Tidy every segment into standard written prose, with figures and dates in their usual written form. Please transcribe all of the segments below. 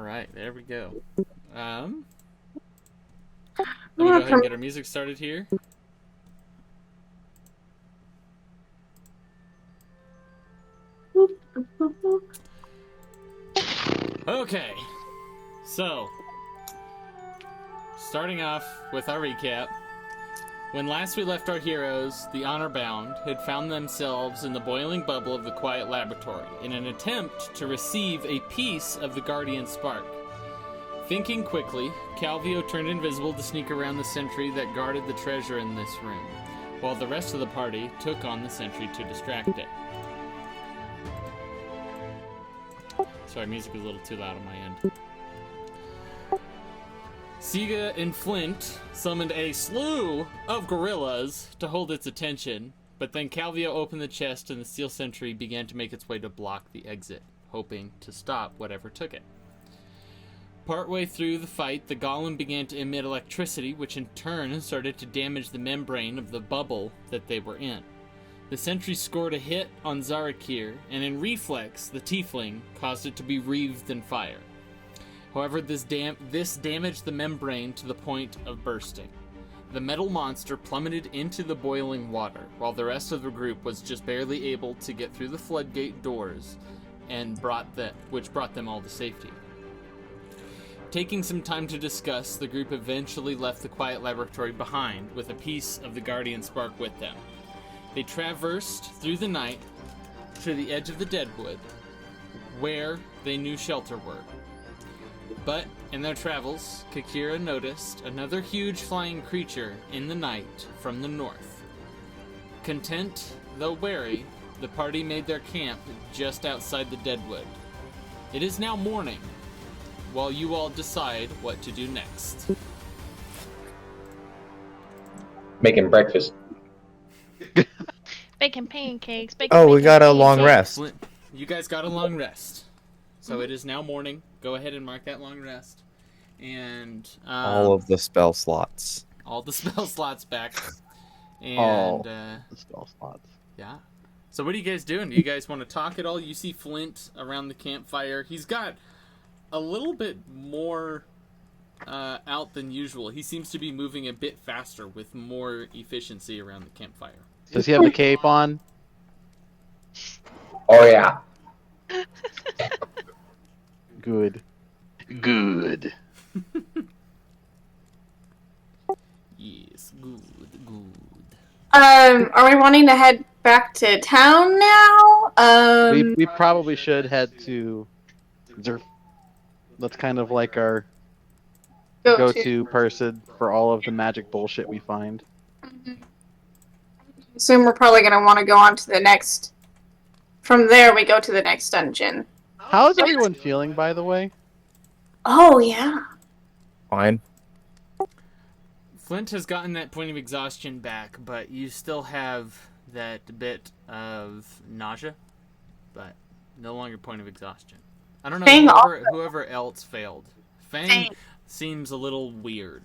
Alright, there we go. Let me go ahead and get our music started here. Okay, so, starting off with our recap. When last we left our heroes, the Honorbound had found themselves in the boiling bubble of the Quiet Laboratory in an attempt to receive a piece of the Guardian Spark. Thinking quickly, Calvio turned invisible to sneak around the sentry that guarded the treasure in this room, while the rest of the party took on the sentry to distract it. Sorry, music was a little too loud on my end. Sige and Flint summoned a slew of gorillas to hold its attention, but then Calvio opened the chest and the steel sentry began to make its way to block the exit, hoping to stop whatever took it. Partway through the fight, the golem began to emit electricity, which in turn started to damage the membrane of the bubble that they were in. The sentry scored a hit on Xarrikir, and in reflex, the tiefling caused it to be wreathed in fire. However, this damaged the membrane to the point of bursting. The metal monster plummeted into the boiling water, while the rest of the group was just barely able to get through the floodgate doors, which brought them all to safety. Taking some time to discuss, the group eventually left the Quiet Laboratory behind, with a piece of the Guardian Spark with them. They traversed through the night to the edge of the Deadwood, where they knew shelter were. But, in their travels, Kakira noticed another huge flying creature in the night from the north. Content, though wary, the party made their camp just outside the Deadwood. It is now morning, while you all decide what to do next. Making breakfast. Baking pancakes. We got a long rest. You guys got a long rest. So it is now morning. Go ahead and mark that long rest. And all of the spell slots. All the spell slots back. And all the spell slots. Yeah. So what are you guys doing? Do you guys want to talk at all? You see Flint around the campfire. He's got a little bit more out than usual. He seems to be moving a bit faster with more efficiency around the campfire. Does he have the cape on? Oh, yeah. Good. Yes, good. Are we wanting to head back to town now? We probably should head to Zerf. That's kind of like our go-to person for all of the magic bullshit we find. Assume we're probably going to want to go on to the next... From there, we go to the next dungeon. How is everyone feeling, by the way? Oh, yeah. Fine. Flint has gotten that point of exhaustion back, but you still have that bit of nausea, but no longer point of exhaustion. I don't know whoever else failed. Fang seems a little weird,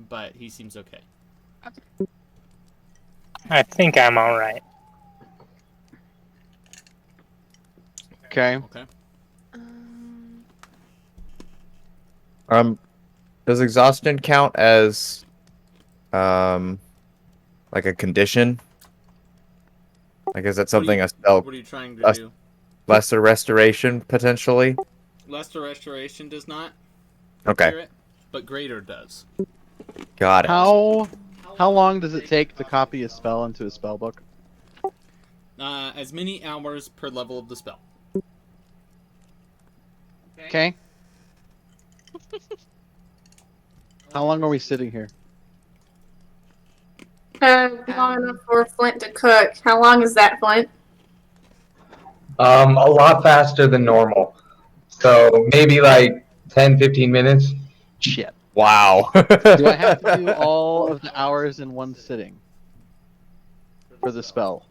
but he seems okay. I think I'm alright. Okay. Does exhaustion count as like a condition? Like, is that something what are you trying to do? Lesser restoration, potentially? Lesser restoration does not. Okay. But greater does. Got it. How long does it take to copy a spell into a spell book? As many hours per level of the spell. Okay. How long are we sitting here? Long enough for Flint to cook. How long is that, Flint? A lot faster than normal. So maybe like 10, 15 minutes. Shit. Wow. Do I have to do all of the hours in one sitting for the spell?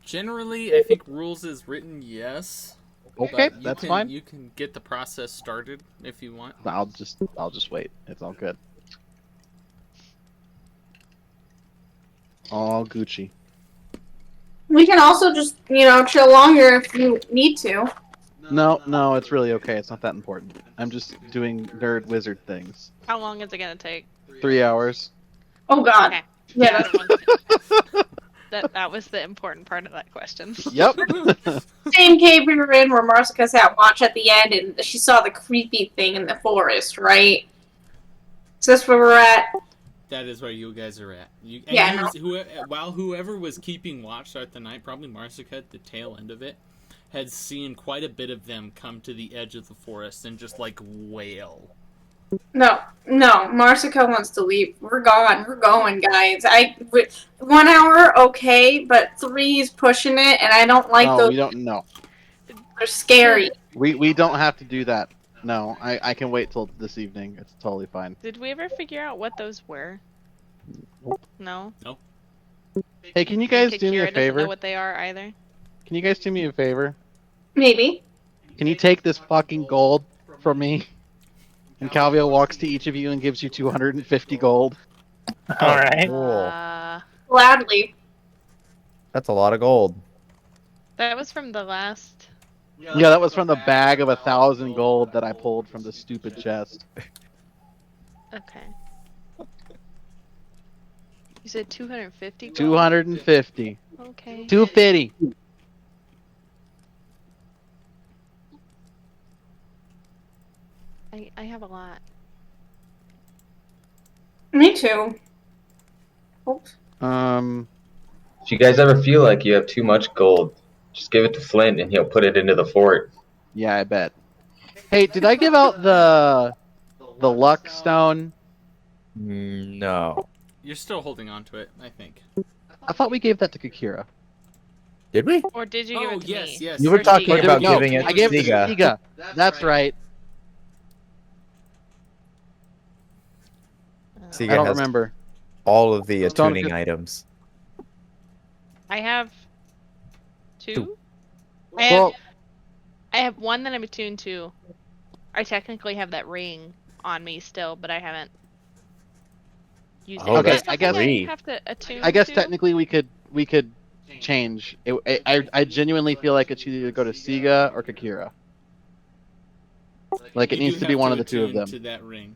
Generally, I think rules is written, yes. Okay, that's fine. You can get the process started if you want. I'll just wait. It's all good. All Gucci. We can also just, chill longer if you need to. No, it's really okay. It's not that important. I'm just doing nerd wizard things. How long is it gonna take? 3 hours. Oh God. Okay. Yeah. That was the important part of that question. Yep. Same cave we were in where Marsica sat watch at the end and she saw the creepy thing in the forest, right? Is this where we're at? That is where you guys are at. While whoever was keeping watch throughout the night, probably Marsica at the tail end of it, had seen quite a bit of them come to the edge of the forest and just like wail. No, Marsica wants to leave. We're gone. We're going, guys. 1 hour, okay, but 3 is pushing it, and I don't like No, those. we don't know. They're scary. We don't have to do that. No, I can wait till this evening. It's totally fine. Did we ever figure out what those were? Nope. No. Hey, can you guys do me Kakira a doesn't favor? know what they are either. Can you guys do me a favor? Maybe. Can you take this fucking gold from me? And Calvio walks to each of you and gives you 250 gold. All right. Cool. Gladly. That's a lot of gold. That was from the last. Yeah, that was from the bag of 1,000 gold that I pulled from the stupid chest. Okay. You said 250. gold? 250. Okay. 250. I have a lot. Me too. Oops. If you guys ever feel like you have too much gold, just give it to Flint and he'll put it into the fort. Yeah, I bet. Hey, did I give out the luck stone? No. You're still holding on to it, I think. I thought we gave that to Kakira. Did we? Or did you give it to yes, me? yes. You were Or talking Sige? about No, giving it I gave to it to Sige. Sige. That's right. Sige I don't has remember. all of the Stone attuning good- items. I have 2. Two. Well, I have 1 that I'm attuned to. I technically have that ring on me still, but I haven't used Oh, it. Is that's that something three. I have to attune I guess to? technically we could change. I genuinely feel like it should either go to Sige or Kakira. Like it You needs do to be have one of the two of attune them. to that ring.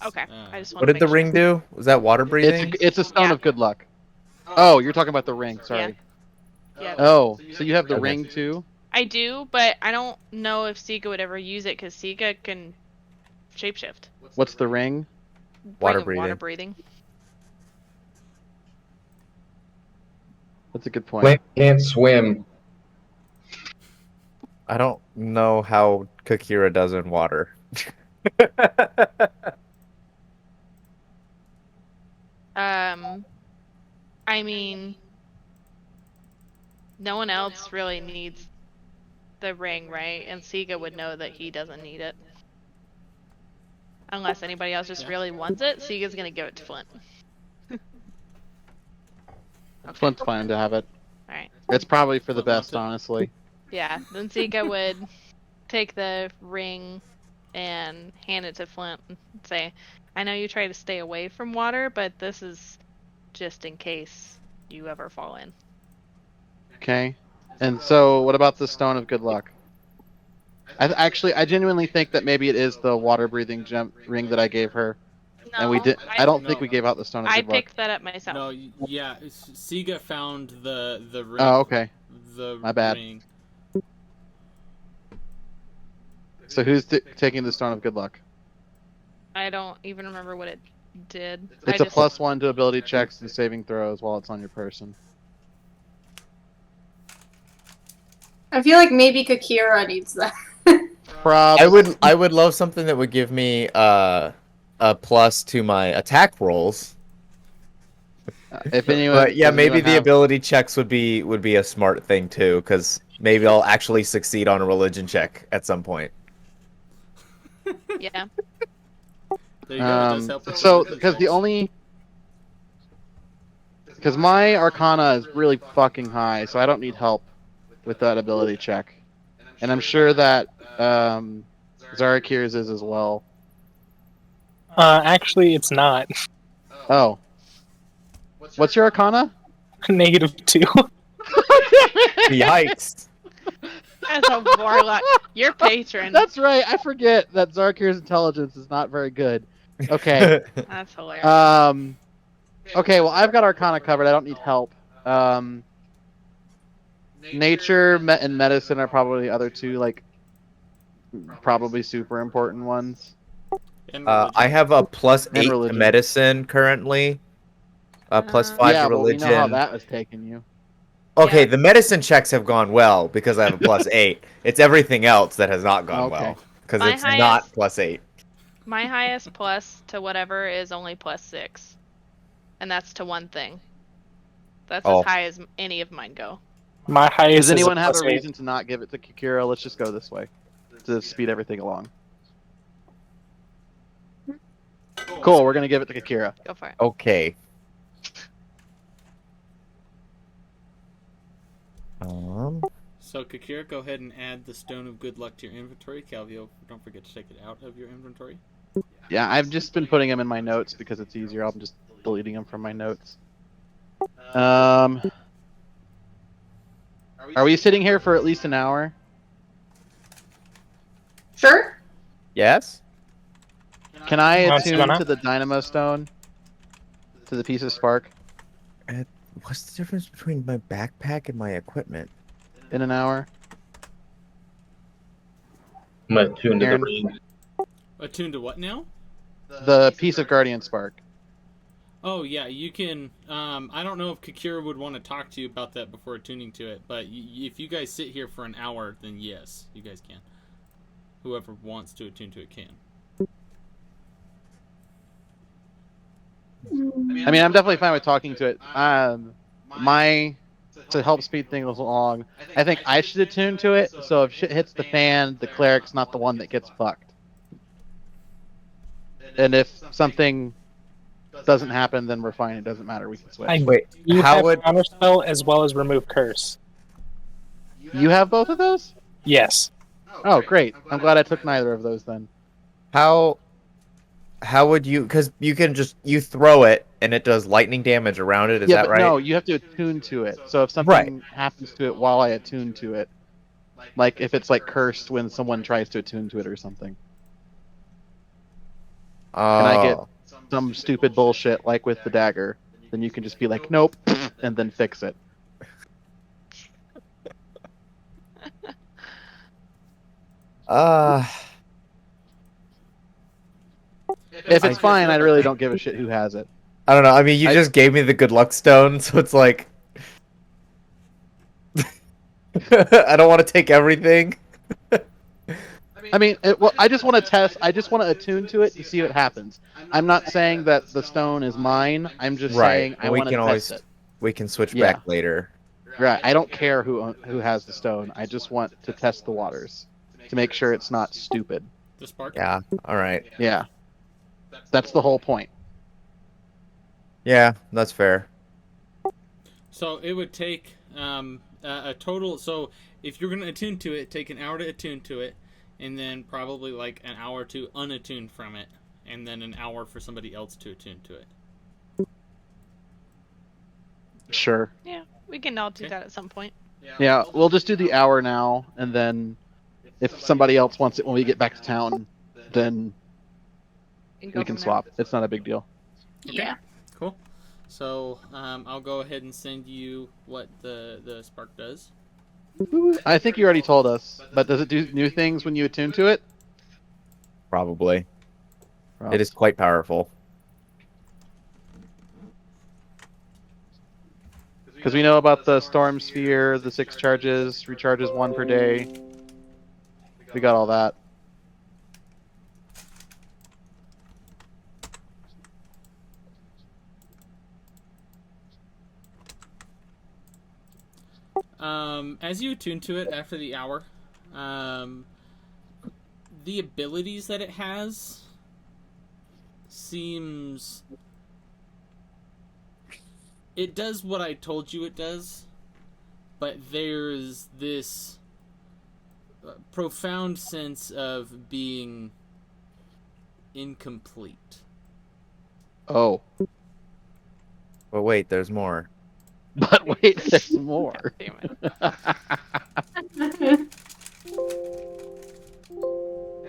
Okay. Uh, I just What want did the ring do? Was that water breathing? It's a stone Yeah. of good luck. Oh, you're talking about the ring. Sorry. Yeah. Oh, so you have the Okay. ring too? I do, but I don't know if Sige would ever use it because Sige can shapeshift. What's the ring? Water Ring of Water breathing. breathing. That's a good point. Flint can't swim. I don't know how Kakira does in water. I mean, no one else really needs the ring, right? And Sige would know that he doesn't need it. Unless anybody else just really wants it, Sige's gonna give it to Flint. Flint's fine to have it. Alright. It's probably for the Flint wants best, it. honestly. Yeah, then Sige would take the ring and hand it to Flint and say, I know you try to stay away from water, but this is just in case you ever fall in. Okay. And so, what about the stone of good luck? I genuinely think that maybe it is the water-breathing gem ring that I gave her, and we did. I don't think No. we gave out the stone of I good luck. picked that up myself. No, yeah, Sige found the ring. Oh, okay. The My bad. ring. So who's taking the stone of good luck? I don't even remember what it did. It's a +1 to ability checks and saving throws while it's on your person. I feel like maybe Kakira needs that. I would love something that would give me a plus to my attack rolls. If anyone, But yeah, if maybe anyone the have- ability checks would be a smart thing too, because maybe I'll actually succeed on a religion check at some point. Yeah. There you go. It does help with So, the because my Arcana is really fucking high, so I don't need help with that ability check, and I'm sure that Xarrikir's is as well. Actually, it's not. Oh, what's your Arcana? -2. Yikes! As a warlock, your patron. That's right. I forget that Xarrikir's intelligence is not very good. Okay. That's hilarious. Okay. Well, I've got Arcana covered. I don't need help. Nature and medicine are probably the other two, like, probably super important ones. And I have a +8 to religion. medicine currently. +5 Yeah, to well, we religion. know how that was taking you. Okay, Yeah. the medicine checks have gone well because I have a +8. It's everything else that has not gone Okay. well because My it's not +8. My highest plus to whatever is only +6. And that's to one thing. That's Oh. as high as any of mine go. My highest Does anyone is have a +8. reason to not give it to Kakira? Let's just go this way to speed everything along. Cool, we're gonna give it to Kakira. Go for it. Okay. So, Kakira, go ahead and add the Stone of Good Luck to your inventory. Calvio, don't forget to take it out of your inventory. Yeah, I've just been putting them in my notes because it's easier. I'm just deleting them from my notes. Are we sitting here for at least an hour? Sure. Yes? Can I Want to go attune now? to the Dynamo Stone? To the piece of spark What's the difference between my backpack and my equipment? in an hour? I'm gonna tune to the Aaron? ring. Attuned to what now? The piece of Guardian Spark. Oh, yeah, you can... I don't know if Kakira would want to talk to you about that before attuning to it, but if you guys sit here for an hour, then yes, you guys can. Whoever wants to attune to it can. I mean, I'm definitely fine with talking to it. To help speed things along, I think I should attune to it, so if shit hits the fan, the cleric's not the one that gets fucked. And if something doesn't happen, then we're fine. It doesn't matter. We can switch. Wait, You how have would... counterspell as well as remove curse. You have both of those? Yes. Oh, great. I'm glad I took neither of those then. How would you... Because you can just... You throw it, and it does lightning damage around it, is Yeah, that but right? no, you have to attune to it. So if something happens to it while I attune to it, like if it's like cursed when someone tries to attune to it or something, and I get some stupid bullshit like with the dagger, then you can just be like, nope, and then fix it. If it's fine, I really don't give a shit who has it. I don't know. I mean, you just gave me the good luck stone, so it's like... I don't want to take everything. I mean, well, I just want to test. I just want to attune to it to see what happens. I'm not saying that the stone is mine. I'm just saying I we want to can test always it. we can switch Yeah. back later. Right. I don't care who has the stone. I just want to test the waters to make sure it's not stupid. The spark? Yeah. All right. Yeah. That's the whole point. Yeah, that's fair. So it would take a total... So if you're going to attune to it, take an hour to attune to it, and then probably like an hour to unattune from it, and then an hour for somebody else to attune to it. Sure. Yeah, we can all do that at some point. Yeah, we'll just do the hour now, and then if somebody else wants it when we get back to town, then And go we can from there. swap. It's not a big deal. Yeah. Cool. So I'll go ahead and send you what the spark does. I think you already told us, but does it do new things when you attune to it? Probably. It is quite powerful. Because we know about the storm sphere, the 6 charges, recharges 1 per day. We got all that. As you attune to it after the hour, the abilities that it has seems... It does what I told you it does, but there's this profound sense of being incomplete. Oh. But wait, there's more. But wait, there's more. Damn it.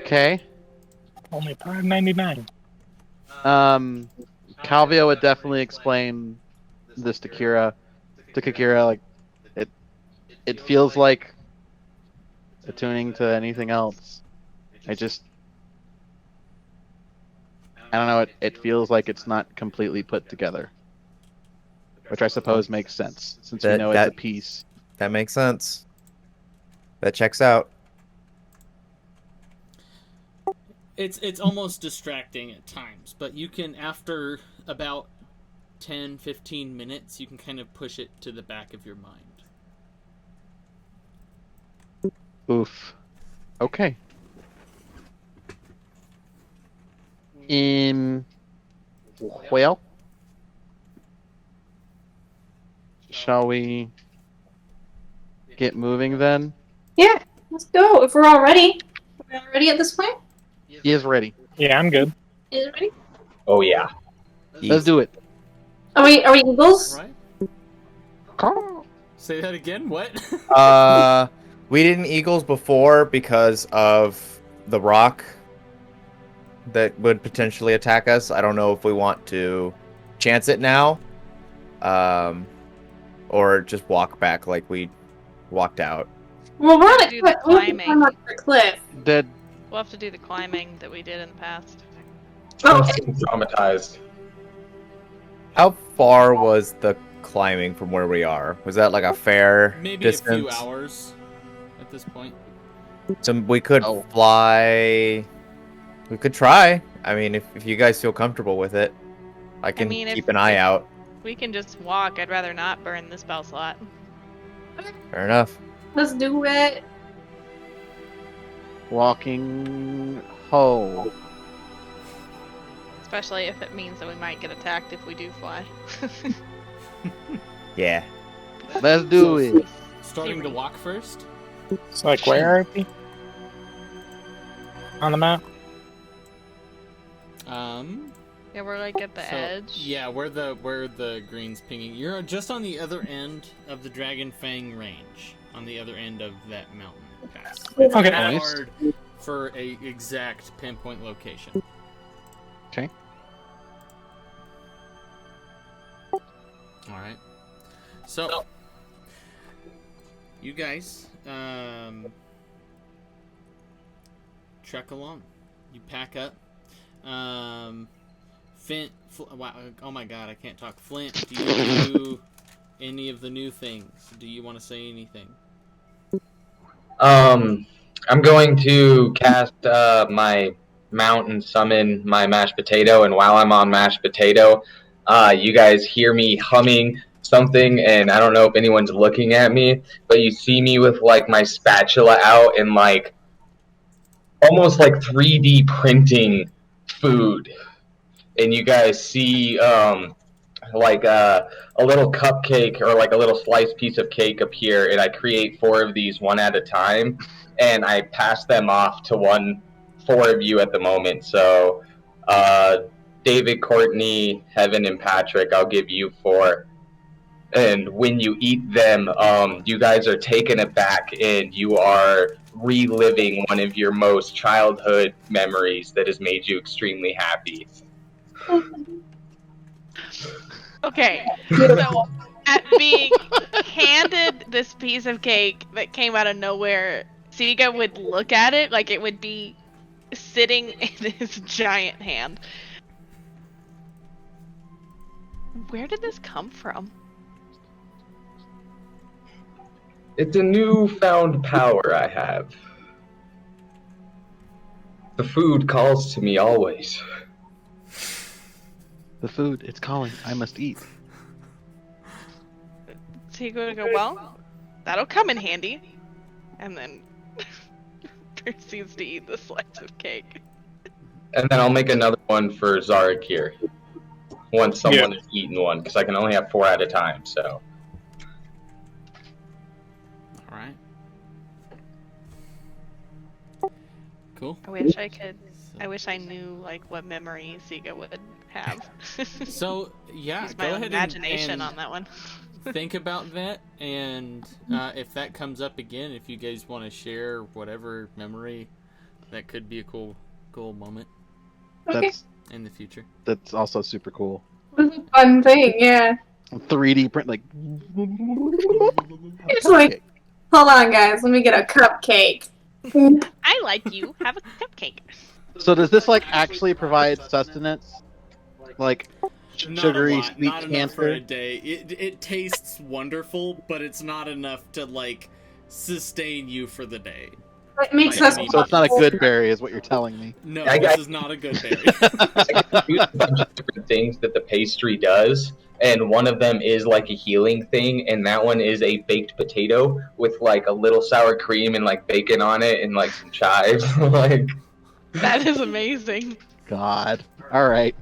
Okay. Only $5.99. Calvio would definitely explain this to Kakira. Like, it feels like attuning to anything else. I don't know. It feels like it's not completely put together, which I suppose makes sense since we know it's a piece. That makes sense. That checks out. It's almost distracting at times, but you can, after about 10-15 minutes, you can kind of push it to the back of your mind. Oof. Okay. Well, shall we get moving then? Yeah, let's go. If we're all ready. Are we all ready at this point? He is ready. Yeah, I'm good. Is it ready? Oh yeah. Let's do it. Are we eagles? Right? Say that again? What? We didn't eagles before because of the rock that would potentially attack us. I don't know if we want to chance it now, or just walk back like we walked out. Well, we're on a Do cliff. the We're on climbing. a cliff. We'll have to do the climbing that we did in the past. Oh, I'm traumatized. How far was the climbing from where we are? Was that like a fair Maybe distance? a few hours at this point. So we could fly. We could try. I mean, if you guys feel comfortable with it, I can keep an eye out. We can just walk. I'd rather not burn the spell slot. Fair enough. let's do it. Walking ho. Especially if it means that we might get attacked if we do fly. Yeah. Let's do it. Starting to walk first? So, like, where are we? On the map? Yeah, we're like at the edge. Yeah, where the green's pinging. You're just on the other end of the Dragon Fang range. On the other end of that mountain pass. It's Okay. kind of Nice. hard for a exact pinpoint location. Okay. Alright. So, you guys, trek along. You pack up. Wow, oh my god, I can't talk. Flint, do you do any of the new things? Do you want to say anything? I'm going to cast my mount and summon my mashed potato, and while I'm on mashed potato, you guys hear me humming something, and I don't know if anyone's looking at me, but you see me with like my spatula out and like almost like 3D printing food, and you guys see like a little cupcake or like a little sliced piece of cake appear, and I create 4 of these one at a time, and I pass them off to 4 of you at the moment. So David, Courtney, Heaven, and Patrick, I'll give you 4. And when you eat them, you guys are taken aback and you are reliving one of your most childhood memories that has made you extremely happy. Okay, so at being handed this piece of cake that came out of nowhere, Sige would look at it like it would be sitting in his giant hand. Where did this come from? It's a newfound power I have. The food calls to me always. The food, it's calling. I must eat. Sige would go, well, that'll come in handy. And then proceeds to eat the slice of cake. And then I'll make another one for Xarrikir once someone has eaten one, because I can only have 4 at a time, so. Alright. Cool. I wish I could. I wish I knew like what memory Sige would have. So, yeah, Use go my ahead imagination and on that one. think about that, and if that comes up again, if you guys want to share whatever memory that could be a cool moment Okay. in the future. That's also super cool. This is a fun thing, yeah. 3D print like. It's like, hold on, guys. Let me get a cupcake. I like you. Have a cupcake. So does this like actually provide sustenance? Like sugary not a lot, sweet not enough for a cancer? day. It tastes wonderful, but it's not enough to like sustain you for the day. It makes Like, us. I mean- So it's not a good berry, is what you're telling me. No, I- this is not a good berry. I can choose a bunch of different things that the pastry does, and one of them is like a healing thing, and that one is a baked potato with like a little sour cream and like bacon on it and like some chives. Like, That is amazing. God. All right.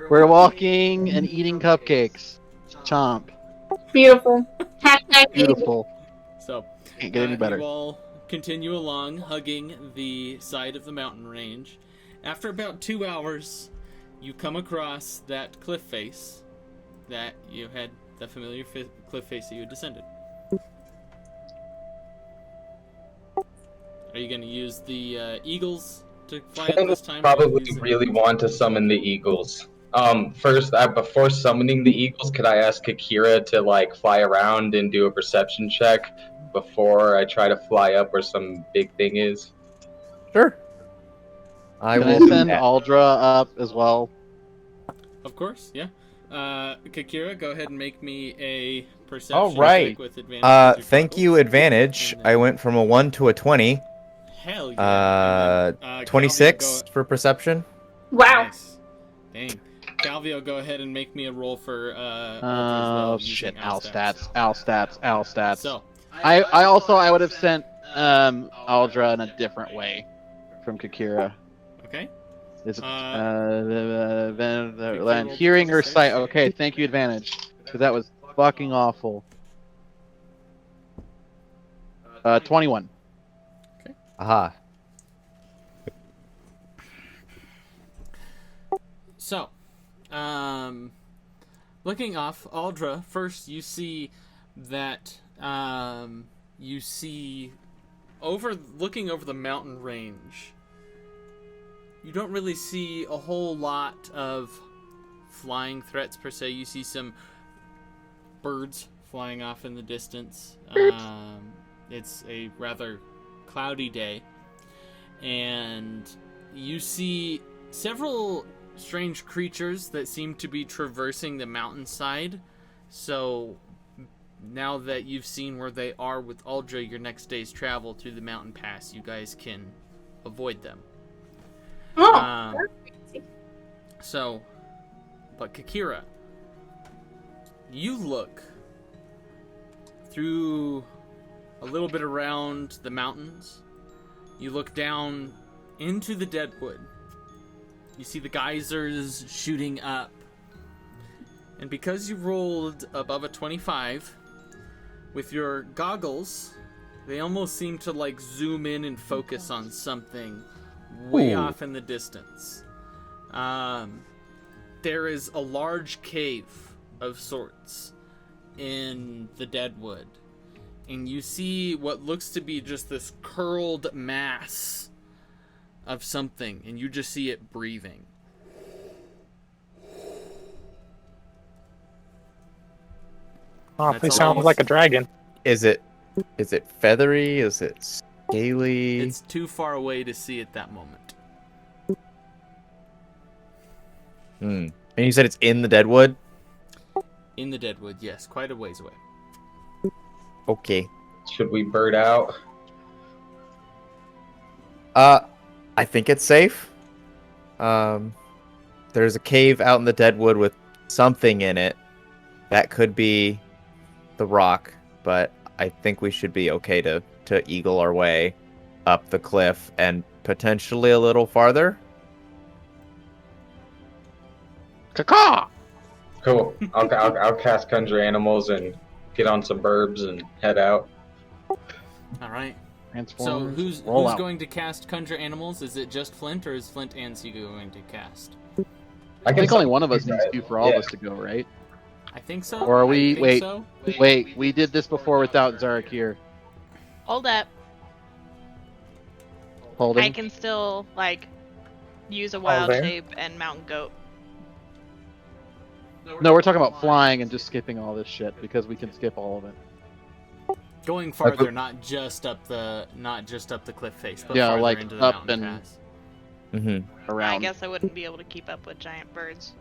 We're walking and eating cupcakes. Chomp. Beautiful. Hashtag Beautiful. So, Can't get any better. you all continue along, hugging the side of the mountain range. After about 2 hours, you come across that cliff face that you had, the familiar cliff face that you had descended. Are you going to use the eagles to fly up this time? or are you probably using- really want to summon the eagles. First, before summoning the eagles, could I ask Kakira to like fly around and do a perception check before I try to fly up where some big thing is? Sure. I Can I will do send that. Aldra up as well? Of course, yeah. Kakira, go ahead and make me a perception All right. check with advantage. with your Thank you, goggles. advantage. And then- I went from a 1 to a 20. Hell yeah. And then, 26 Calvio, for perception. Wow. Nice. Dang. Calvio, go ahead and make me a roll for Oh shit! Al stats. So, So I would have sent Aldra in a different way from Kakira. okay. Is it, rolled hearing or 26. sight? Okay, thank you, advantage, because that was fucking awful. 21. Aha. So, looking off Aldra, first you see that looking over the mountain range. You don't really see a whole lot of flying threats per se. You see some birds flying off in the distance. It's a rather cloudy day, and you see several strange creatures that seem to be traversing the mountainside. So now that you've seen where they are with Aldra, your next day's travel through the mountain pass, you guys can avoid them. Oh, So, but Kakira, you look through a little bit around the mountains. You look down into the deadwood. You see the geysers shooting up. And because you rolled above a 25, with your goggles, they almost seem to like zoom in and focus on something way off in the distance. There is a large cave of sorts in the deadwood, and you see what looks to be just this curled mass of something, and you just see it breathing. Oh, That's they all sound you like see. a dragon. Is it feathery? Is it scaly? It's too far away to see at that moment. And you said it's in the deadwood? In the deadwood, yes, quite a ways away. Okay. Should we bird out? I think it's safe. There's a cave out in the deadwood with something in it. That could be the rock, but I think we should be okay to eagle our way up the cliff and potentially a little farther. Caw! Cool. I'll cast Conjure Animals and get on some burbs and head out. All right. So Transformers. who's roll out. going to cast Conjure Animals? Is it just Flint, or is Flint and Sige going to cast? I think only one of us right? needs to for all Yeah. of us to go, right? I think so. Or are we- I think wait. so. Wait, we did this before without Xarrikir. Hold up. Holding. I can still like use a wild there? shape and mountain goat. No, we're talking about flying and just skipping all this shit because we can skip all of it. Going farther, not just up the cliff face, but Yeah, farther like into the up mountain and- pass. Around. I guess I wouldn't be able to keep up with giant birds.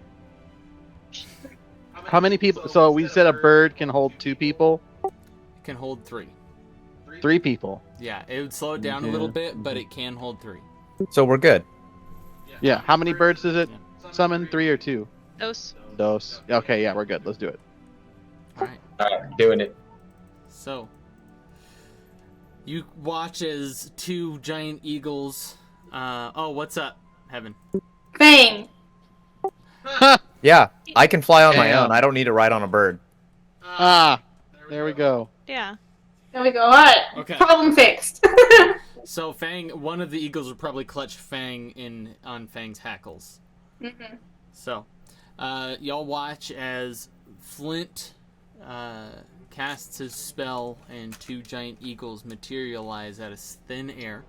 How many people? So we said a bird can hold 2 people, It can hold 3. 3 people. Yeah, it would slow it down a little bit, but it can hold 3. So we're good. Yeah. How many birds does it summon? 3 or 2? Those. Those. Okay, yeah, we're good. Let's do it. All right. Alright, doing it. So, you watch as 2 giant eagles. Oh, what's up, Heaven? Fang. Yeah, I can fly on my Damn. own. I don't need to ride on a bird. Ah, there we go. Yeah. There we go. Alright. Okay. Problem fixed. So Fang, one of the eagles would probably clutch Fang on Fang's hackles. Mhm. So, y'all watch as Flint casts his spell and 2 giant eagles materialize out of thin air.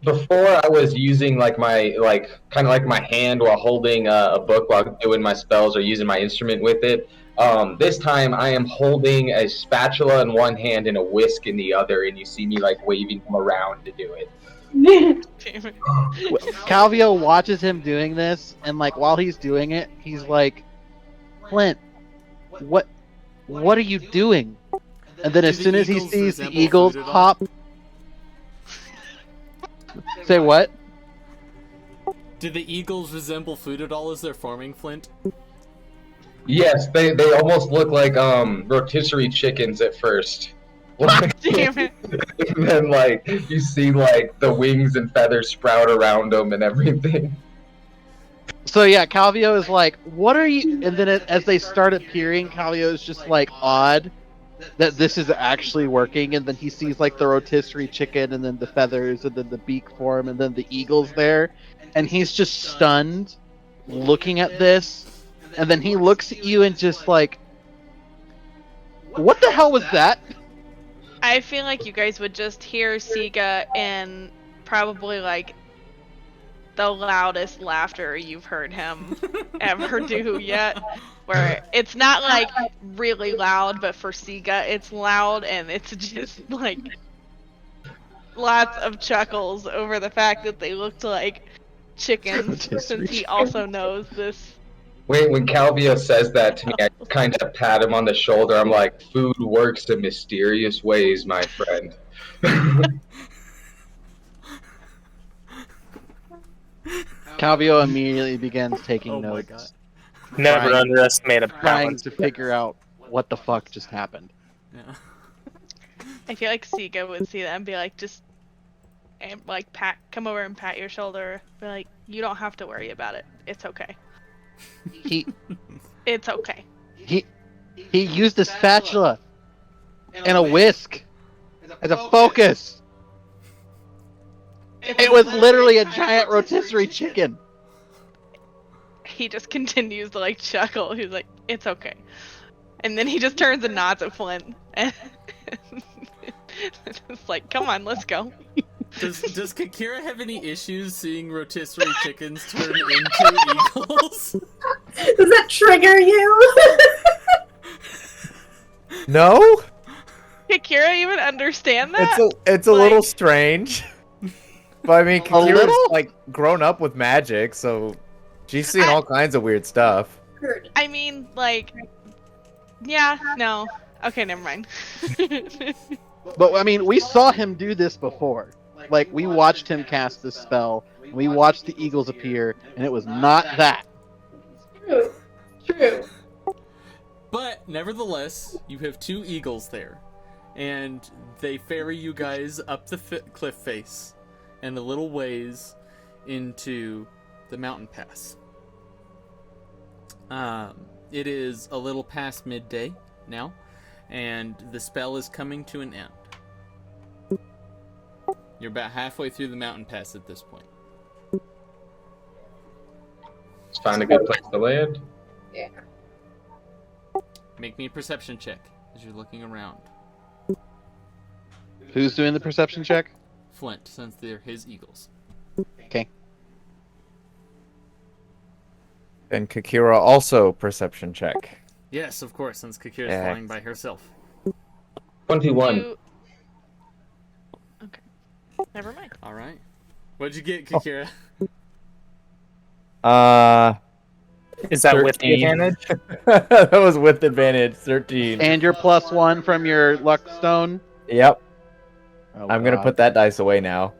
Before I was using my kind of like my hand while holding a book while doing my spells or using my instrument with it. This time I am holding a spatula in one hand and a whisk in the other, and you see me like waving them around to do it. Damn it. Calvio watches him doing this, and like while he's doing it, he's like, "Flint, what are you doing?" And then as Do soon the as he eagles sees the resemble eagles food at all? hop, say what? Do the eagles resemble food at all as they're forming, Flint? Yes, they almost look like rotisserie chickens at first. Damn it. And then like you see like the wings and feathers sprout around them and everything. So yeah, Calvio is like, "What are you?" And then as they start appearing, Calvio is just like odd that this is actually working. And then he sees like the rotisserie chicken, and then the feathers, and then the beak form, and then the eagles there, and he's just stunned, looking at this. And then he looks at you and just like, "What the hell was that?" I feel like you guys would just hear Sige in probably like the loudest laughter you've heard him ever do yet. Where it's not like really loud, but for Sige it's loud, and it's just like lots of chuckles over the fact that they looked like chickens, since he also knows this. When Calvio says that to me, I kind of pat him on the shoulder. I'm like, "Food works in mysterious ways, my friend." Calvio immediately begins taking Oh my notes, God. Never Trying- underestimate a trying balance. to figure out what the fuck just happened. Yeah. I feel like Sige would see that and be like, just and like come over and pat your shoulder. Be like, you don't have to worry about it. It's okay. He It's okay. he used a spatula and a whisk as a focus. It was literally a giant rotisserie chicken. He just continues to like chuckle. He's like, it's okay. And then he just turns and nods at Flint. And it's like, come on, let's go. Does Kakira have any issues seeing rotisserie chickens turn into eagles? Does that trigger you? No, Kakira even understand that? it's a Like- little strange. But I mean, Kakira's little? like grown up with magic, so she's seen all kinds of weird stuff. I mean, like, yeah, no. Okay, never mind. But I mean, we saw him do this before. Like we watched him cast this spell. We watched the eagles appear, and it was not that. True. True. But nevertheless, you have 2 eagles there, and they ferry you guys up the cliff face and a little ways into the mountain pass. It is a little past midday now, and the spell is coming to an end. You're about halfway through the mountain pass at this point. Let's find a good place to land. Yeah. Make me a perception check as you're looking around. Who's doing the perception check? Flint, since they're his eagles. Okay. And Kakira also perception check. Yes, of course, since Kakira's Yeah. flying by herself. 21. Okay. Never mind. All right. What'd you get, Kakira? Is that with the 13. advantage? That was with advantage. 13. And your +1 from your luck stone. Yep. Oh, I'm gonna God. put that dice away now.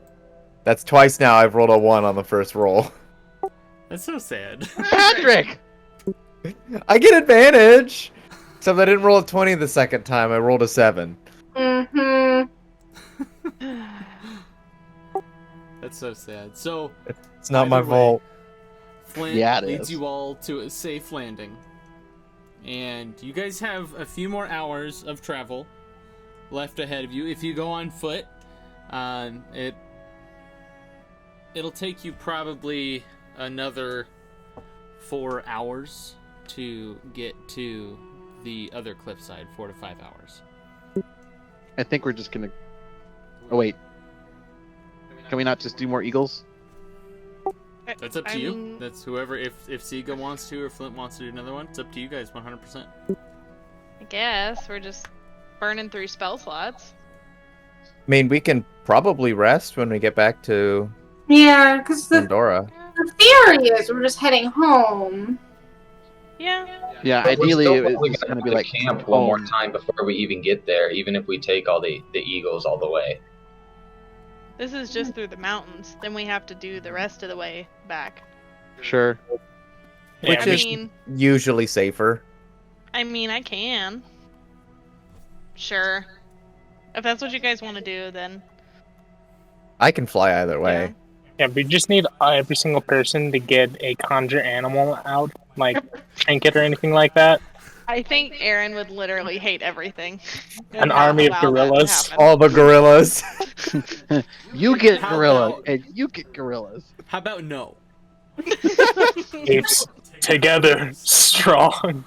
That's twice now I've rolled a 1 on the first roll. That's so sad. Patrick. I get advantage! Except I didn't roll a 20 the second time, I rolled a 7. Mm-hmm. That's so sad. So, It's not my Either way. fault. Flint Yeah, it leads is. you all to a safe landing. And you guys have a few more hours of travel left ahead of you. If you go on foot, it'll take you probably another 4 hours to get to the other cliffside. 4 to 5 hours. I think we're just gonna. Oh wait. Can we not just do more eagles? That's up to you. That's whoever. If Sige wants to or Flint wants to do another one, it's up to you guys 100%. I guess we're just burning through spell slots. I mean, we can probably rest when we get back to Yeah, because the Pandora. theory is we're just heading home. Yeah. Yeah, We're ideally still it's probably just gonna gonna be have like to camp one more home. time before we even get there, even if we take all the eagles all the way. This is just through the mountains. Then we have to do the rest of the way back. Sure. Yeah, I we mean, Usually safer. I can. Sure. If that's what you guys want to do, then I can fly either way. Yeah, we just need every single person to get a conjure animal out, like trinket or anything like that. I think Aaron would literally hate everything. An and not army of allow that to gorillas. happen. All the gorillas. You get How gorillas, about- and you get gorillas. How about no? Apes together, strong.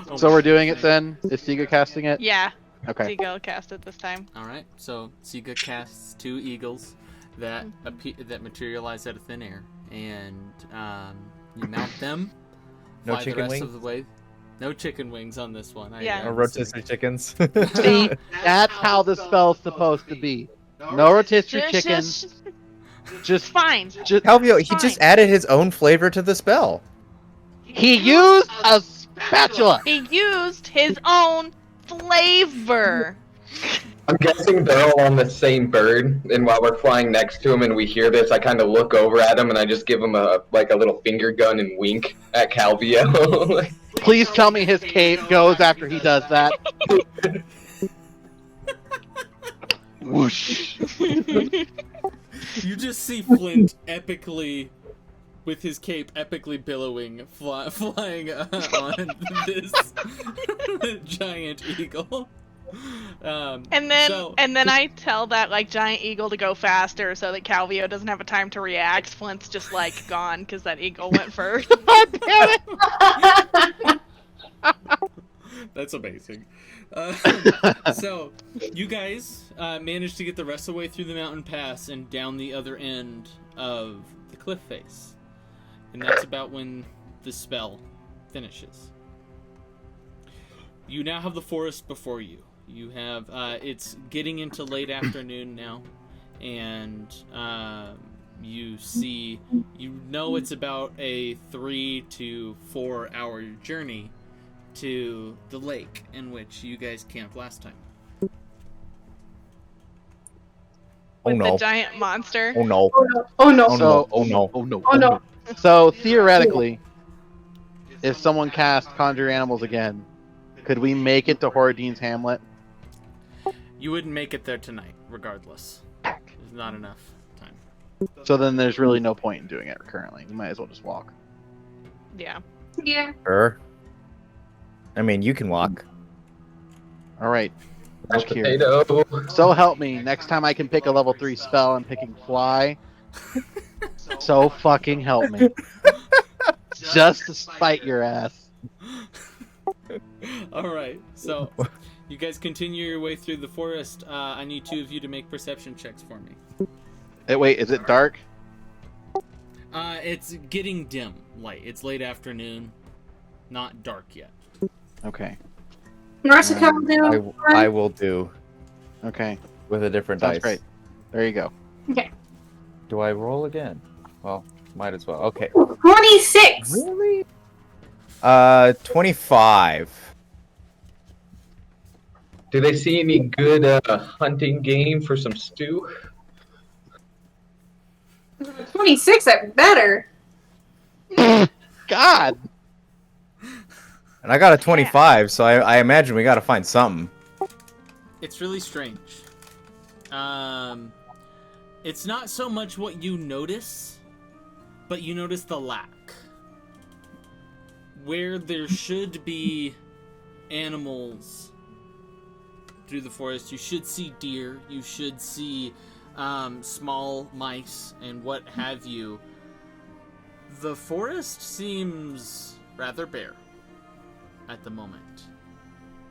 Oh So my we're doing gosh. it then? Is Sige casting it? Yeah, Okay. Sige will cast it this time. All right. So Sige casts 2 eagles that that materialize out of thin air, and you mount them. No fly chicken the rest wings? of the way. No chicken wings on this one. Yeah. Or rotisserie chickens. See, that's how the spell's supposed to be. No rotisserie chicken. Just Fine. Calvio, he Fine. just added his own flavor to the spell. He used a spatula. He used his own flavor. I'm guessing they're all on the same bird, and while we're flying next to him and we hear this, I kind of look over at him and I just give him a little finger gun and wink at Calvio. Please tell me his cape goes after he does that. Whoosh. You just see Flint epically, with his cape epically billowing, flying on this giant eagle. And then I tell that like giant eagle to go faster so that Calvio doesn't have a time to react. Flint's just like gone because that eagle went first. That's amazing. So, you guys managed to get the rest of the way through the mountain pass and down the other end of the cliff face. And that's about when the spell finishes. You now have the forest before you. You have, it's getting into late afternoon now, and you know it's about a 3 to 4 hour journey to the lake in which you guys camped last time. Oh With no. the giant monster. Oh no. Oh no! Oh no! Oh So- no. Oh no. Oh no. Oh no! So theoretically, if someone cast conjure animals again, could we make it to Horadin's Hamlet? You wouldn't make it there tonight, regardless. There's not enough time. So then there's really no point in doing it currently. We might as well just walk. Yeah. Yeah. Burr. I mean, you can walk. All right. Mashed Look here. potato. So help me. Next time I can pick a level 3 spell, I'm picking fly. So fucking help me. Just to spite your ass. Alright, so You guys continue your way through the forest. I need 2 of you to make perception checks for me. Wait, is it dark? It's getting dim light. It's late afternoon, not dark yet. Okay. Marsica will do. I will do Okay. with a different Sounds dice. great. There you go. Okay. Do I roll again? Well, might as well. Okay. 26. Really? 25. Do they see any good hunting game for some stew? 26 at better. God. And I got a 25, so I imagine we gotta find something. It's really strange. It's not so much what you notice, but you notice the lack. Where there should be animals through the forest, you should see deer, you should see small mice and what have you. The forest seems rather bare at the moment.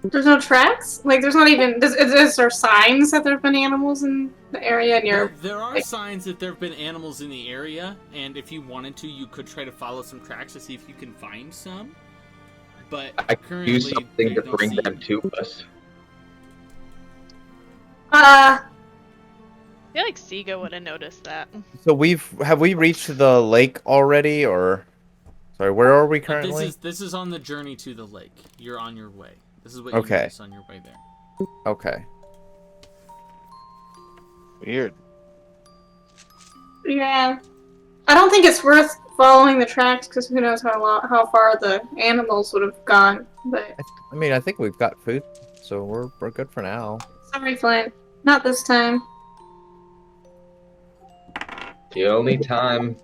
There's no tracks? Like, there's not even... Is there signs that there have been animals in the area near... There are signs that there have been animals in the area, and if you wanted to, you could try to follow some tracks to see if you can find some. But I could currently, do something they to don't bring see them you. to us. I feel like Sige would have noticed that. So have we reached the lake already, or sorry, where are we currently? This is on the journey to the lake. You're on your way. This is what you Okay. notice on your way there. Okay. Weird. Yeah. I don't think it's worth following the tracks, because who knows how far the animals would have gone. But I mean, I think we've got food, so we're good for now. sorry, Flint. Not this time. The only time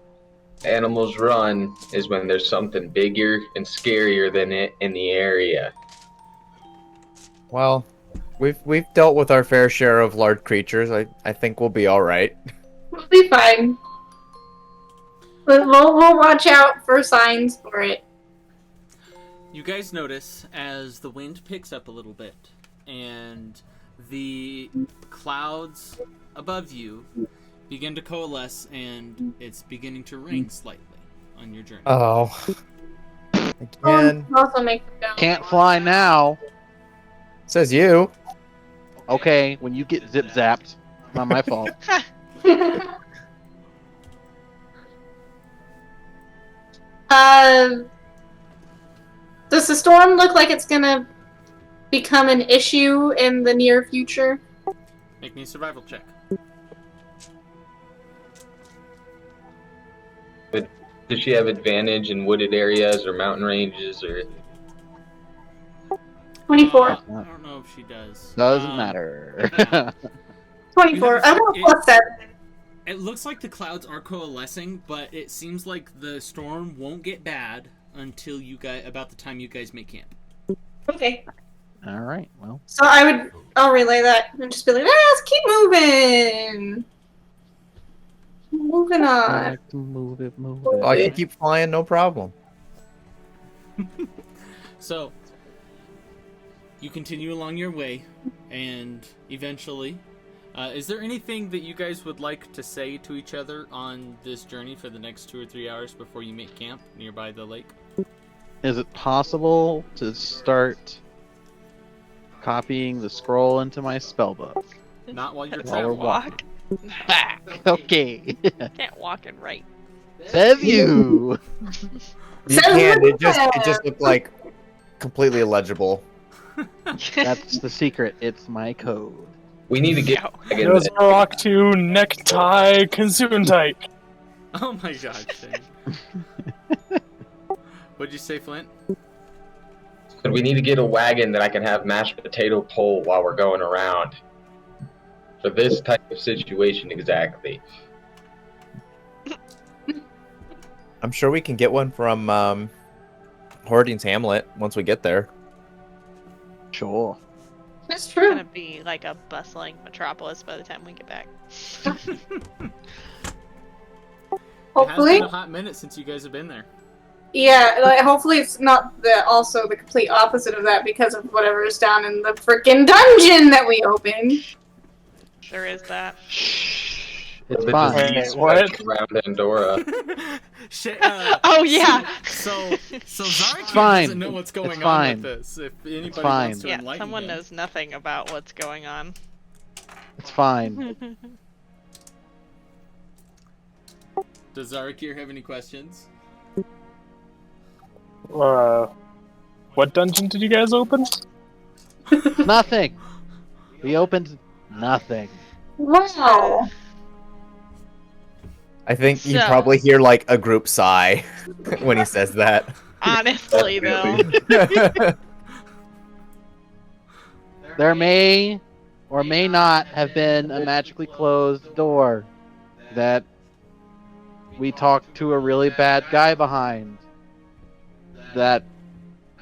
animals run is when there's something bigger and scarier than it in the area. Well, we've dealt with our fair share of large creatures. I think we'll be all right. We'll be fine. But we'll watch out for signs for it. You guys notice as the wind picks up a little bit and the clouds above you begin to coalesce and it's beginning to rain slightly on your journey. Oh. Again. Also make them go. Can't fly now. Says you. Okay, when you get zip zapped, not my fault. Does the storm look like it's gonna become an issue in the near future? Make me a survival check. Does she have advantage in wooded areas or mountain ranges or? 24. I don't know if she does. Doesn't matter. 24. I want plus 7. It looks like the clouds are coalescing, but it seems like the storm won't get bad until about the time you guys make camp. Okay. All right. Well. So I'll relay that and just be like, let's keep moving. Moving on. Move it. I can keep flying, no problem. So you continue along your way, and eventually, is there anything that you guys would like to say to each other on this journey for the next 2 or 3 hours before you make camp nearby the lake? Is it possible to start copying the scroll into my spellbook? Not while you're While traveling. we're walking. Okay. Can't walk and write. Says you. You can. It just looked like completely illegible. That's the secret. It's my code. We need to get back in There's the- rock to necktie Consuntite. Oh my god, Shane. What'd you say, Flint? But we need to get a wagon that I can have mashed potato pull while we're going around. For this type of situation, exactly. I'm sure we can get one from Horadin's Hamlet once we get there. Sure. That's It's true. gonna be like a bustling metropolis by the time we get back. It has Hopefully. been a hot minute since you guys have been there. Yeah, like, hopefully it's not also the complete opposite of that because of whatever is down in the freaking dungeon that we opened. There is that. It's The fine. disease What? around Andorra. Oh yeah. So Xarrikir fine. doesn't know what's going It's on fine. with this. If anybody fine. wants to Yeah, enlighten someone him. knows nothing about what's going on. It's fine. Does Xarrikir have any questions? What dungeon did you guys open? Nothing. We opened nothing. Wow. I think you So- probably hear like a group sigh when he says that. Honestly, though. There may or may not have been a magically closed door that we talked to a really bad guy behind that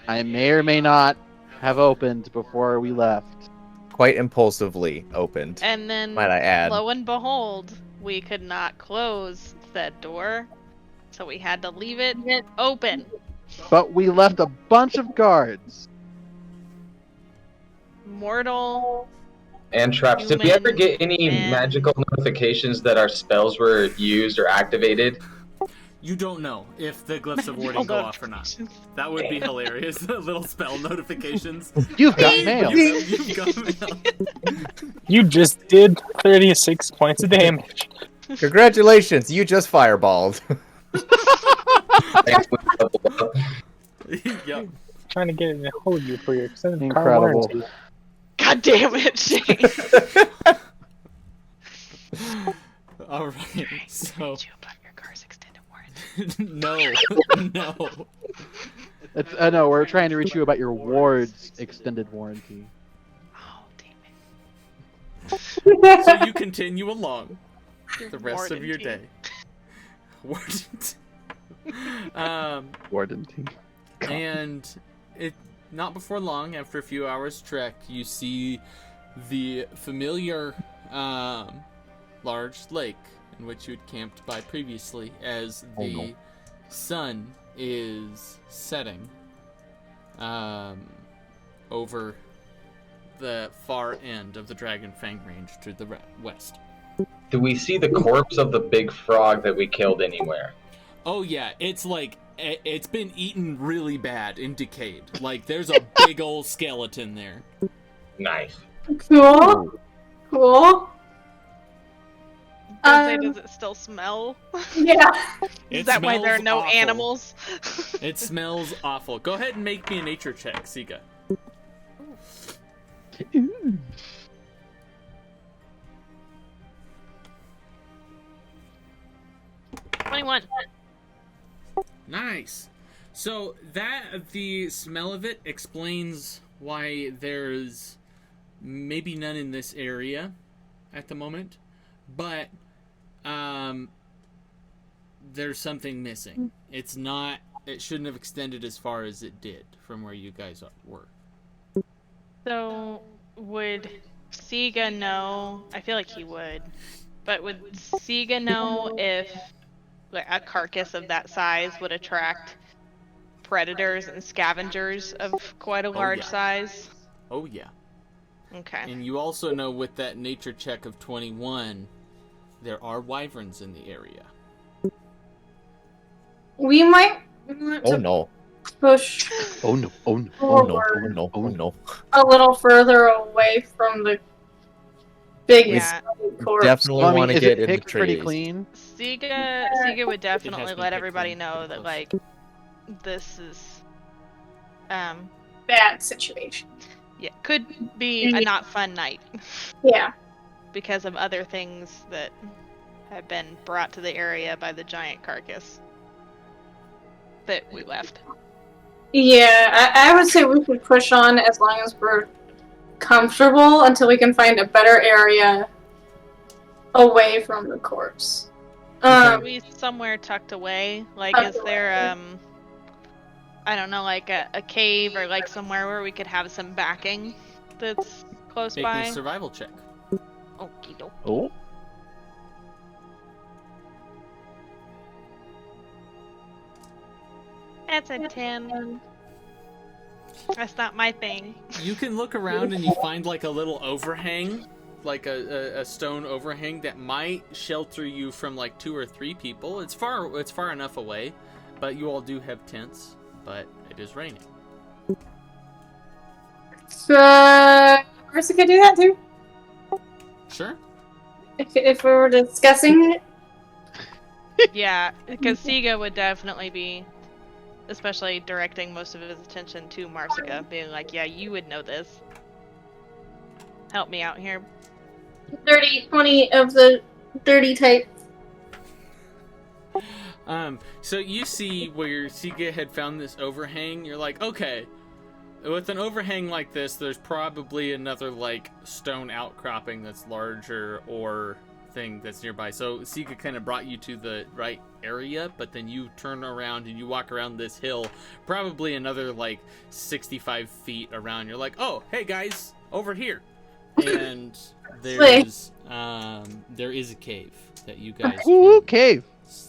I may or may not have opened before we left. Quite impulsively opened, And then, might I add. lo and behold, we could not close said door, so we had to leave it open. But we left a bunch of guards. Mortal. And traps. Did we ever Human get any and- magical notifications that our spells were used or activated? You don't know if the glyphs of warding go off or not. That would be hilarious. Little spell notifications. You've got mail. You've got mail. You just did 36 points of damage. Congratulations, you just fireballed. Thanks, we leveled up. Yep. Trying to get it in hold you for your extended car Incredible. warranty. God damn it, Shane. All right. So you about your car's extended warranty. no. It's, no, we're trying to reach you about your ward's extended warranty. Oh, damn it. So you continue along the rest of your day. Warranty. And it not before long, after a few hours trek, you see the familiar large lake in which you had camped by previously as the sun is setting over the far end of the Dragon Fang Range to the west. Do we see the corpse of the big frog that we killed anywhere? Oh yeah, it's like it's been eaten really bad and decayed. Like there's a big old skeleton there. Nice. Cool. Cool. Does it still smell? Yeah. Is that why there are no awful. animals? It smells awful. Go ahead and make me a nature check, Sige. 21. Nice. So the smell of it explains why there's maybe none in this area at the moment, but there's something missing. It's not. It shouldn't have extended as far as it did from where you guys were. So, would Sige know? I feel like he would. But would Sige know if like, a carcass of that size would attract predators and scavengers of quite a large yeah. size? Oh yeah. Okay. And you also know with that nature check of 21, there are wyverns in the area. We might want Oh to no. push Oh no, oh no, Oh no, oh forward no, oh no. a little further away from the big Yeah. corpse. Definitely Well, I want mean, to is get it in the picked pretty trees. clean? Sige would definitely been let picked everybody clean. know that like this is Bad situation. yeah, could be a not fun night Yeah. because of other things that have been brought to the area by the giant carcass that we left. Yeah, I would say we should push on as long as we're comfortable until we can find a better area away from the corpse. Are we somewhere tucked away? Like, Tucked is there, I don't know, like a cave or like somewhere where we could have some backing that's close Make me by? a survival check. Okie doke. Oh. That's a 10. That's not my thing. You can look around and you find like a little overhang, like a stone overhang that might shelter you from like 2 or 3 people. It's far enough away, but you all do have tents. But it is raining. Marsica do that too? Sure. If we were discussing it? Yeah, because Sige would definitely be, especially directing most of his attention to Marsica, being like, yeah, you would know this. Help me out here. 20 of the dirty type. So you see where Sige had found this overhang, you're like, okay, with an overhang like this, there's probably another, like, stone outcropping that's larger or thing that's nearby. So Sige kind of brought you to the right area, but then you turn around and you walk around this hill, probably another, like, 65 feet around. You're like, oh, hey, guys, over here. And there is a cave that you guys Ooh, cave.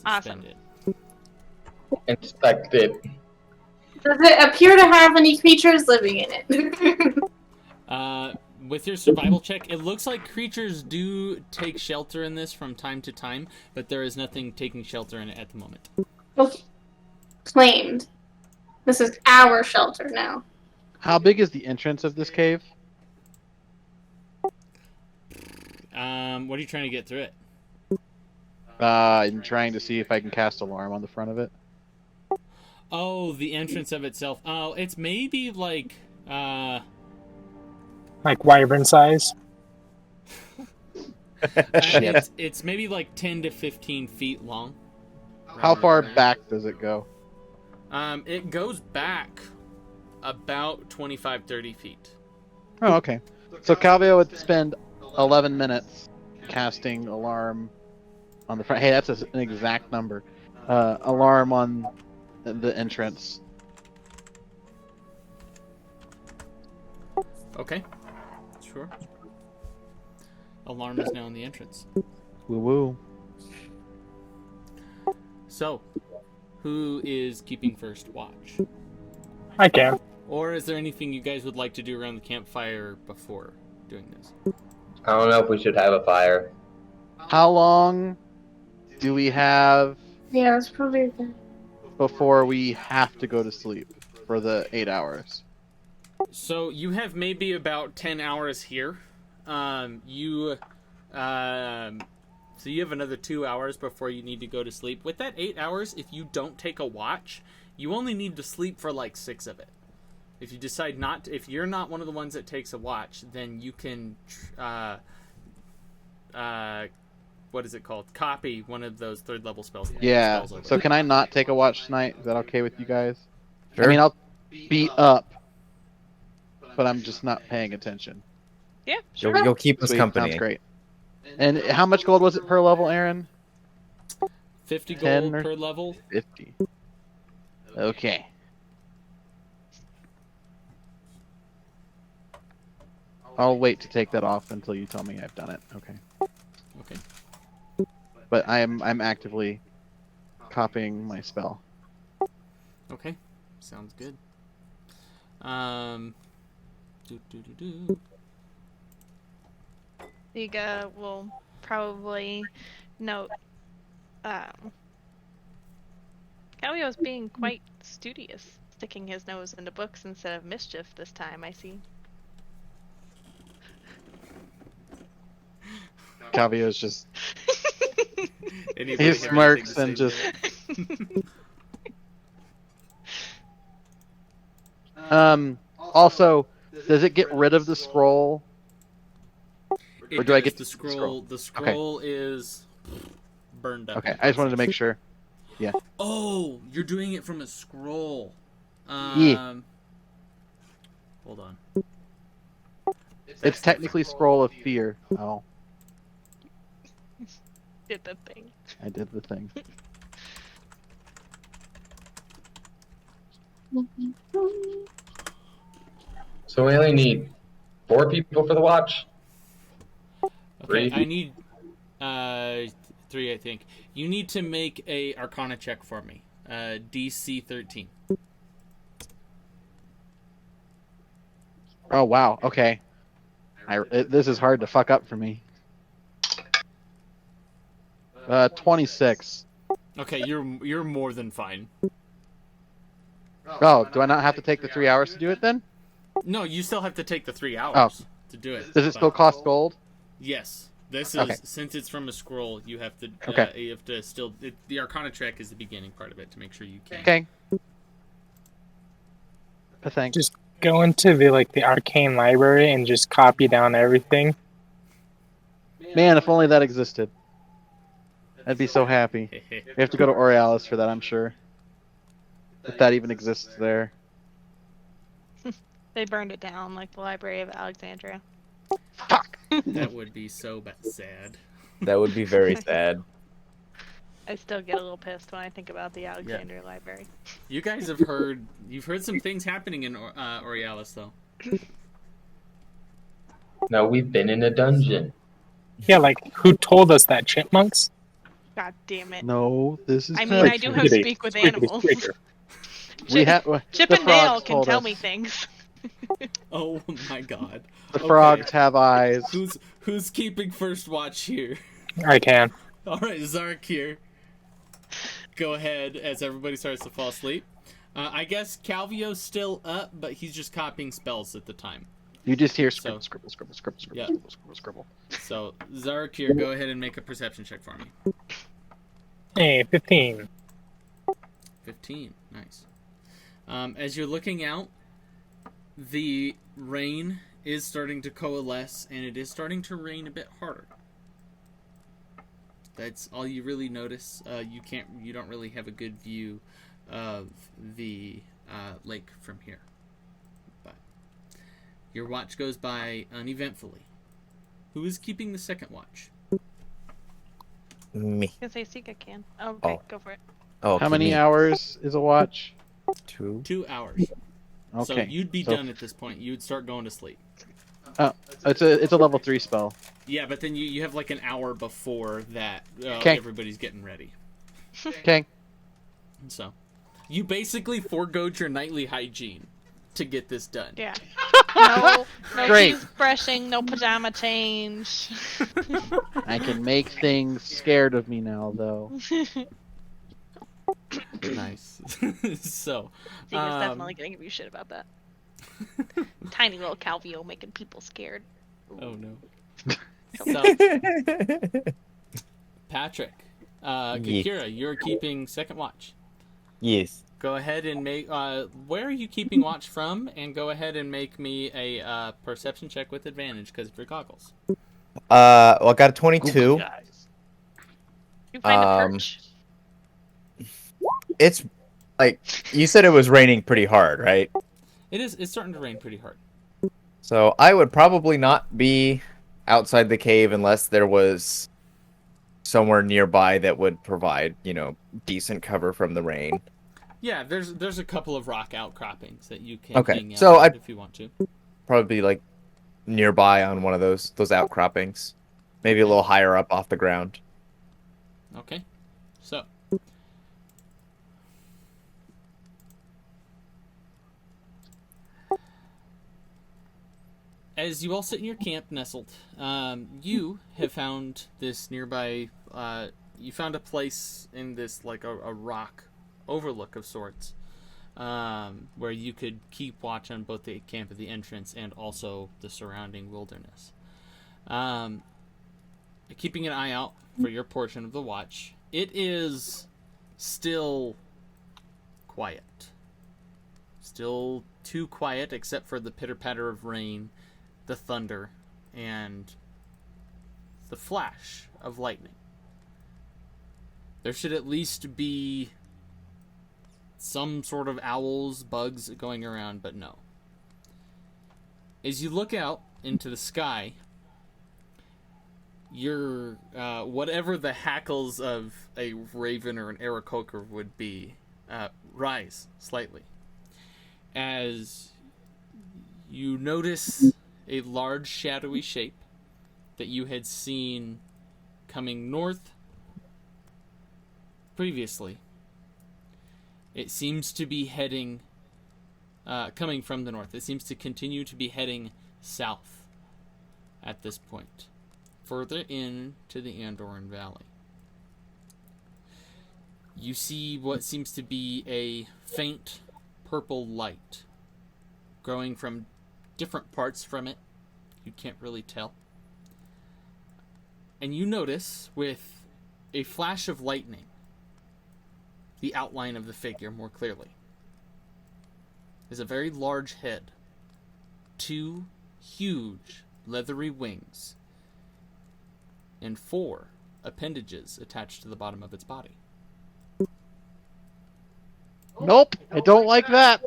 Awesome. in. Inspect it. Does it appear to have any creatures living in it? With your survival check, it looks like creatures do take shelter in this from time to time, but there is nothing taking shelter in it at the moment. Okay. Claimed. This is our shelter now. How big is the entrance of this cave? What are you trying to get through it? I'm trying to see if I can cast alarm on the front of it. Oh, the entrance of itself. Oh, it's maybe like, Like wyvern size. it's maybe like 10 to 15 feet long. How far back does it go? It goes back about 25, 30 feet. Oh, okay. So Calvio would spend 11 minutes casting alarm on the front. Hey, that's an exact number. Alarm on the entrance. Okay. Sure. Alarm is now in the entrance. Woo woo. So, who is keeping first watch? I can. Or is there anything you guys would like to do around the campfire before doing this? I don't know if we should have a fire. How long do we have Yeah, it's probably good. before we have to go to sleep for the 8 hours? So you have maybe about 10 hours here. So you have another 2 hours before you need to go to sleep. With that 8 hours, if you don't take a watch, you only need to sleep for like 6 of it. If you decide not to, if you're not one of the ones that takes a watch, then you can what is it called? Copy one of those 3rd level spells. Yeah. Spells over. So can I not take a watch tonight? Is that okay with you guys? Sure. I mean, I'll be up, but I'm just not paying attention. Yeah, sure. You'll keep us Sweet, company. Sounds great. And how much gold was it per level, Aaron? 50 10 gold or- per level. 50. Okay. I'll wait to take that off until you tell me I've done it. Okay. Okay. But I'm actively copying my spell. Okay. Sounds good. Sige will probably note Calvio's being quite studious, sticking his nose into books instead of mischief this time, I see. Calvio's just Anybody he have smirks anything and to just say? also, does it get rid of the scroll? It Or do I does. get the the scroll? scroll? The scroll is burned up. Okay, I just wanted to make sure. Yeah. Oh, you're doing it from a scroll. Yeah. Hold on. It's technically scroll of fear. Oh, Did the thing. I did the thing. So we only need 4 people for the watch? Okay, 3? I need 3, I think. You need to make a Arcana check for me. DC 13. Oh wow. Okay. This is hard to fuck up for me. 26. Okay, you're more than fine. Oh, do I not have to take the 3 hours to do it then? No, you still have to take the 3 hours to do it. Does it still cost gold? Yes. This is Okay. Since it's from a scroll, you have to Okay. you have to still the Arcana check is the beginning part of it to make sure you can. Okay. Thanks. Just go into the arcane library and just copy down everything. Man, if only that existed. I'd be so happy. We have to go to Aurealis for that, I'm sure. If that even exists there. They burned it down like the Library of Alexandria. Fuck! That would be so sad. That would be very sad. I still get a little pissed when I think about the Alexandria Library. You guys have you've heard some things happening in Aurealis though. No, we've been in a dungeon. Yeah, who told us that? Chipmunks? God damn it. No, this is I mean, I do have Squeaky, speak with squeaky, animals. squeaky. We have Chip the and Dale frogs can told tell us. me things. Oh my god. The Okay. frogs have eyes. Who's keeping first watch here? I can. All right, Xarrikir. Go ahead as everybody starts to fall asleep. I guess Calvio's still up, but he's just copying spells at the time. You just hear scribble, So- scribble, scribble, scribble, scribble, Yeah. scribble, scribble, scribble. So, Xarrikir, go ahead and make a perception check for me. Hey, 15. 15. Nice. As you're looking out, the rain is starting to coalesce, and it is starting to rain a bit harder. That's all you really notice. You don't really have a good view of the lake from here. But your watch goes by uneventfully. Who is keeping the second watch? Me. I can say Sige can. Oh, okay, Oh. go for it. Oh, How many me. hours is a watch? 2. 2 hours. Okay. So you'd be so- done at this point. You would start going to sleep. It's a level 3 spell. Yeah, but then you have like an hour before that. Okay. Everybody's getting ready. Okay. So you basically foregoed your nightly hygiene to get this done. Yeah. No Great. toothbrushing, no pajama change. I can make things scared of me now, though. Nice. So Sige's definitely gonna give you shit about that. Tiny little Calvio making people scared. oh no. So Patrick, Kakira, you're keeping second watch. Yes. Go ahead and make. Where are you keeping watch from? And go ahead and make me a perception check with advantage because of your goggles. Well, I got a 22. You find a Um, perch. It's like you said, it was raining pretty hard, right? It's starting to rain pretty hard. So I would probably not be outside the cave unless there was somewhere nearby that would provide, decent cover from the rain. Yeah, there's a couple of rock outcroppings that you can Okay, hang out so at I- if you want to. Probably like nearby on one of those outcroppings, maybe a little higher up off the ground. Okay, so as you all sit in your camp nestled, you have found this nearby. You found a place in this like a rock overlook of sorts, where you could keep watch on both the camp at the entrance and also the surrounding wilderness. Keeping an eye out for your portion of the watch. It is still quiet. Still too quiet except for the pitter-patter of rain, the thunder, and the flash of lightning. There should at least be some sort of owls, bugs going around, but no. As you look out into the sky, your whatever the hackles of a raven or an Xarrikir would be rise slightly as you notice a large shadowy shape that you had seen coming north previously It seems to be heading, coming from the north. It seems to continue to be heading south at this point, further into the Andoran Valley. You see what seems to be a faint purple light growing from different parts from it. You can't really tell. And you notice, with a flash of lightning, the outline of the figure more clearly. There's a very large head, 2 huge leathery wings, and 4 appendages attached to the bottom of its body. Nope, I don't like that.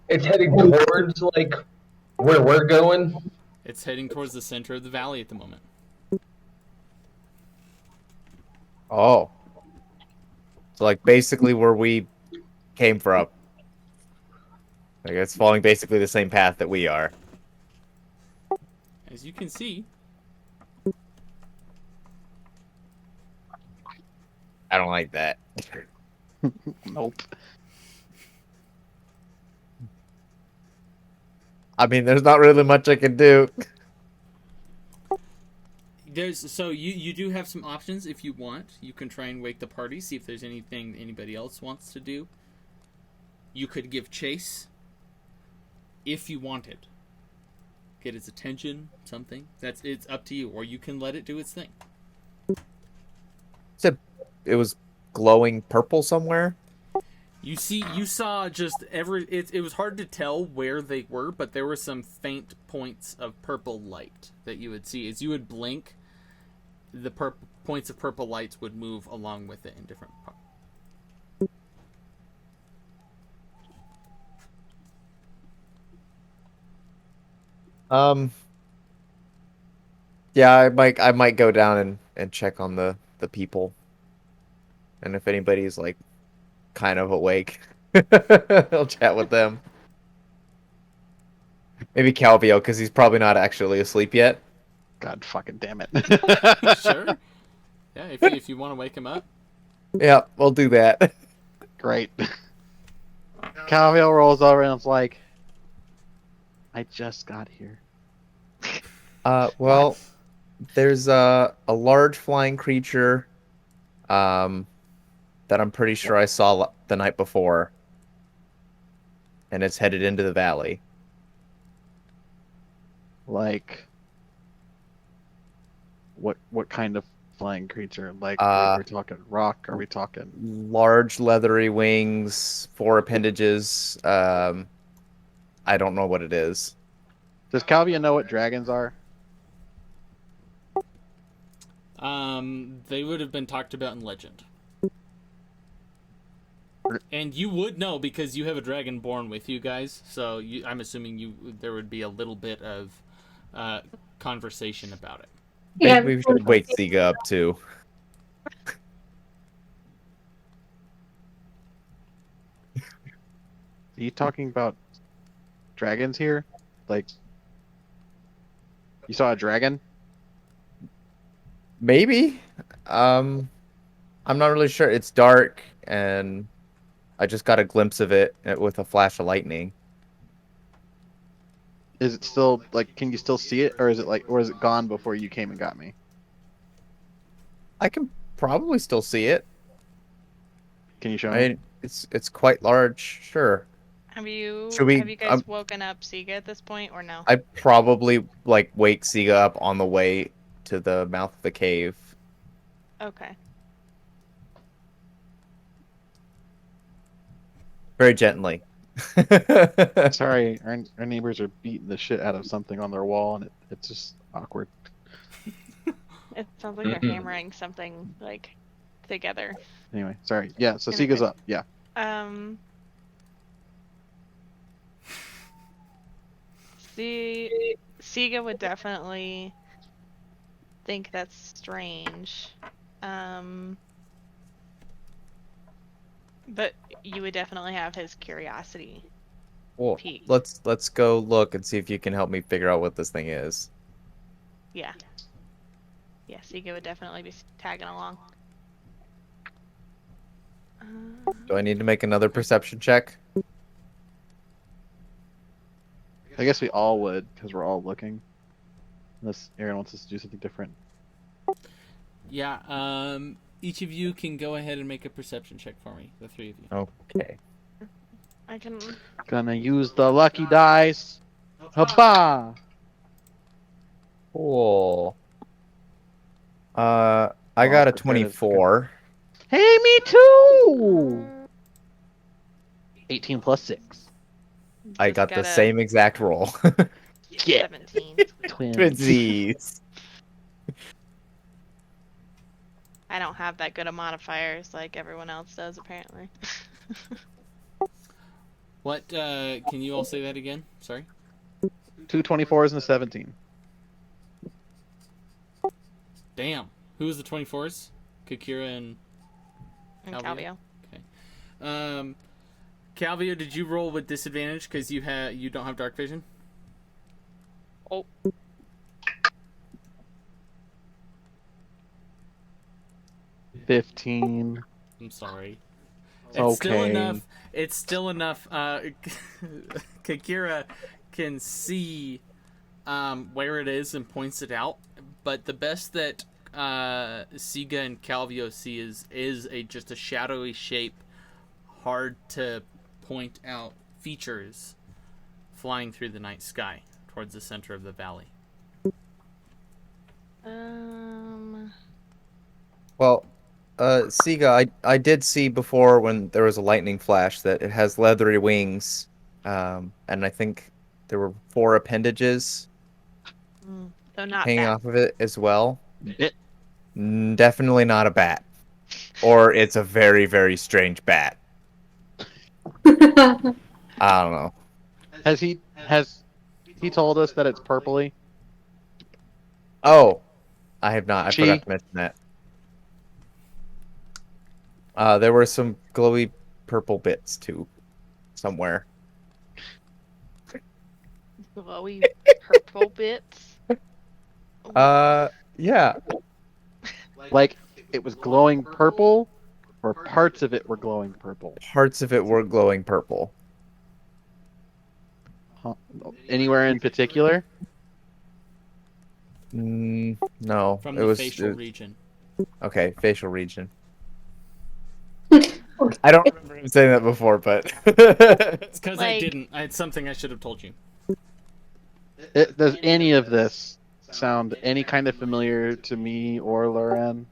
It's heading towards, like, where we're going. It's heading towards the center of the valley at the moment. Oh. So, like, basically where we came from. Like, it's following basically the same path that we are. As you can see, I don't like that. Nope. I mean, there's not really much I can do. so you do have some options if you want. You can try and wake the party, see if there's anything anybody else wants to do. You could give chase if you wanted. Get its attention, something. It's up to you, or you can let it do its thing. It was glowing purple somewhere. You saw just it was hard to tell where they were, but there were some faint points of purple light that you would see. As you would blink, the points of purple lights would move along with it in different parts. Yeah, I might go down and check on the people. And if anybody's like kind of awake, I'll chat with them. Maybe Calvio, because he's probably not actually asleep yet. God fucking damn it. Sure. Yeah, if you want to wake him up. Yeah, we'll do that. Great. Calvio rolls over and it's like, I just got here. Well, there's a large flying creature that I'm pretty sure I saw the night before, and it's headed into the valley. Like, what kind of flying creature? Like, are we talking rock? Are we talking large leathery wings, 4 appendages? I don't know what it is. Does Calvio know what dragons are? They would have been talked about in legend. And you would know because you have a dragon born with you guys, so I'm assuming there would be a little bit of conversation about it. Yeah, Maybe we should wake Sige up too. Are you talking about dragons here? Like, you saw a dragon? Maybe. I'm not really sure. It's dark, and I just got a glimpse of it with a flash of lightning. Is it still, like, can you still see it? Or is it gone before you came and got me? I can probably still see it. Can you show I me? mean, it's quite large, sure. Have you Should have you guys woken up Sige at this point or no? I'd probably like wake Sige up on the way to the mouth of the cave. Okay. Very gently. Sorry, our neighbors are beating the shit out of something on their wall, and it's just awkward. It sounds like they're hammering something like together. Anyway, sorry. Yeah, so Anything. Siga's up. Yeah. Sige would definitely think that's strange. But you would definitely have his curiosity. Well, Peak. let's go look and see if you can help me figure out what this thing is. Yeah. Yeah, Sige would definitely be tagging along. Do I need to make another perception check? I guess we all would, because we're all looking. Unless Aaron wants us to do something different. Yeah, each of you can go ahead and make a perception check for me, the three of you. Okay. I can. Gonna use the lucky dice. Haba! Cool. I got a 24. Hey, me too! 18 plus 6. I got the same exact roll. Yeah. 17. Twinsies. I don't have that good of modifiers like everyone else does, apparently. What, can you all say that again? Sorry? 2 24s and a 17. Damn. Who was the 24s? Kakira and Calvio. Okay. Calvio, did you roll with disadvantage because you don't have dark vision? Oh. $15. I'm sorry. It's Okay. still enough. It's still enough. Kakira can see where it is and points it out, but the best that Sige and Calvio see is just a shadowy shape, hard to point out features flying through the night sky towards the center of the valley. Well, Sige, I did see before when there was a lightning flash that it has leathery wings, and I think there were 4 appendages So not hanging bad. off of it as well. It, Definitely not a bat. Or it's a very, very strange bat. I don't know. has he told us that it's purpley? Oh, I have not. I forgot to mention that. There were some glowy purple bits too, somewhere. Glowy purple bits. Yeah. Like, it was glowing purple, or parts of it were glowing purple? Parts of it were glowing purple. Huh. Anywhere in particular? No. From it the was facial region. Okay, facial region. I don't remember him saying that before, but It's because I Like- didn't. It's something I should have told you. Does any of this sound any kind of familiar to me or Loren?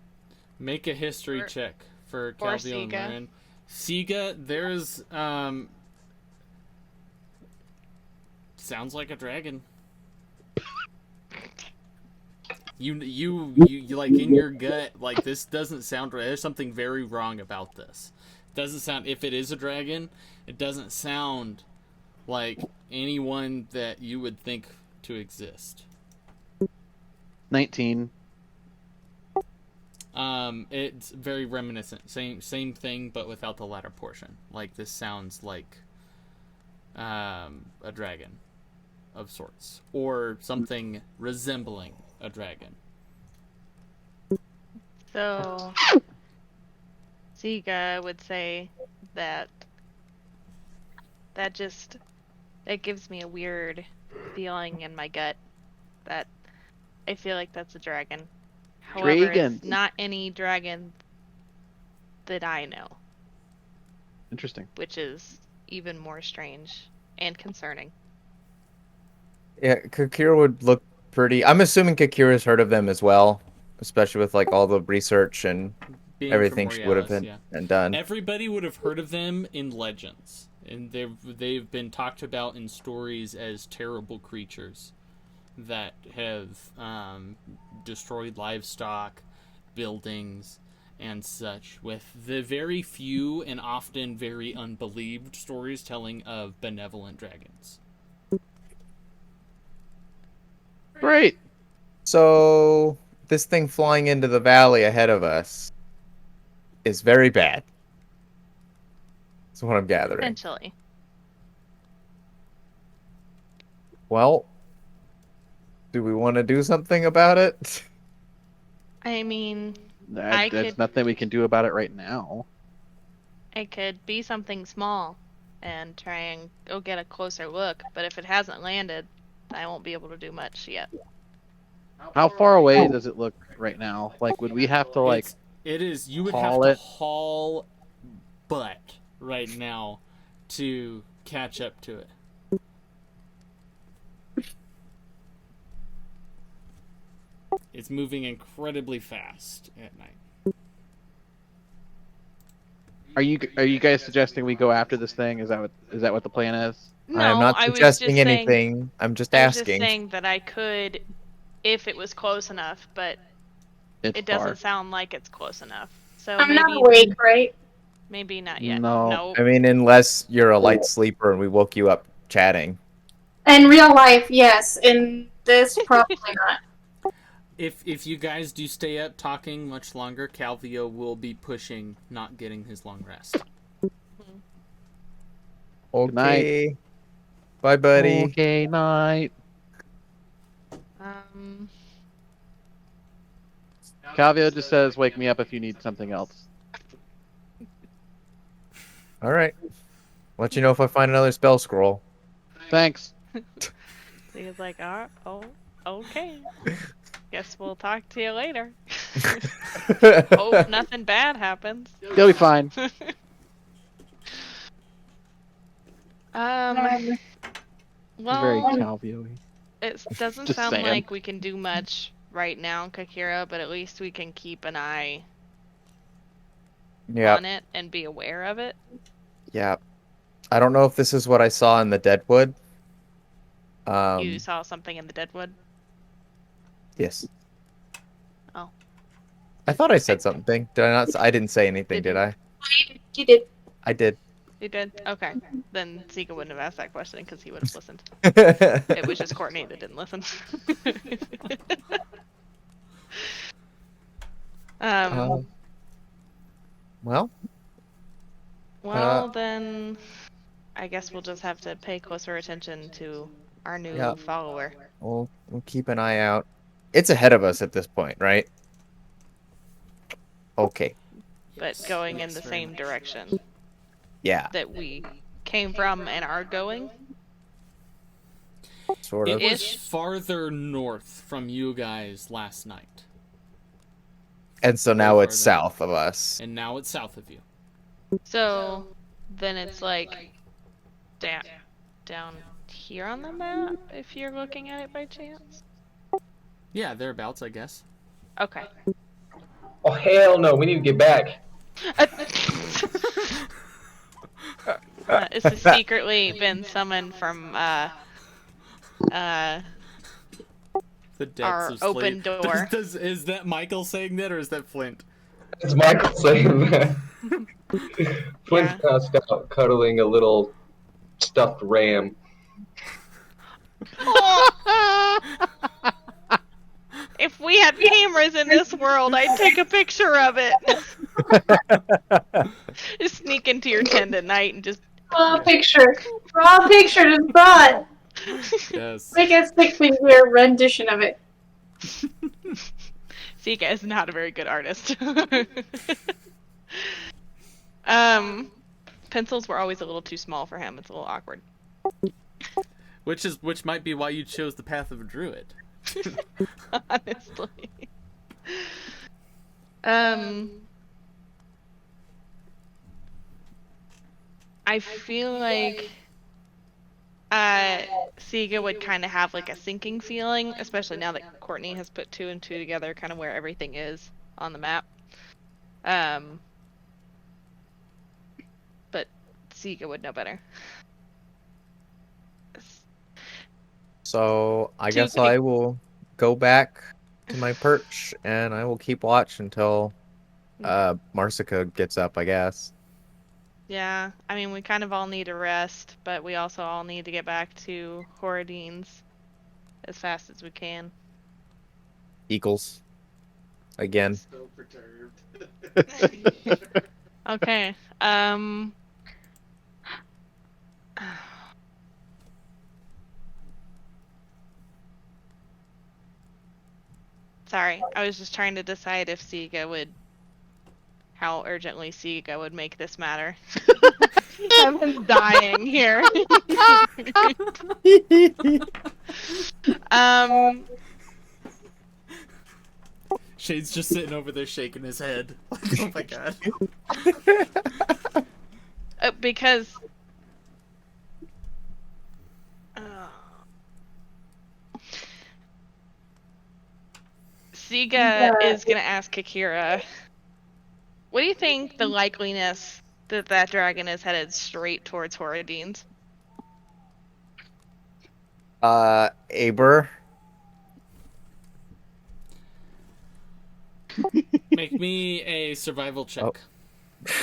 Make a history Or- check for or Calvio and Sige. Lauren. Sige, there's sounds like a dragon. You like in your gut, like this doesn't sound right. There's something very wrong about this. Doesn't sound, if it is a dragon, it doesn't sound like anyone that you would think to exist. 19. It's very reminiscent. Same thing, but without the latter portion. Like this sounds like a dragon of sorts, or something resembling a dragon. So, Sige would say that it gives me a weird feeling in my gut that I feel like that's a dragon. However, Dragon. it's not any dragon that I know, Interesting. which is even more strange and concerning. yeah, Kakira would look pretty. I'm assuming Kakira's heard of them as well, especially with like all the research and Being everything from she would have Borealis, been yeah. and done. Everybody would have heard of them in legends, and they've been talked about in stories as terrible creatures that have destroyed livestock, buildings, and such, with the very few and often very unbelieved stories telling of benevolent dragons. Great. So this thing flying into the valley ahead of us is very bad. That's what I'm gathering. Potentially. Well, do we want to do something about it? I mean, I There's could- nothing we can do about it right now. I could be something small and try and go get a closer look, but if it hasn't landed, I won't be able to do much yet. How far away does it look right now? Like, would we have to like? It is. You would have haul to it? haul butt right now to catch up to it. It's moving incredibly fast at night. Are you guys suggesting we go after this thing? Is that what the plan is? No, I'm not I was suggesting just saying, anything. I'm just I was just asking. saying that I could, if it was close enough, but It's it doesn't far. sound like it's close enough. So I'm maybe not awake, right? maybe not yet. No. Nope. I mean, unless you're a light sleeper and we woke you up chatting. In real life, yes. In this, probably not. If you guys do stay up talking much longer, Calvio will be pushing, not getting his long rest. Okay. Bye, buddy. Okay, night. Calvio just says, "Wake me up if you need something else." All right. Let you know if I find another spell scroll. Thanks. He was like, oh, okay. Guess we'll talk to you later. Hope nothing bad happens. You'll be fine. Well, Very Calvio-y. it doesn't Just sound saying. like we can do much right now, Kakira, but at least we can keep an eye Yeah. on it and be aware of it. Yeah. I don't know if this is what I saw in the Deadwood. You saw something in the Deadwood? Yes. Oh. I thought I said something. Did I not? I didn't say anything, did I? You did. I did. You did? Okay. Then Sige wouldn't have asked that question because he would have listened. It was just Courtney that didn't listen. Well, then I guess we'll just have to pay closer attention to our new Yeah. follower. we'll keep an eye out. It's ahead of us at this point, right? Okay. But going in the same direction Yeah. that we came from and are going. Sort of. It was farther north from you guys last night, And so now it's farther. south of us. and now it's south of you. So then it's like down here on the map, if you're looking at it by chance. Yeah, thereabouts, I guess. Okay. Oh hell no! We need to get back. This has secretly been summoned from The depths our of sleep. open door. Is that Michael saying that, or is that Flint? It's Michael saying that. Flint's passed out, cuddling a little stuffed ram. If we had cameras in this world, I'd take a picture of it. Just sneak into your tent at night and just. Raw picture. Raw picture is brought. Yes. Make a 6-figure rendition of it. Sige is not a very good artist. Pencils were always a little too small for him. It's a little awkward. Which might be why you chose the path of a druid. Honestly. I feel like Sige would kind of have like a sinking feeling, especially now that Courtney has put 2 and 2 together, kind of where everything is on the map. But Sige would know better. So I guess Tuesday. I will go back to my perch and I will keep watch until Marsica gets up, I guess. Yeah, I mean, we kind of all need a rest, but we also all need to get back to Horadin's as fast as we can. Eagles. Again. So perturbed. Okay, sorry, I was just trying to decide if Sige would how urgently Sige would make this matter. Kevin's dying here. Shade's just sitting over there shaking his head. Like, oh my god. Because Sige is gonna ask Kakira, what do you think the likeliness that that dragon is headed straight towards Horadin's? Aber. Make me a survival check. Oh.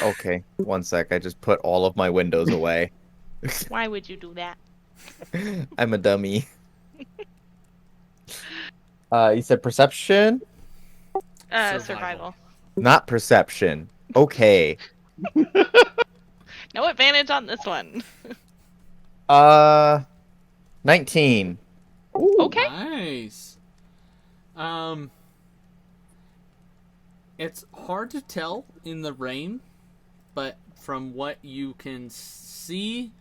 Okay, one sec. I just put all of my windows away. Why would you do that? I'm a dummy. You said perception? Survival. Not perception. Okay. No advantage on this one. 19. Okay. Nice. It's hard to tell in the rain, but from what you can see,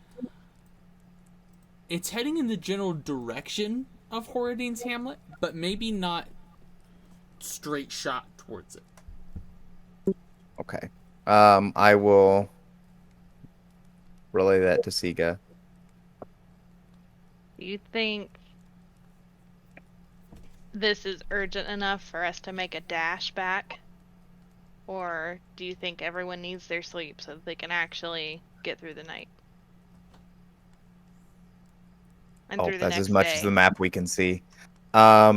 it's heading in the general direction of Horadin's Hamlet, but maybe not straight shot towards it. Okay. I will relay that to Sige. Do you think this is urgent enough for us to make a dash back? Or do you think everyone needs their sleep so that they can actually get through the night? And through the that's next as much day? as the map we can see. I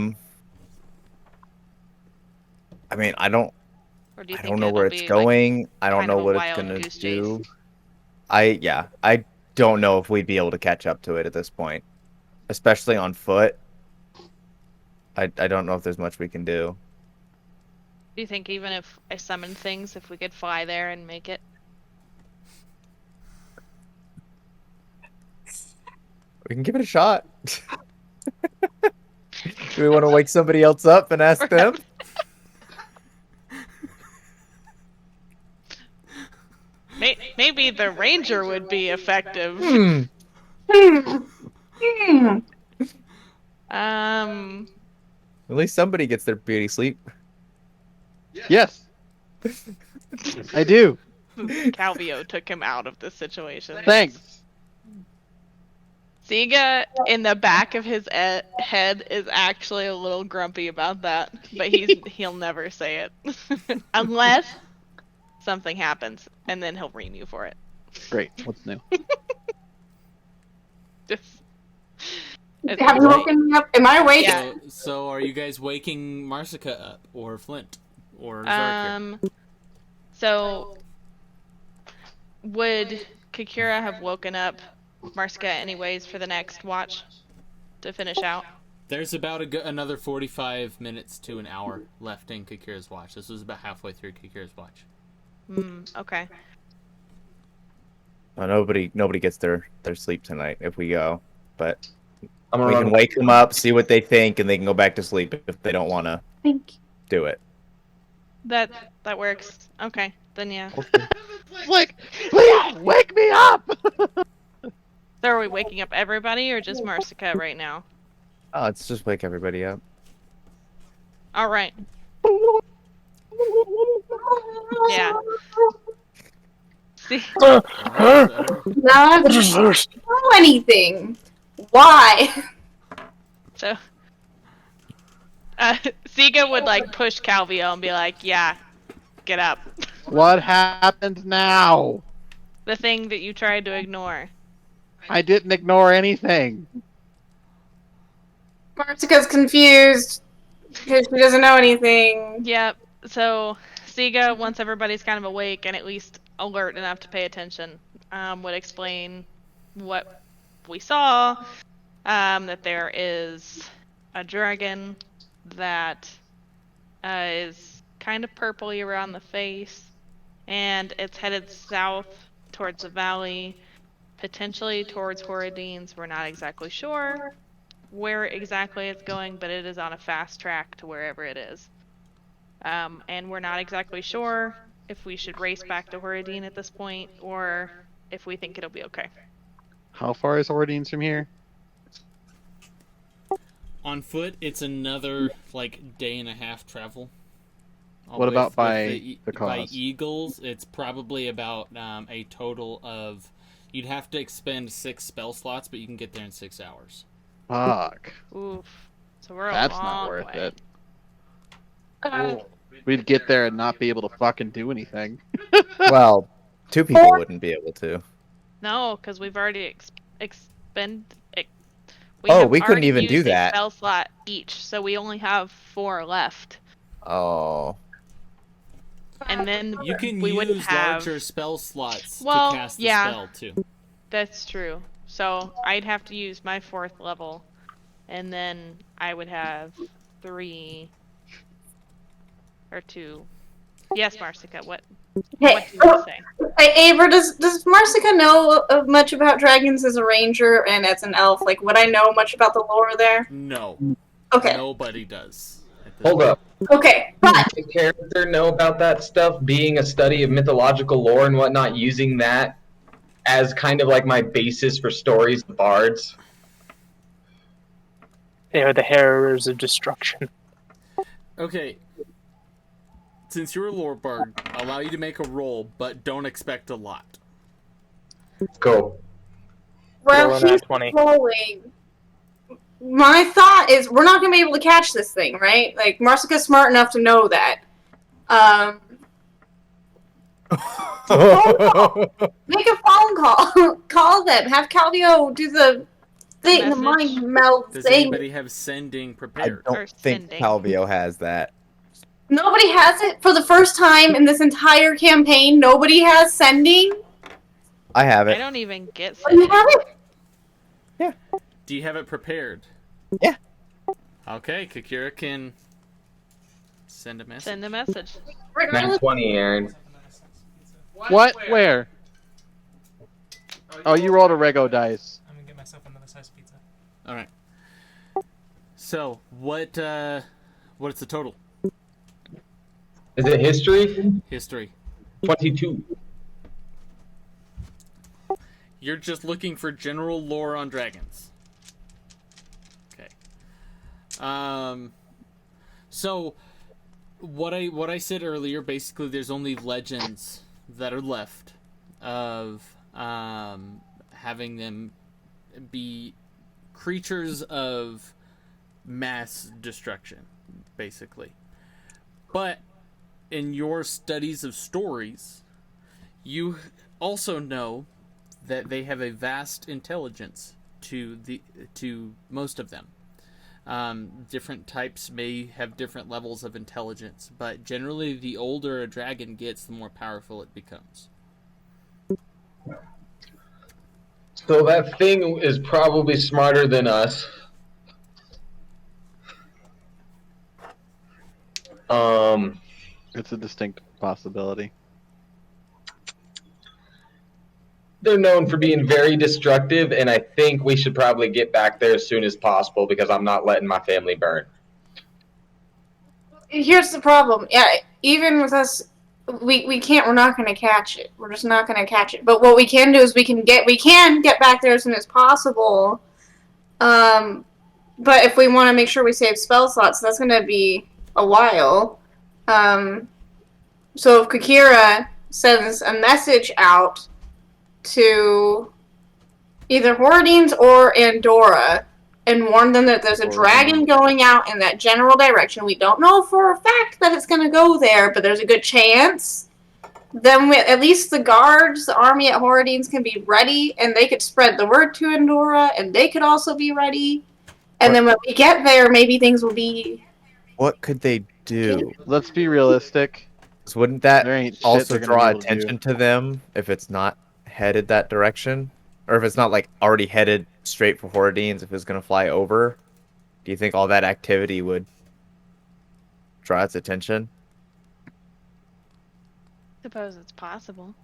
mean, I don't Or do you I think don't know it'll where it's be, going. I don't kind know of a what it's wild gonna goose do. chase? I don't know if we'd be able to catch up to it at this point, especially on foot. I don't know if there's much we can do. Do you think even if I summoned things, if we could fly there and make it? We can give it a shot. Do we want to wake somebody else up and ask them? Maybe the ranger would be effective. At least somebody gets their beauty sleep. Yes. I do. Calvio took him out of the situation. Thanks. Sige, in the back of his head, is actually a little grumpy about that, but he'll never say it. Unless something happens, and then he'll ream you for it. Great. What's new? Just, Have you woken me up? Am I awake? Yeah. So are you guys waking Marsica up, or Flint, or Xarrikir? So, would Kakira have woken up Marsica anyways for the next watch to finish out? There's about another 45 minutes to an hour left in Kakira's watch. This was about halfway through Kakira's watch. Okay. Nobody gets their sleep tonight if we go, but I'm we gonna can wake them up, see what they think, and they can go back to sleep if they don't want to do it. That works. Okay, then yeah. Like, please wake me up. So are we waking up everybody or just Marsica right now? Oh, let's just wake everybody up. All right. Yeah. See, No, I don't know anything. Why? so Sige would like push Calvio and be like, "Yeah, get up." What happened now? The thing that you tried to ignore. I didn't ignore anything. Marsica's confused because she doesn't know anything. Yep. So Sige, once everybody's kind of awake and at least alert enough to pay attention, would explain what we saw. That there is a dragon that is kind of purpley around the face, and it's headed south towards the valley, potentially towards Horadin's. We're not exactly sure where exactly it's going, but it is on a fast track to wherever it is. And we're not exactly sure if we should race back to Horadin at this point, or if we think it'll be okay. How far is Horadin's from here? On foot, it's another day and a half travel. What about by the by cause? eagles? It's probably about a total of. You'd have to expend 6 spell slots, but you can get there in 6 hours. Fuck. Oof. So we're a That's long not worth way. it. We'd get there and not be able to fucking do anything. Well, 2 people wouldn't be able to. No, because we've already expended. We couldn't even do that. A spell slot each, so we only have 4 left. Oh. And then You can we wouldn't use have larger spell slots Well, to cast the yeah. spell, too. That's true. So I'd have to use my 4th level, and then I would have 3 or 2. Yes, Marsica. What Hey, do you say? hey, Aver, does Marsica know much about dragons as a ranger and as an elf? Like, would I know much about the lore there? No. Okay. Nobody does. Hold up. Okay, but Does the character know about that stuff, being a study of mythological lore and whatnot, using that as kind of like my basis for stories of bards? They are the harrowers of destruction. Okay. Since you're a lore bard, I'll allow you to make a roll, but don't expect a lot. Cool. well, Roll a nat he's 20. rolling. My thought is we're not going to be able to catch this thing, right? Like, Marsica's smart enough to know that. Make a phone call. Call them. Have Calvio do the thing, the Message? mind meld Does thing. anybody have sending I prepared? Or don't think sending. Calvio has that. Nobody has it for the first time in this entire campaign. Nobody has sending. I have I it. don't even get Oh, you sending. have it? Do you have it prepared? Yeah. Okay, Kakira can send a message. Send a message. Regardless, Nat 20, Aaron. What? Where? Oh, you rolled a Rego dice. I'm gonna get myself another size pizza. All right. So, what's the total? Is it history? History. 22. You're just looking for general lore on dragons. Okay. So what I said earlier, basically there's only legends that are left of having them be creatures of mass destruction, basically. But in your studies of stories, you also know that they have a vast intelligence to most of them. Different types may have different levels of intelligence, but generally the older a dragon gets, the more powerful it becomes. So that thing is probably smarter than us. It's a distinct possibility. They're known for being very destructive, and I think we should probably get back there as soon as possible because I'm not letting my family burn. here's the problem. Yeah, even with us, we can't. We're not going to catch it. We're just not going to catch it. But what we can do is we can get back there as soon as possible. But if we want to make sure we save spell slots, that's going to be a while. So if Kakira sends a message out to either Horadin's or Andorra and warn them that there's a dragon going out in that general direction. We don't know for a fact that it's going to go there, but there's a good chance. Then at least the guards, the army at Horadin's can be ready, and they could spread the word to Andorra, and they could also be ready. And then when we get there, maybe things will be... What could they do? Let's be realistic. So wouldn't that There ain't shit also they're gonna draw be able to attention do. to them if it's not headed that direction? Or if it's not like already headed straight for Horadin's, if it's going to fly over? Do you think all that activity would draw its attention? Suppose it's possible.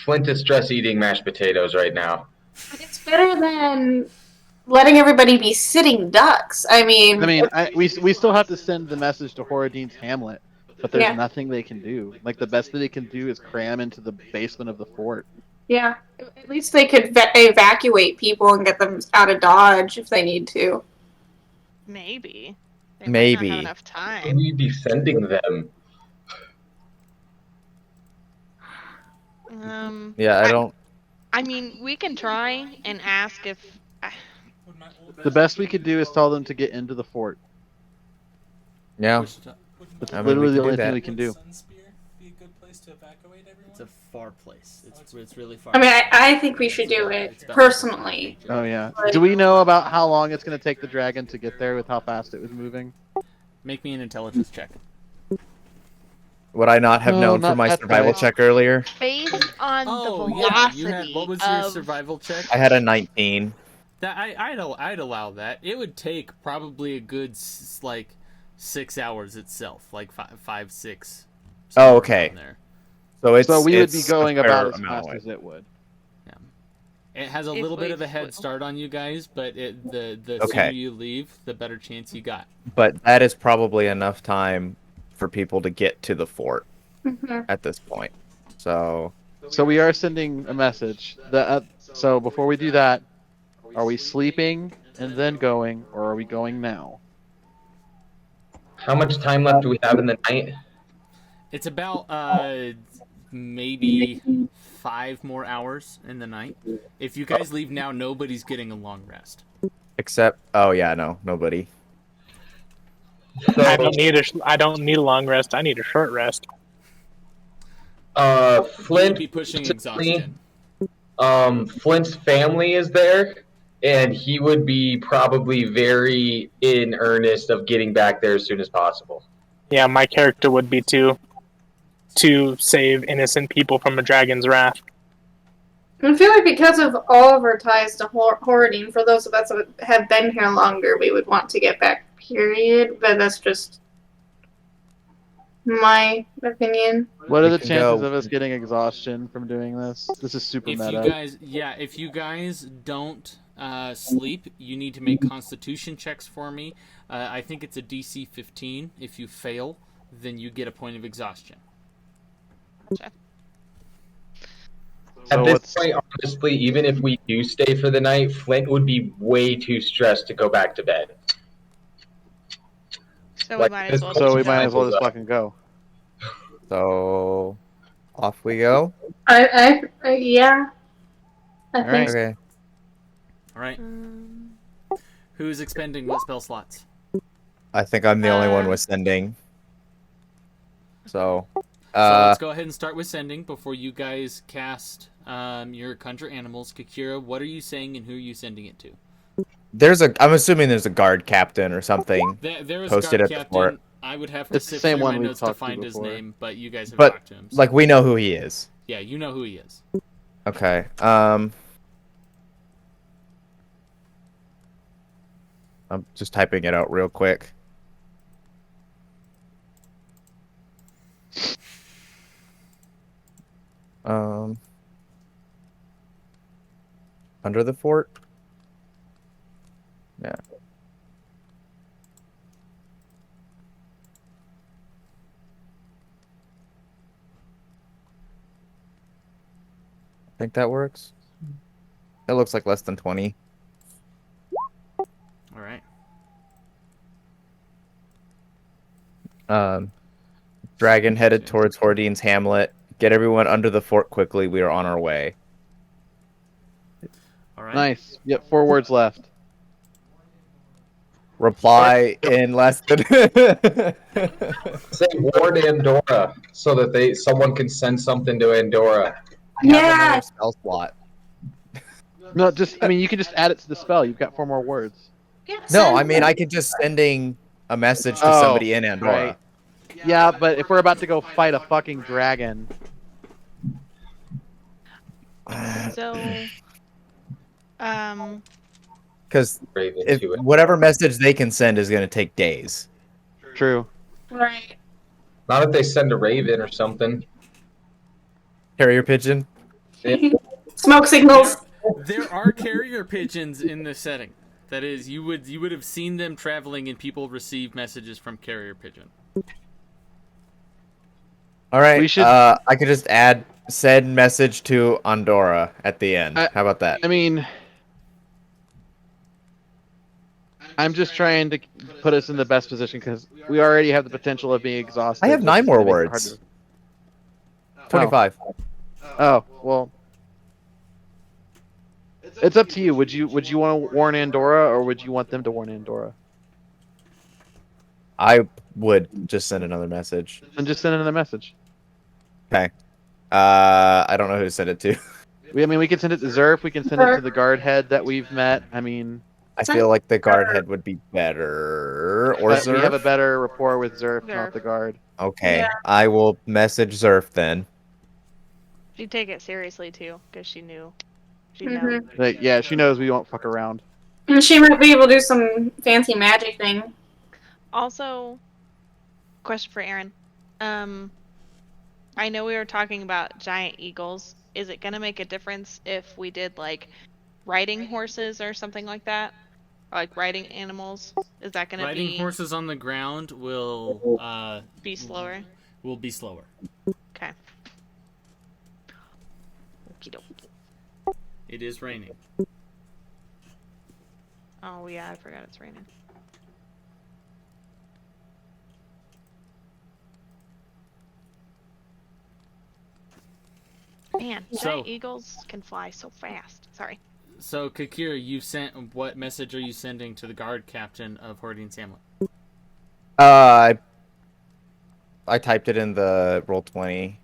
Flint is stress eating mashed potatoes right now. It's better than letting everybody be sitting ducks. I mean, we still have to send the message to Horadin's Hamlet. but there's Yeah. nothing they can do. Like, the best that they can do is cram into the basement of the fort. Yeah. At least they could evacuate people and get them out of Dodge if they need to. Maybe. They Maybe. might not have enough Should time. we be sending them? Yeah, I don't. I mean, we can try and ask if. The best we could do is tell them to get into the fort. Yeah. That's I mean, literally we the can do only thing that. we can do. Sunspear be a good place to evacuate everyone? It's a far place. It's really far. I mean, I think we should do it personally. Oh yeah. Do we know about how long it's going to take the dragon to get there with how fast it was moving? Make me an intelligence check. Would I not have No, known not from my that survival bad. check earlier? Based on the Oh velocity yeah, you had. What was your of survival check? I had a 19. That I'd allow that. It would take probably a good 6 hours itself, like five, 6. Oh, somewhere okay. around there. So it's So we would be it's going a fair about as amount fast away. as it would. It has a If little bit we of a head flew. start on you guys, but the Okay. sooner you leave, the better chance you got. But that is probably enough time for people to get to the fort Mhm. at this point. So So we are sending a message. So before we do that, are we sleeping and then going, or are we going now? How much time left do we have in the night? It's about maybe 5 more hours in the night. If you guys leave now, nobody's getting a long rest. except nobody. I don't need a long rest. I need a short rest. Flint. You'd be pushing exhaustion. Flint's family is there, and he would be probably very in earnest of getting back there as soon as possible. Yeah, my character would be to save innocent people from a dragon's wrath. I feel like because of all of our ties to Horadin, for those of us that have been here longer, we would want to get back, period. But that's just my opinion. What are We the can chances go- of us getting exhaustion from doing this? This is super If meta. you guys don't sleep, you need to make Constitution checks for me. I think it's a DC 15. If you fail, then you get a point of exhaustion. At So this what's- point, honestly, even if we do stay for the night, Flint would be way too stressed to go back to bed. So Like, we might this as well. So we just might go. as well just fucking go. So off we go. Yeah. I All think right. so. Okay. All right. Who's expending what spell slots? I think I'm the only one Uh, with sending. So So let's go ahead and start with sending before you guys cast your conjure animals. Kakira, what are you saying and who are you sending it to? I'm assuming there's a guard captain or something. There is Posted guard at the captain. fort. I would have to It's the sift same through one my we've notes to talked to find his before. name, but you guys have But, talked to him. So Like we know who he is. yeah, you know who he is. Okay. I'm just typing it out real quick. Under the fort? Yeah. I think that works. It looks like less than 20. All right. Dragon headed towards Horadin's Hamlet. Get everyone under the fort quickly. We are on our way. All right. Nice. Yep, 4 words left. Reply in less than. Say warn Andorra so that someone can send something to Andorra. I have Yeah. another spell slot. No, you can just add it to the spell. You've got 4 more words. Yeah, No, send I mean them. I could just sending a message to Oh, somebody in Andorra. right. Yeah, but if we're about to go fight a fucking dragon, So, Because Raven to it. whatever message they can send is going to take days. true. Right. Not if they send a Raven or something. Carrier pigeon. Smoke signals. There are carrier pigeons in this setting. That is, you would have seen them traveling, and people receive messages from carrier pigeon. All right. We should- I could just add send message to Andorra at the end. How about that? I mean, I'm just trying to put us in the best position because we already have the potential of being exhausted. I have which 9 is more gonna make it words. harder. 25. Oh, well. It's up to you. Would you want to warn Andorra, or would you want them to warn Andorra? I would just send another message. Then just send another message. Okay. I don't know who to send it to. I mean, we can send it to Zerf. We can send it to the guard head that we've met. I mean, I feel like the guard head would be better. Or but we have a Zerf. better rapport with Zerf, Zerf. not the guard. Okay. Yeah. I will message Zerf then. She'd take it seriously too, because she knew. She Mhm. know. Like, yeah, she knows we won't fuck around. And she might be able to do some fancy magic thing. Also, question for Aaron. I know we were talking about giant eagles. Is it gonna make a difference if we did like riding horses or something like that? Or, like riding animals? Is that gonna Riding horses on the ground will be slower? will be slower. Okay. Okie dokie. It is raining. Oh yeah, I forgot it's raining. Man, So- giant eagles can fly so fast. Sorry. So, Kakira, you sent what message are you sending to the guard captain of Horadin's Hamlet? I typed it in the Roll20.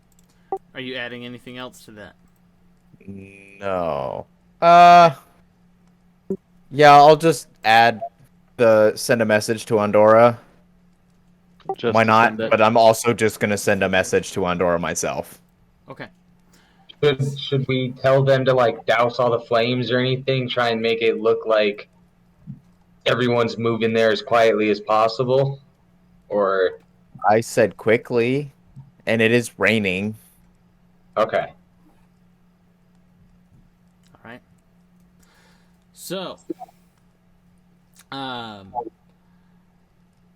Are you adding anything else to that? No. Yeah, I'll just send a message to Andorra. Just Why to not? send it. But I'm also just gonna send a message to Andorra myself. Okay. Should we tell them to like douse all the flames or anything? Try and make it look like everyone's moving there as quietly as possible, or I said quickly, and it is raining. okay. All right. So,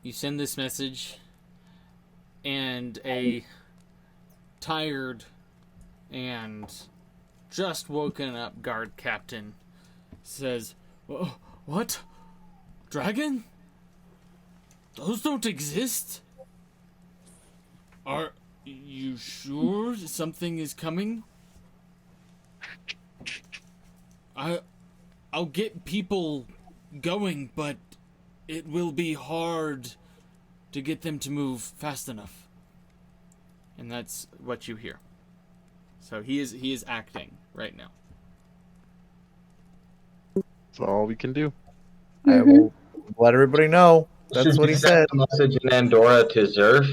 you send this message, and a tired and just woken up guard captain says, "Oh, what? Dragon? Those don't exist? Are you sure something is coming? I'll get people going, but it will be hard to get them to move fast enough." And that's what you hear. So he is acting right now. That's all we can do. I will let everybody know. That's Should what we he send said. a message in Andorra to Zerf?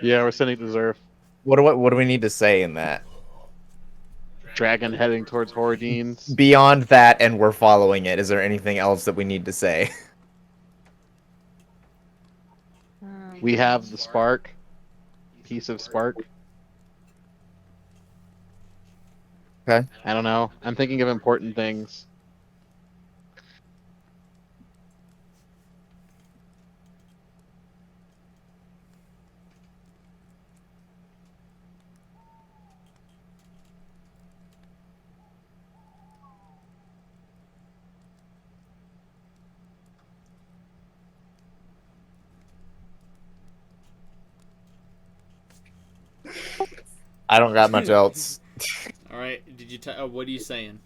Yeah, we're sending to Zerf. What do we need to say in that? Dragon heading towards Horadin's. Beyond that, and we're following it. Is there anything else that we need to say? We have the spark. Piece of spark. Okay. I don't know. I'm thinking of important things. I don't got much else. All right. Did you? What are you saying?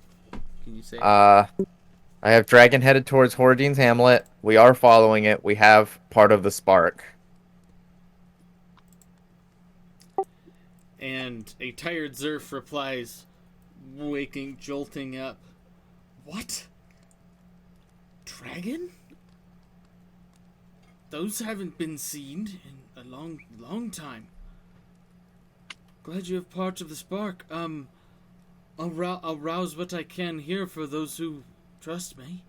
Can you say? I have Dragon headed towards Horadin's Hamlet. We are following it. We have part of the spark. And a tired Zerf replies, jolting up. What? Dragon? Those haven't been seen in a long time. Glad you have part of the spark. I'll rouse what I can here for those who trust me.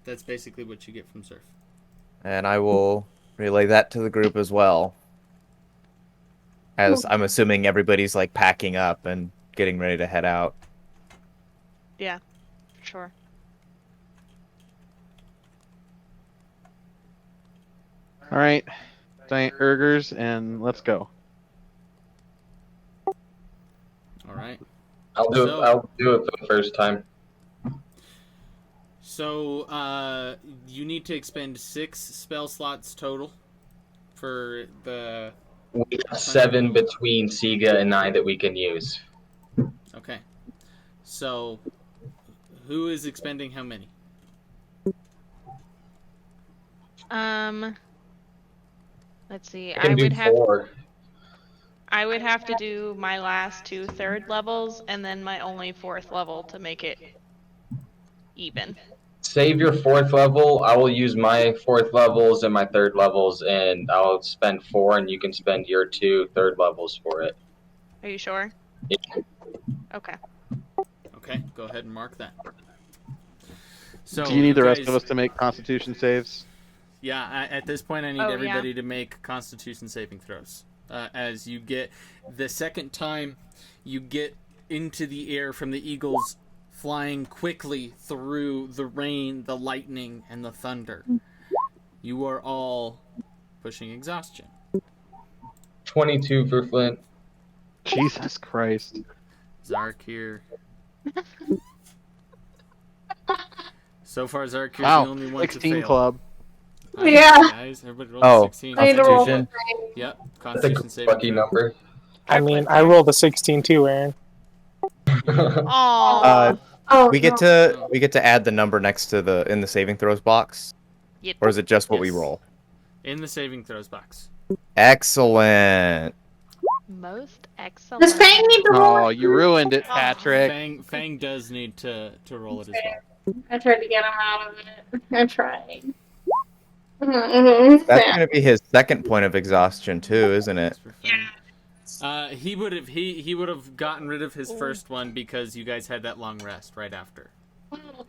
That's basically what you get from Zerf. And I will relay that to the group as well. As I'm assuming everybody's like packing up and getting ready to head out. Yeah, sure. All right. giant ergers, and let's go. All right. I'll do it for the first time. So, you need to expend 6 spell slots total for the... We have 7 between Sige and I that we can use. Okay. So, who is expending how many? Let's see. I can do 4. I would have to do my last 2 3rd levels and then my only 4th level to make it even. Save your 4th level. I will use my 4th levels and my 3rd levels, and I'll spend 4, and you can spend your 2 3rd levels for it. Are you sure? Yeah. Okay. Okay, go ahead and mark that. So, Do you need the rest guys- of us to make Constitution saves? Yeah, at this point, I need everybody to make Constitution saving throws. As you get the second time you get into the air from the eagles flying quickly through the rain, the lightning, and the thunder, you are all pushing exhaustion. 22 for Flint. Jesus Christ. Xarrikir. So far, Xarrikir's Wow, the only one to 16 fail. club. Nice, Yeah. Guys, everybody roll Oh, 16. I need to roll Constitution. Yep, That's Constitution a saving lucky throw. number. I mean, I rolled a 16 too, Aaron. Aww. We get to add the number next to in the saving throws box, Yep. or is it just what we Yes. roll? In the saving throws box. Excellent. Most excellent. Does Fang need to roll? Oh, you ruined it, Patrick. Fang does need to roll it as well. I tried to get him out of it. I tried. That's going to be his second point of exhaustion too, isn't it? He would have gotten rid of his first one because you guys had that long rest right after.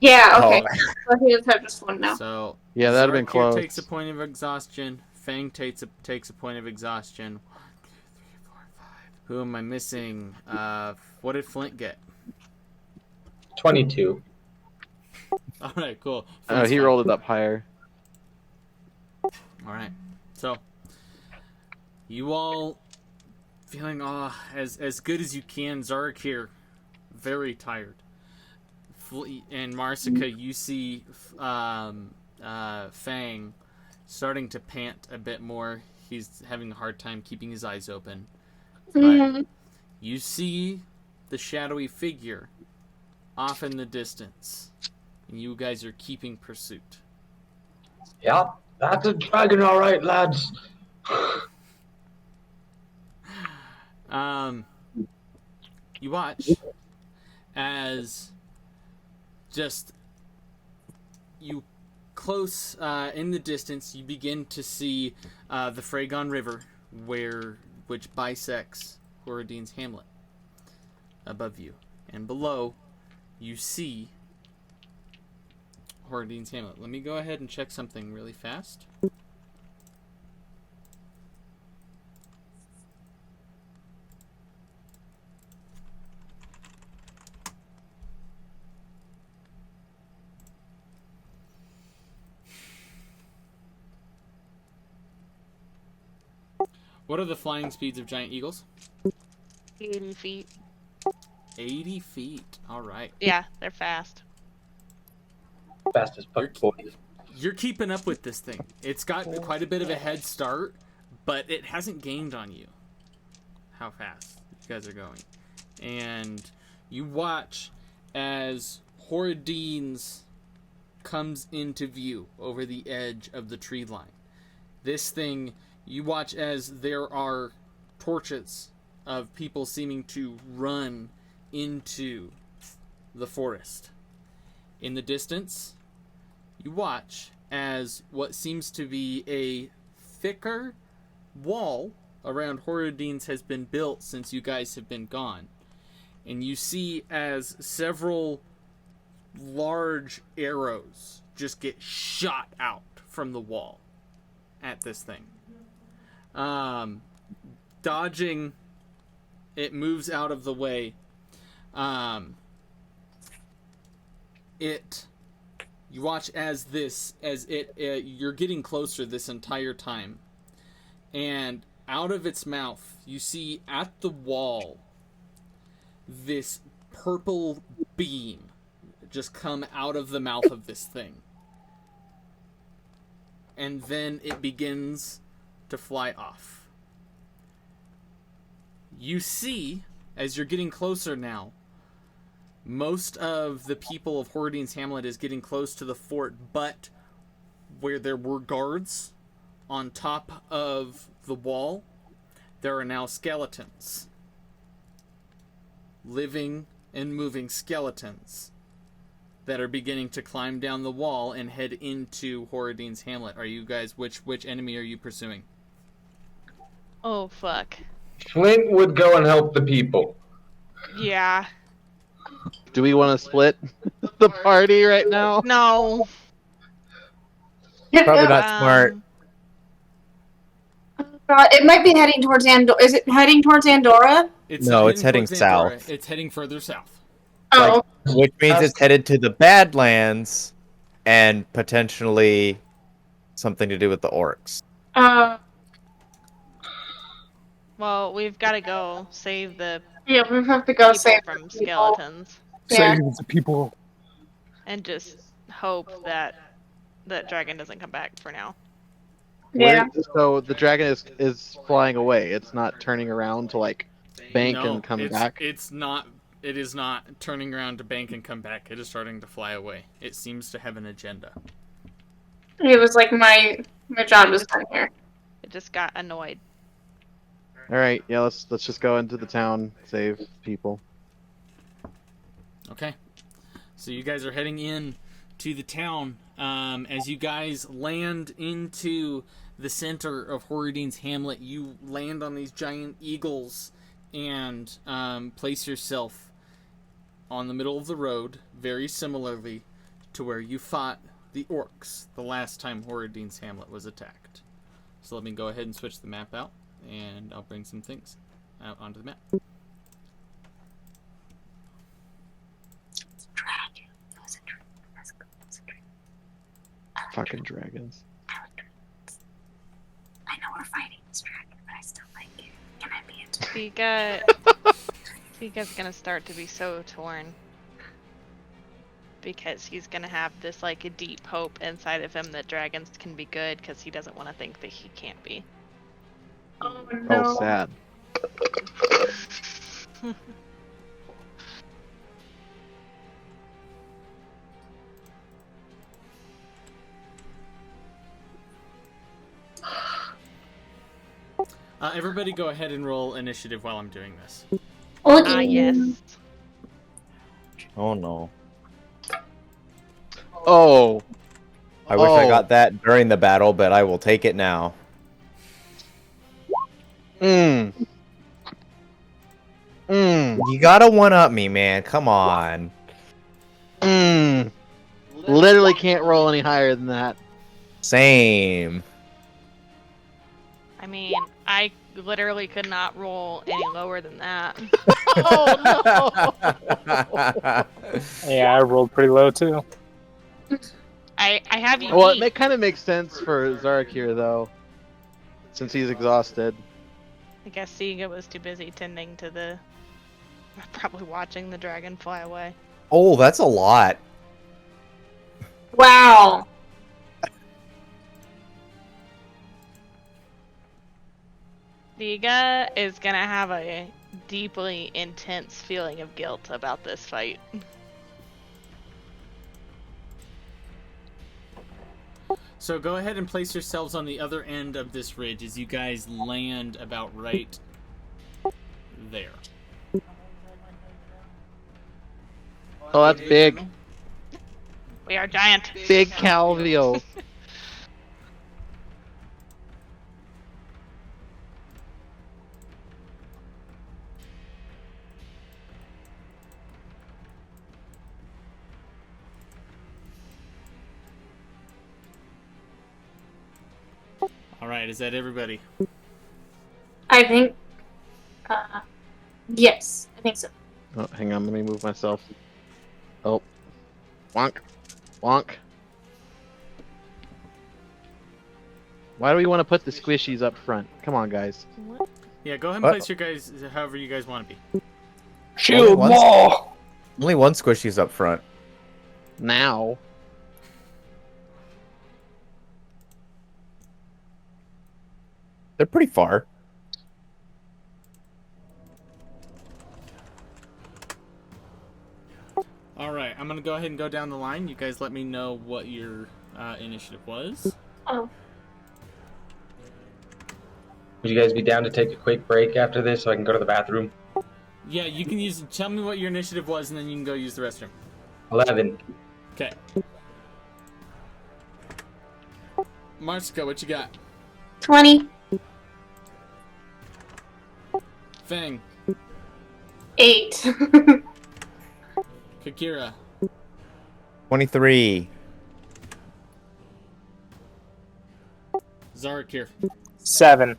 Yeah, okay. Oh. So he does have just one now. So Yeah, that'd have been Xarrikir close. takes a point of exhaustion. Fang takes a point of exhaustion. 1, 2, 3, 4, 5. Who am I missing? What did Flint get? 22. All right, cool. Oh, Flint's he fine. rolled it up higher. All right. So you all feeling as good as you can. Xarrikir, very tired. And Marsica, you see Fang starting to pant a bit more. He's having a hard time keeping his eyes open. But you see the shadowy figure off in the distance. And you guys are keeping pursuit. Yep, that's a dragon, all right, lads. You watch as just you close in the distance, you begin to see the Fragon River, which bisects Horadin's Hamlet above you, and below you see Horadin's Hamlet. Let me go ahead and check something really fast. What are the flying speeds of giant eagles? 80 feet. 80 feet. All right. Yeah, they're fast. Fastest puck boy. You're keeping up with this thing. It's got quite a bit of a head start, but it hasn't gained on you. How fast you guys are going. And you watch as Horadin's comes into view over the edge of the tree line. This thing, you watch as there are torches of people seeming to run into the forest. In the distance, you watch as what seems to be a thicker wall around Horadin's has been built since you guys have been gone. And you see as several large arrows just get shot out from the wall at this thing. Dodging, it moves out of the way. You watch as you're getting closer this entire time, and out of its mouth, you see at the wall this purple beam just come out of the mouth of this thing. And then it begins to fly off. You see, as you're getting closer now, most of the people of Horadin's Hamlet is getting close to the fort, but where there were guards on top of the wall, there are now skeletons. Living and moving skeletons that are beginning to climb down the wall and head into Horadin's Hamlet. Are you guys, which enemy are you pursuing? Oh, fuck. Flint would go and help the people. Yeah. Do we want to split the party right now? No. Probably not smart. It might be heading towards Andorra. Is it heading towards Andorra? No, it's heading towards Andorra. south. It's heading further south. Oh, Which means it's headed to the Badlands and potentially something to do with the orcs. Well, we've got to go save the yeah, we have to go people save from the people. skeletons Yeah. Save the people. and just hope that that dragon doesn't come back for now. Yeah. So the dragon is flying away. It's not turning around to like bank No, and come it's, back. It's not. It is not turning around to bank and come back. It is starting to fly away. It seems to have an agenda. It was like my job is done here. It just got annoyed. All right, yeah, let's just go into the town, save people. Okay. So you guys are heading in to the town. As you guys land into the center of Horadin's Hamlet, you land on these giant eagles and place yourself on the middle of the road, very similarly to where you fought the orcs the last time Horadin's Hamlet was attacked. So let me go ahead and switch the map out, and I'll bring some things out onto the map. Fucking dragons. I know we're fighting this dragon, but I still like it. Can I be it? Siga's gonna start to be so torn. Because he's gonna have this like a deep hope inside of him that dragons can be good, because he doesn't want to think that he can't be. Oh no. Oh, sad. Everybody go ahead and roll initiative while I'm doing this. Ah, yes. Oh no. Oh. I wish I got that during the battle, but I will take it now. You You gotta one-up me, man. Come on. Literally can't roll any higher than that. Same. I mean, I literally could not roll any lower than that. Oh Yeah, I rolled pretty low too. I have you no! Well, beat. it kind of makes sense for Xarrikir though, since he's exhausted. I guess Sige was too busy tending to the... probably watching the dragon fly away. Oh, that's a lot. Wow. Sige is gonna have a deeply intense feeling of guilt about this fight. So go ahead and place yourselves on the other end of this ridge as you guys land about right there. Oh, that's big. We are giant. Big Calvio. Alright, is that everybody? I think. Yes, I think so. Oh, hang on, let me move myself. Oh. Wonk. Wonk. Why do we want to put the squishies up front? Come on, guys. Yeah, go ahead and What? place your guys however you guys want to be. Shield once- wall! Only one squishy's up front. Now. They're pretty far. All right, I'm gonna go ahead and go down the line. You guys let me know what your initiative was. Oh. Would you guys be down to take a quick break after this so I can go to the bathroom? Yeah, you can use. Tell me what your initiative was, and then you can go use the restroom. 11. Okay. Marsica, what you got? 20. Fang, 8. Kakira, 23. Xarrikir, 7.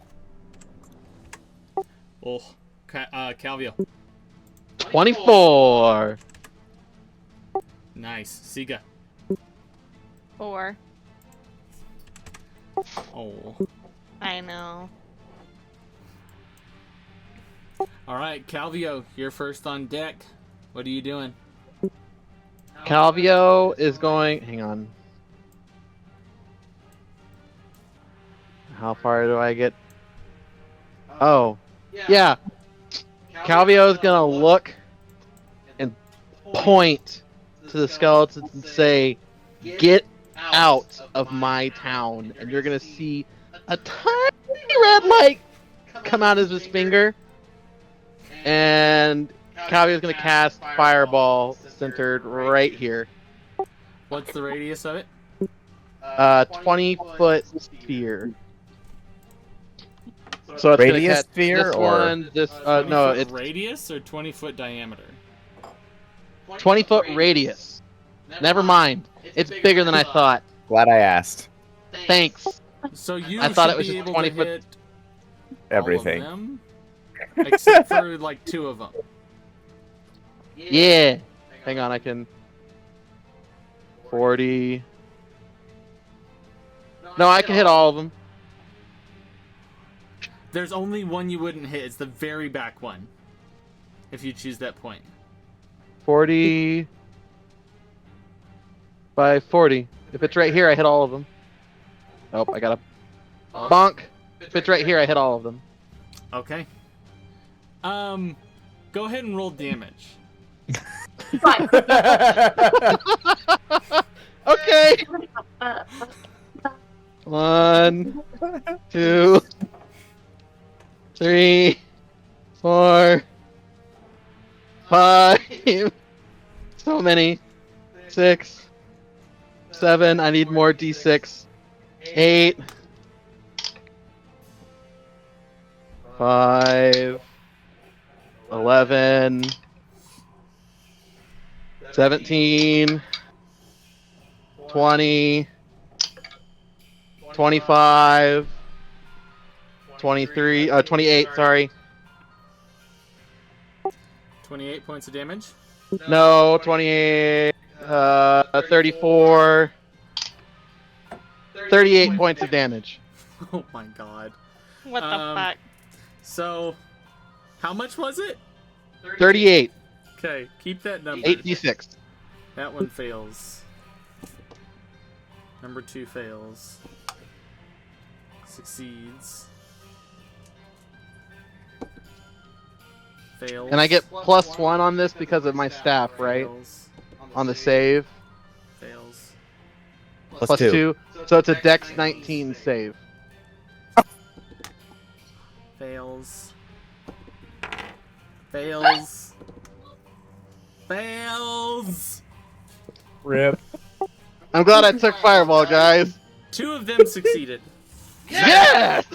Calvio. 24. Nice. Sige. 4. Oh. I know. All right, Calvio, you're first on deck. What are you doing? Calvio is going. Hang on. How far do I get? Oh, yeah. Calvio is gonna look and point to the skeletons and say, "Get out of my town!" And you're gonna see a tiny red light come out of his finger, and Calvio is gonna cast Fireball centered right here. What's the radius of it? 20-foot sphere. So it's Radius gonna catch sphere this or- one, this 20 no, foot it's radius or 20-foot diameter? 20-foot radius. Never mind, it's bigger than I thought. Glad I asked. Thanks. So you I thought should it was be just able 20 to foot- hit Everything. all of them, except for like 2 of them. Yeah. Hang on, I can. 40. No, I can hit all of them. There's only one you wouldn't hit. It's the very back one. If you choose that point. 40 by 40. If it's right here, I hit all of them. Oh, I got a bonk. If it's right here, I hit all of them. Okay. Go ahead and roll damage. Fine. Okay. 1, 2, 3, 4, 5. So many. 6, 7. I need more D6. 8, 5, 11, 17, 20, 25, 23, 28, sorry. 28 points of damage. No, 28, 34, 38 points of damage. Oh my god. What the Um, fuck? So, how much was it? 38, Okay, keep that number. 8d6. That one fails. Number 2 fails. Succeeds. Fails. And I get +1 on this because of my staff, right? Fails. On the save. Fails. Plus 2. So it's a Dex 19 save. Fails. Fails. Fails. Rip. I'm glad I took Fireball, guys. 2 of them succeeded. Yes!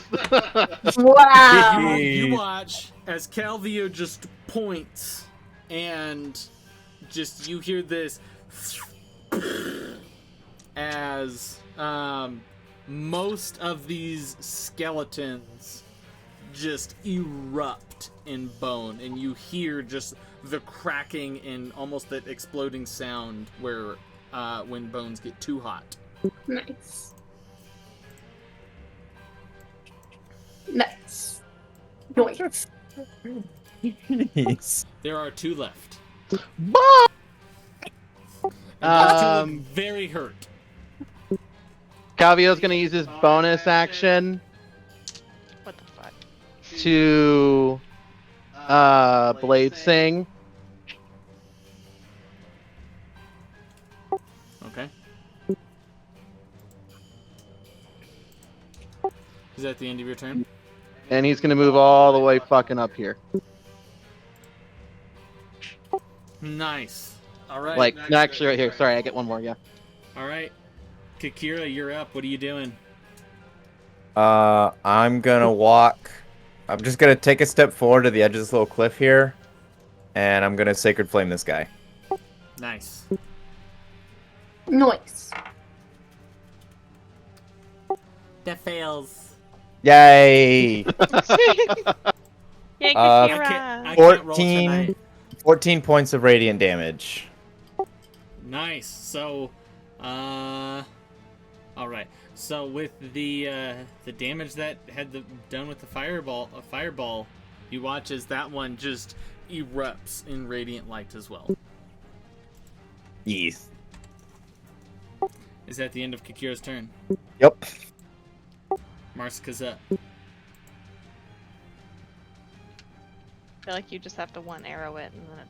Wow. You watch as Calvio just points, and just you hear this as most of these skeletons just erupt in bone, and you hear just the cracking and almost that exploding sound where when bones get too hot. Nice. Nice. Nice. Jeez. There are 2 left. Very hurt. Calvio's gonna use his bonus action What the fuck? to Blade Sing. Okay. Is that the end of your turn? And he's gonna move all the way fucking up here. Nice. All right. Like, no, actually right here. Sorry, I get one more, yeah. All right. Kakira, you're up. What are you doing? I'm gonna walk. I'm just gonna take a step forward to the edge of this little cliff here, and I'm gonna Sacred Flame this guy. Nice. Nice. That fails. Yay! Yay, Uh, Kakira! I can't roll 14, tonight. 14 points of radiant damage. Nice. So, all right. So with the damage that had done with the fireball, you watch as that one just erupts in radiant light as well. Yes. Is that the end of Kakira's turn? Yep. Marsica's up. I feel like you just have to one arrow it and then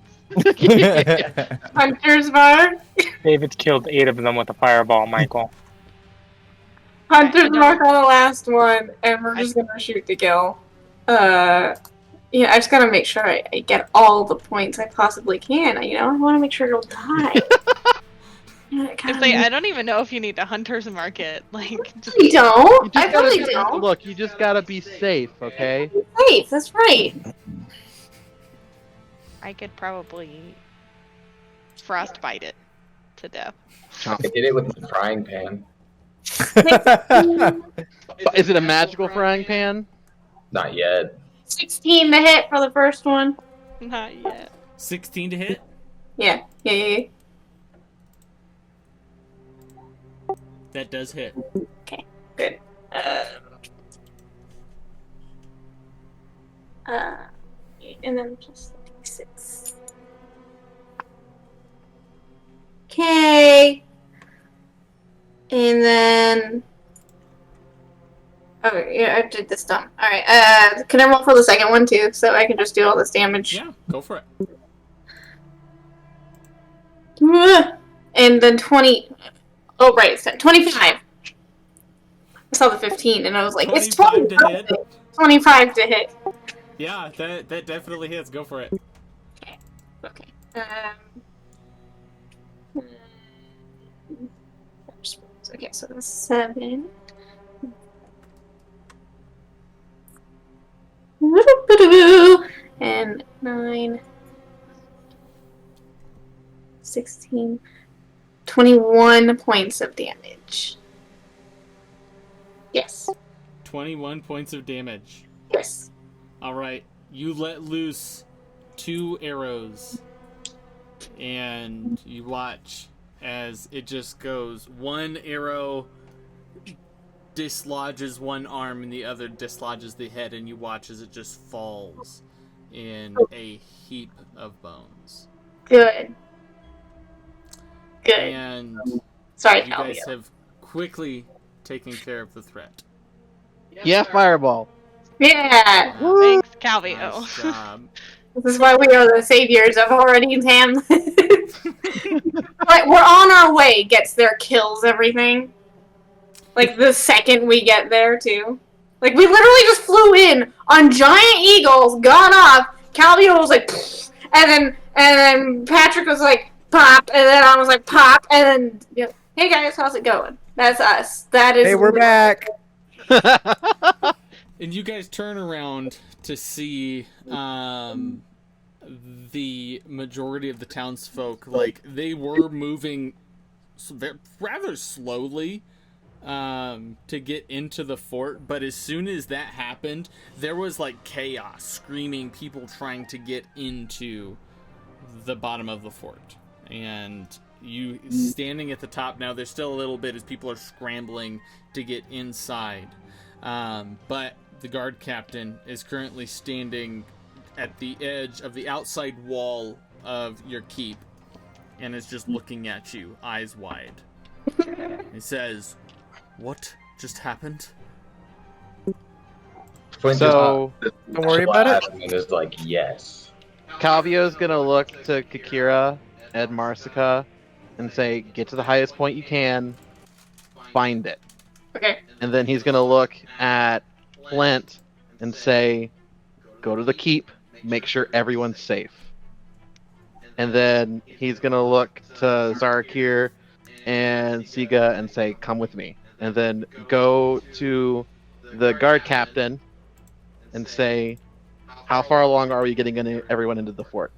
it's... Hunter's mark. David's killed 8 of them with a fireball, Michael. Hunter's mark on the last one, and we're just gonna shoot to kill. Yeah, I just gotta make sure I get all the points I possibly can. You know, I want to make sure I don't die. I don't even know if you need to hunter's market. Like, just... You don't. You just I really gotta, don't. Look, you just gotta be safe, okay? Safe. That's right. I could probably frostbite it to death. I did it with the frying pan. Is it a magical frying pan? Not yet. 16 to hit for the first one. Not yet. 16 to hit. Yeah. That does hit. Okay, good. And then plus 6. Okay. And then. Oh, yeah, I did this done. Alright, can I roll for the second one too, so I can just do all this damage? Yeah, go for it. And then 20. Oh, right, it's 25. I saw the 15 and I was like, it's 25 to hit. 25 to hit. Yeah, that definitely hits. Go for it. Okay. Okay, so that's 7. And 9. 16. 21 points of damage. Yes. 21 points of damage. Yes. All right, you let loose 2 arrows, and you watch as it just goes. One arrow dislodges one arm, and the other dislodges the head, and you watch as it just falls in a heap of bones. Good. Good. And Sorry, you guys Calvio. have quickly taken care of the threat. Yeah, fireball. Yeah. Thanks, Calvio. Nice job. This is why we are the saviors of Horadin's Hamlet. Like, we're on our way. Gets there, kills everything. Like the second we get there, too. Like we literally just flew in on giant eagles, got off. Calvio was like, pfft, and then Patrick was like, pop, and then I was like, pop, and then you know, hey guys, how's it going? That's us. That is. Hey, we're back. And you guys turn around to see the majority of the townsfolk, like, they were moving rather slowly to get into the fort, but as soon as that happened, there was, like, chaos, screaming, people trying to get into the bottom of the fort. And you standing at the top now, there's still a little bit as people are scrambling to get inside. But the guard captain is currently standing at the edge of the outside wall of your keep and is just looking at you, eyes wide. He says, "What just happened?" Flint So, don't worry about it. And is like, yes. Calvio's gonna look to Kakira and Marsica and say, "Get to the highest point you can, find it." Okay. And then he's gonna look at Flint and say, "Go to the keep, make sure everyone's safe." And then he's gonna look to Xarrikir and Sige and say, "Come with me." And then go to the guard captain and say, "How far along are we getting everyone into the fort?"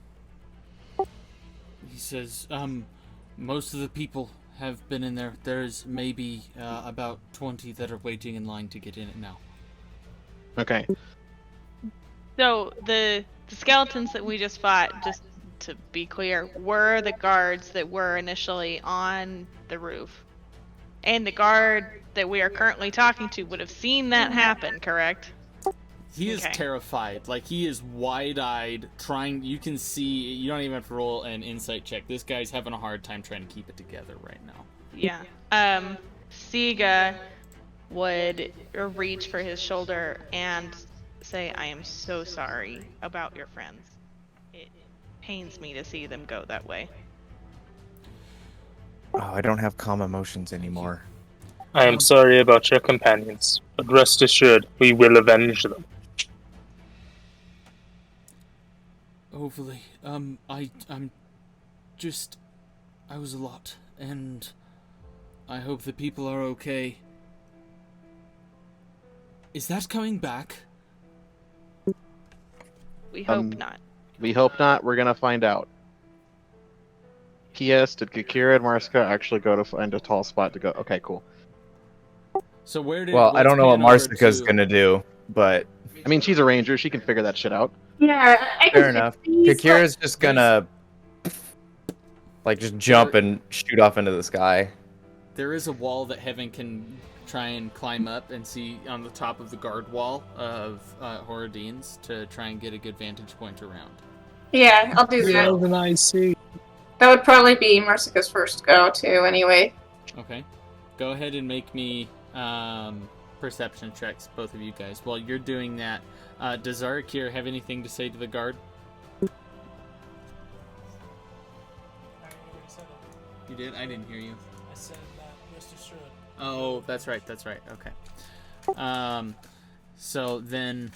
He says, most of the people have been in there. There's maybe about 20 that are waiting in line to get in it now. Okay. So the skeletons that we just fought, just to be clear, were the guards that were initially on the roof. And the guard that we are currently talking to would have seen that happen, correct? He is Okay. terrified. Like, he is wide-eyed, trying... You can see... You don't even have to roll an insight check. This guy's having a hard time trying to keep it together right now. Yeah. Sige would reach for his shoulder and say, "I am so sorry about your friends. It pains me to see them go that way." Oh, I don't have calm emotions anymore. I am sorry about your companions, but rest assured, we will avenge them. Hopefully. I was a lot, and I hope the people are okay. Is that coming back? We hope not. We hope not. We're gonna find out. P.S. Did Kakira and Marsica actually go to find a tall spot to go? Okay, cool. So where did... Well, I don't know what let's pan over Marsica's to- gonna do, but I mean, she's a ranger. She can figure that shit out. Yeah, I fair can enough. see Kakira's just gonna just jump and shoot off into the sky. There is a wall that Heaven can try and climb up and see on the top of the guard wall of Horadin's to try and get a good vantage point around. Yeah, I'll do that. Than I see. That would probably be Marsica's first go to anyway. Okay. Go ahead and make me perception checks, both of you guys. While you're doing that, does Xarrikir have anything to say to the guard? I already said it. You did? I didn't hear you. I said rest assured. Oh, that's right. Okay. So then,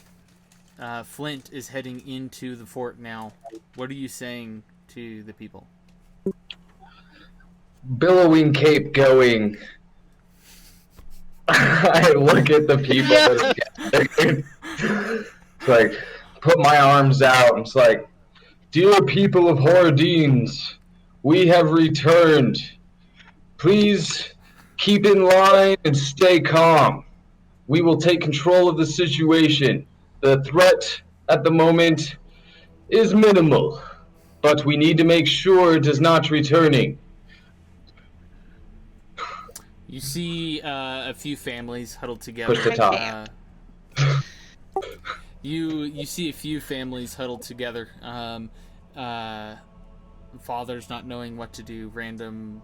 Flint is heading into the fort now. What are you saying to the people? Billowing cape going. I look at the people that are gathered. It's like, put my arms out. It's like, "Dear people of Horadin's, we have returned. Please keep in line and stay calm. We will take control of the situation. The threat at the moment is minimal, but we need to make sure it is not returning." You see a few families huddled together. Push the top. You see a few families huddled together. Fathers not knowing what to do, random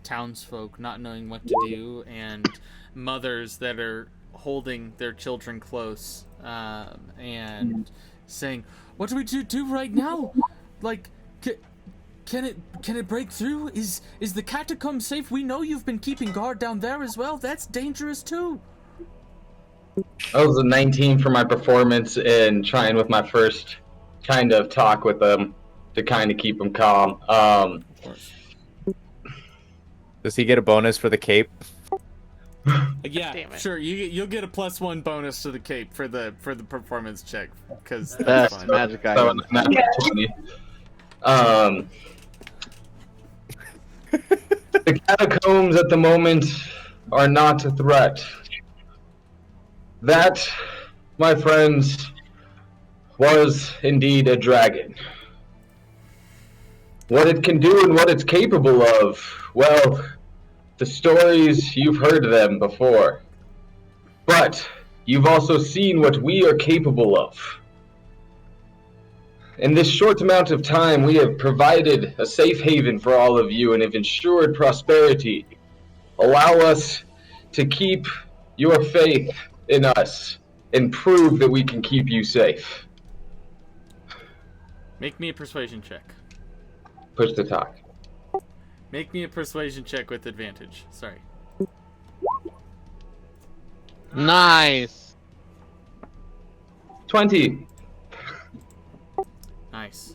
townsfolk not knowing what to do, and mothers that are holding their children close and saying, "What do we do right now? Like, can it break through? Is the catacomb safe? We know you've been keeping guard down there as well. That's dangerous too." That was a 19 for my performance and trying with my first kind of talk with them to kind of keep them calm. Of course. Does he get a bonus for the cape? Yeah, Damn it. sure. You'll get a +1 bonus to the cape for the performance check because that's Best fine. magic So, item. natural 20. The catacombs at the moment are not a threat. That, my friends, was indeed a dragon. What it can do and what it's capable of, well, the stories, you've heard them before. But you've also seen what we are capable of. In this short amount of time, we have provided a safe haven for all of you and have ensured prosperity. Allow us to keep your faith in us and prove that we can keep you safe. Make me a persuasion check. Push to talk. Make me a persuasion check with advantage. Sorry. Nice. 20. Nice.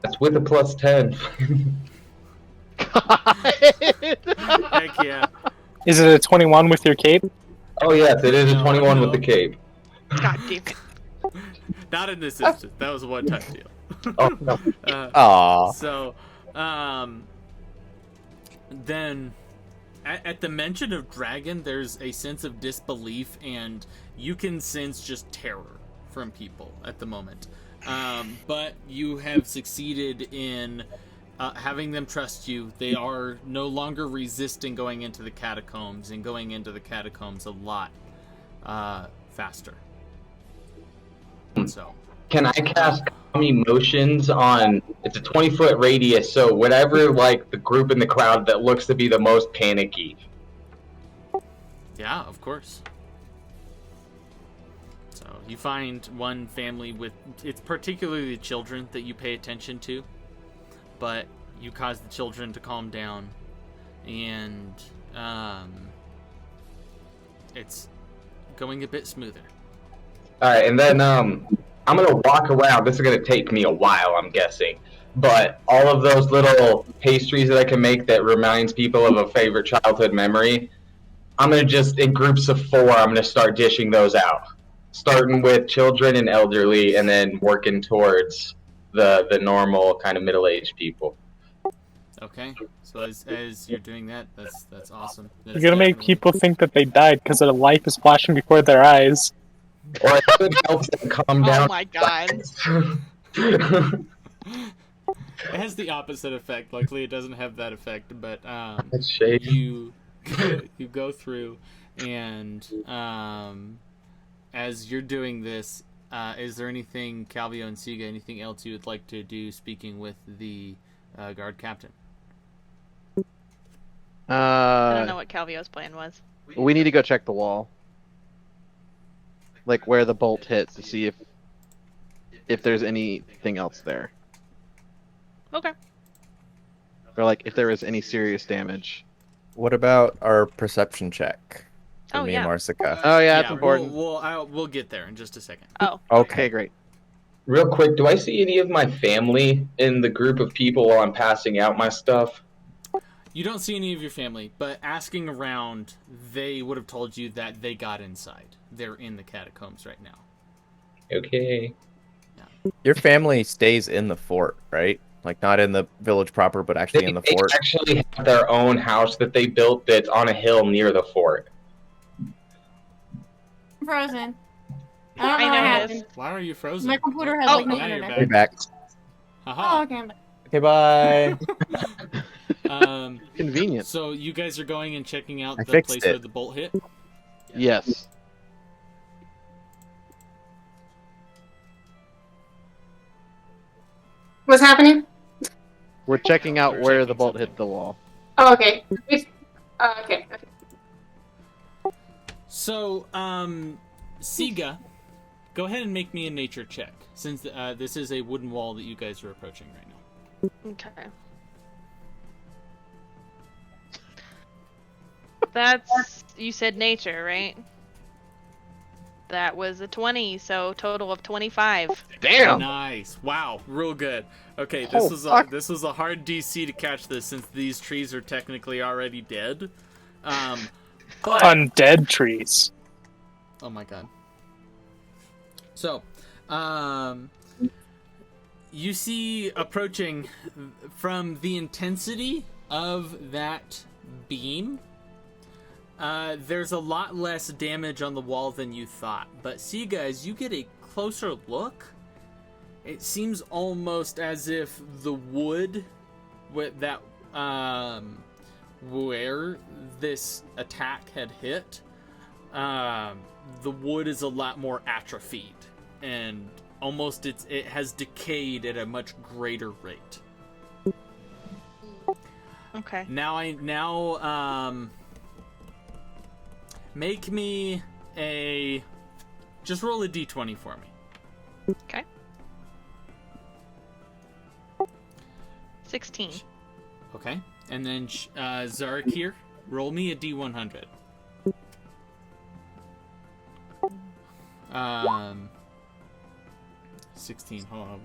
That's with a plus 10. Heck yeah. Is it a 21 with your cape? Oh yes, it is a No, 21 no. with the cape. God damn it. Not in this instance. That was a one-time deal. Oh no. Aw. So, then, at the mention of dragon, there's a sense of disbelief, and you can sense just terror from people at the moment. But you have succeeded in having them trust you. They are no longer resisting going into the catacombs, and going into the catacombs a lot faster. So, Can I cast calm emotions on? It's a 20-foot radius, so whatever like the group in the crowd that looks to be the most panicky. yeah, of course. So you find one family with, it's particularly the children that you pay attention to, but you cause the children to calm down, and it's going a bit smoother. All right, and then I'm gonna walk around. This is gonna take me a while, I'm guessing. But all of those little pastries that I can make that reminds people of a favorite childhood memory, I'm gonna just, in groups of 4, I'm gonna start dishing those out. Starting with children and elderly, and then working towards the normal kind of middle-aged people. Okay, so as you're doing that, that's awesome. You're gonna make people think that they died because their life is flashing before their eyes. Or it could help them calm Oh down. my god. It has the opposite effect. Luckily, it doesn't have that effect. But That's shade. you go through, and as you're doing this, is there anything, Calvio and Sige, anything else you would like to do? Speaking with the guard captain. I don't know what Calvio's plan was. We need to go check the wall. Like where the bolt hit to see if there's anything else there. Okay. Or like if there is any serious damage. What about our perception check? For Oh, me yeah. and Marsica. Oh yeah, that's important. We'll get there in just a second. Oh. Okay, great. Real quick, do I see any of my family in the group of people while I'm passing out my stuff? You don't see any of your family, but asking around, they would have told you that they got inside. They're in the catacombs right now. Okay. Your family stays in the fort, right? Like not in the village proper, but actually in the They fort. actually have their own house that they built that's on a hill near the fort. I'm frozen. I don't know I what know it happened. Why are you frozen? My computer has Oh, like no now you're internet. Way back. Haha. Oh, okay. I'm back. Okay, bye. Convenient. So you guys are going and checking out I the fixed place it. where the bolt hit? Yes. What's happening? We're checking out We're where checking the bolt something. hit the wall. Oh, okay. Okay. So, Sige, go ahead and make me a nature check, since this is a wooden wall that you guys are approaching right now. Okay. That's, you said nature, right? That was a 20, so total of 25. Damn! Nice. Wow, real good. Okay, Oh, this was a hard DC to catch this, since these trees are technically already dead. But Undead trees. oh my god. So, you see approaching from the intensity of that beam. There's a lot less damage on the wall than you thought. But see, guys, you get a closer look. It seems almost as if the wood with that where this attack had hit the wood is a lot more atrophied, and almost it has decayed at a much greater rate. Okay. Now make me just roll a d20 for me. Okay. 16. Okay, and then Xarrikir, roll me a d100. 16. Hold on.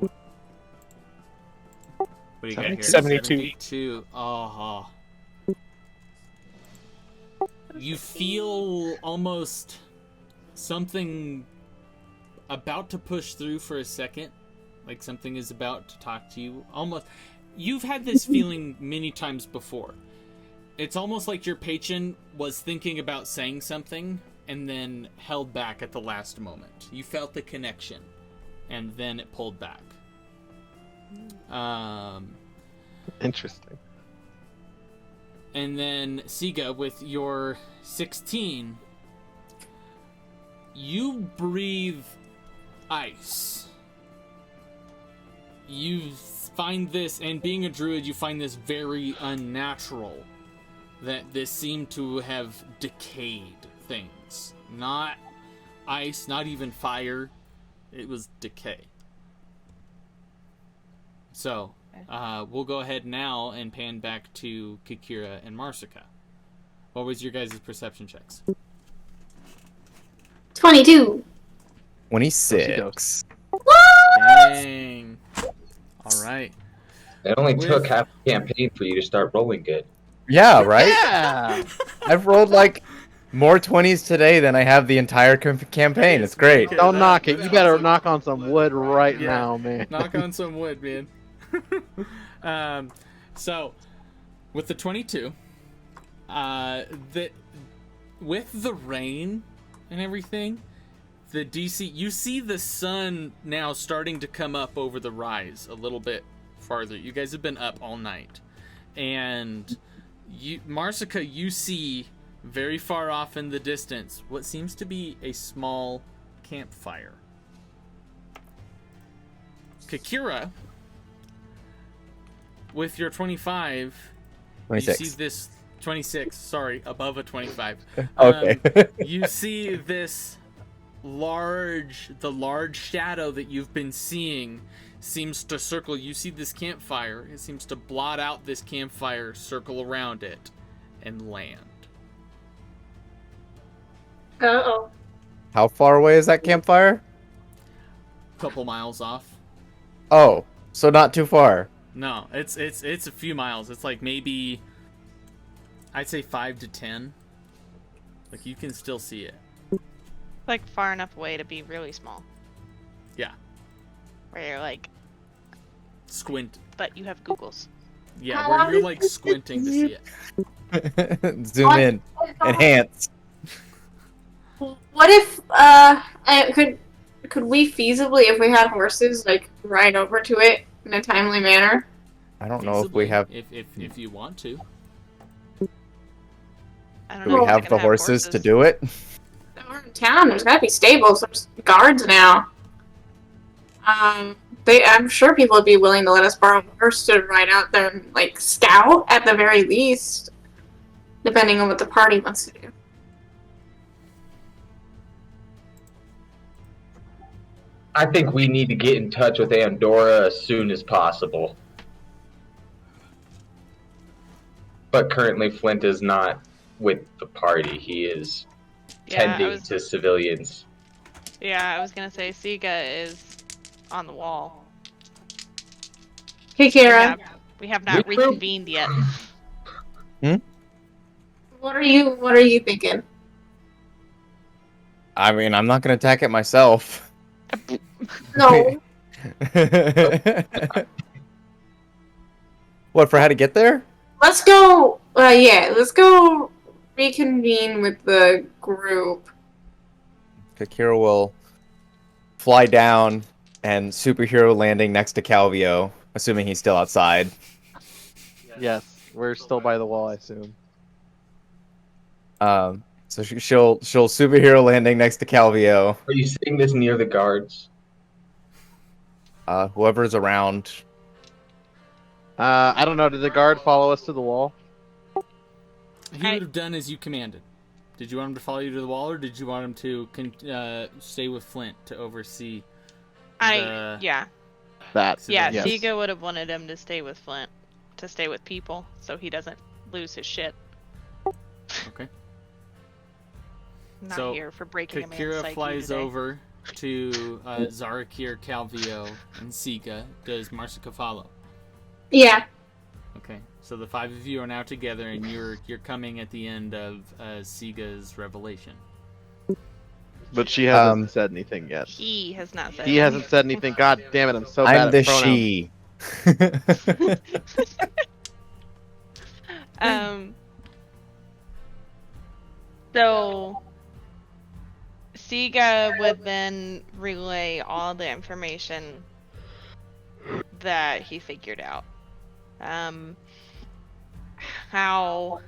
What do you got here? 72. 72. Oh. You feel almost something about to push through for a second, like something is about to talk to you. Almost. You've had this feeling many times before. It's almost like your patron was thinking about saying something and then held back at the last moment. You felt the connection, and then it pulled back. Interesting. And then Sige, with your 16, you breathe ice. You find this, and being a druid, you find this very unnatural, that this seemed to have decayed things. Not ice, not even fire. It was decay. So, we'll go ahead now and pan back to Kakira and Marsica. What was your guys' perception checks? 22. 26. Dang. All right. It only took half a campaign for you to start rolling good. Yeah, right? Yeah. I've rolled like more 20s today than I have the entire campaign. It's great. Don't knock it. You better knock on some wood right now, man. Knock on some wood, man. So, with the 22, with the rain and everything, the DC, you see the sun now starting to come up over the rise a little bit farther. You guys have been up all night, and Marsica, you see very far off in the distance what seems to be a small campfire. Kakira, with your 25, 26. you see this 26. Sorry, above a 25. Okay. You see this the large shadow that you've been seeing seems to circle. You see this campfire. It seems to blot out this campfire, circle around it, and land. Uh-oh. How far away is that campfire? Couple miles off. Oh, so not too far. No, it's a few miles. It's like maybe, I'd say 5 to 10. Like, you can still see it. Like far enough away to be really small. Yeah. Where you're like, Squint. but you have Googles. Yeah, where you're like squinting to see it. Zoom in. Enhance. What if could we feasibly, if we had horses, like ride over to it in a timely manner? I don't know if we have. If you want to. I don't Do know we if have can the horses to do it? We're in town. There's gotta be stables. There's guards now. I'm sure people would be willing to let us borrow a horse to ride out there and like scout at the very least, depending on what the party wants to do. I think we need to get in touch with Andorra as soon as possible. But currently Flint is not with the party. He is tending to civilians. Yeah, I was gonna say Sige is on the wall. Hey, Kara. We have not reconvened yet. What are you thinking? I mean, I'm not going to attack it myself. No. What, for how to get there? Let's go. Let's go reconvene with the group. Kakira will fly down and superhero landing next to Calvio, assuming he's still outside. Yes, we're still by the wall, I assume. So she'll superhero landing next to Calvio. Are you saying this near the guards? Whoever's around. I don't know. Did the guard follow us to the wall? He would have done as you commanded. Did you want him to follow you to the wall, or did you want him to stay with Flint to oversee? That. Yeah, Yes. Sige would have wanted him to stay with Flint, to stay with people, so he doesn't lose his shit. Okay. Not So, here for breaking a man's Kakira psyche flies today. over to Xarrikir, Calvio, and Sige. Does Marsica follow? Yeah. Okay, so the 5 of you are now together, and you're coming at the end of Sige's revelation. But she hasn't said anything yet. He has not said He anything. hasn't said anything. God damn it! I'm so bad I'm at the pronouns. she. So Sige would then relay all the information that he figured out. How,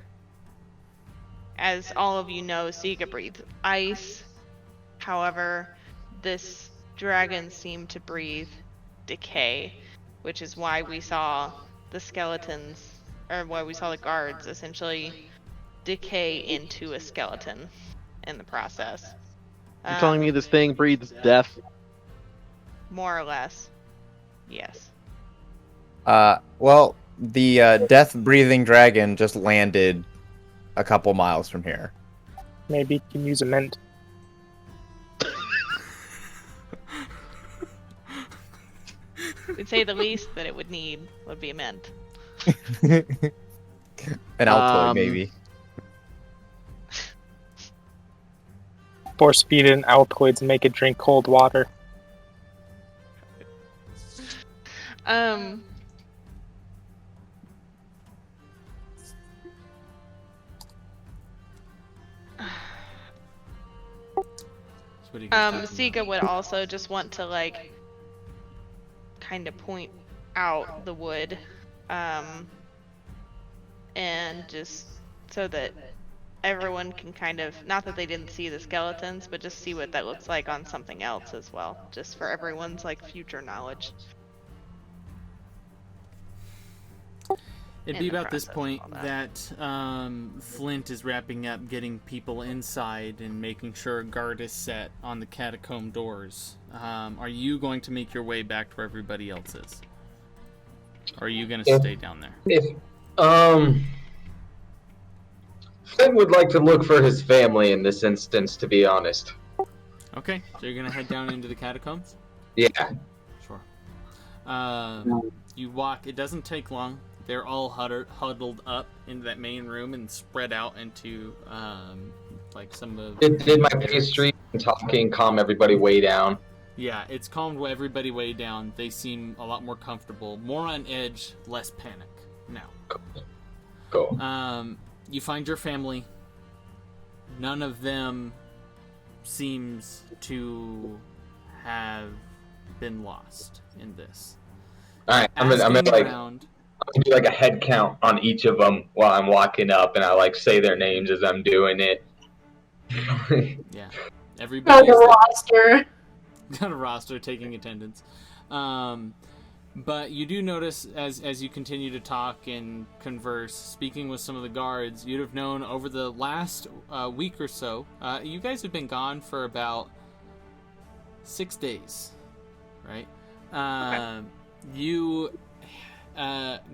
as all of you know, Sige breathes ice. However, this dragon seemed to breathe decay, which is why we saw the skeletons, or why we saw the guards essentially decay into a skeleton in the process. You're telling me this thing breathes death? More or less. Yes. Well, the death-breathing dragon just landed a couple miles from here. Maybe you can use a mint. To say the least that it would need would be mint. An Altoid, maybe. Force feed it Altoids and make it drink cold water. Sige would also just want to, like, kind of point out the wood, and just so that everyone can kind of, not that they didn't see the skeletons, but just see what that looks like on something else as well, just for everyone's, like, future knowledge. It'd be about this point that Flint is wrapping up getting people inside and making sure a guard is set on the catacomb doors. Are you going to make your way back to where everybody else is? Or are you going to stay down there? Flint would like to look for his family in this instance, to be honest. Okay, so you're going to head down into the catacombs? Yeah. Sure. You walk, it doesn't take long. They're all huddled up into that main room and spread out into, like, some of... Did my pastry and talking calm everybody way down? Yeah, it's calmed everybody way down. They seem a lot more comfortable. More on edge, less panic now. Cool. You find your family. None of them seems to have been lost in this. Alright, I'm gonna do like a head count on each of them while I'm walking up, and I like say their names as I'm doing it. Yeah, everybody got a roster taking attendance. But you do notice as you continue to talk and converse, speaking with some of the guards, you'd have known over the last week or so. You guys have been gone for about 6 days, right? Okay.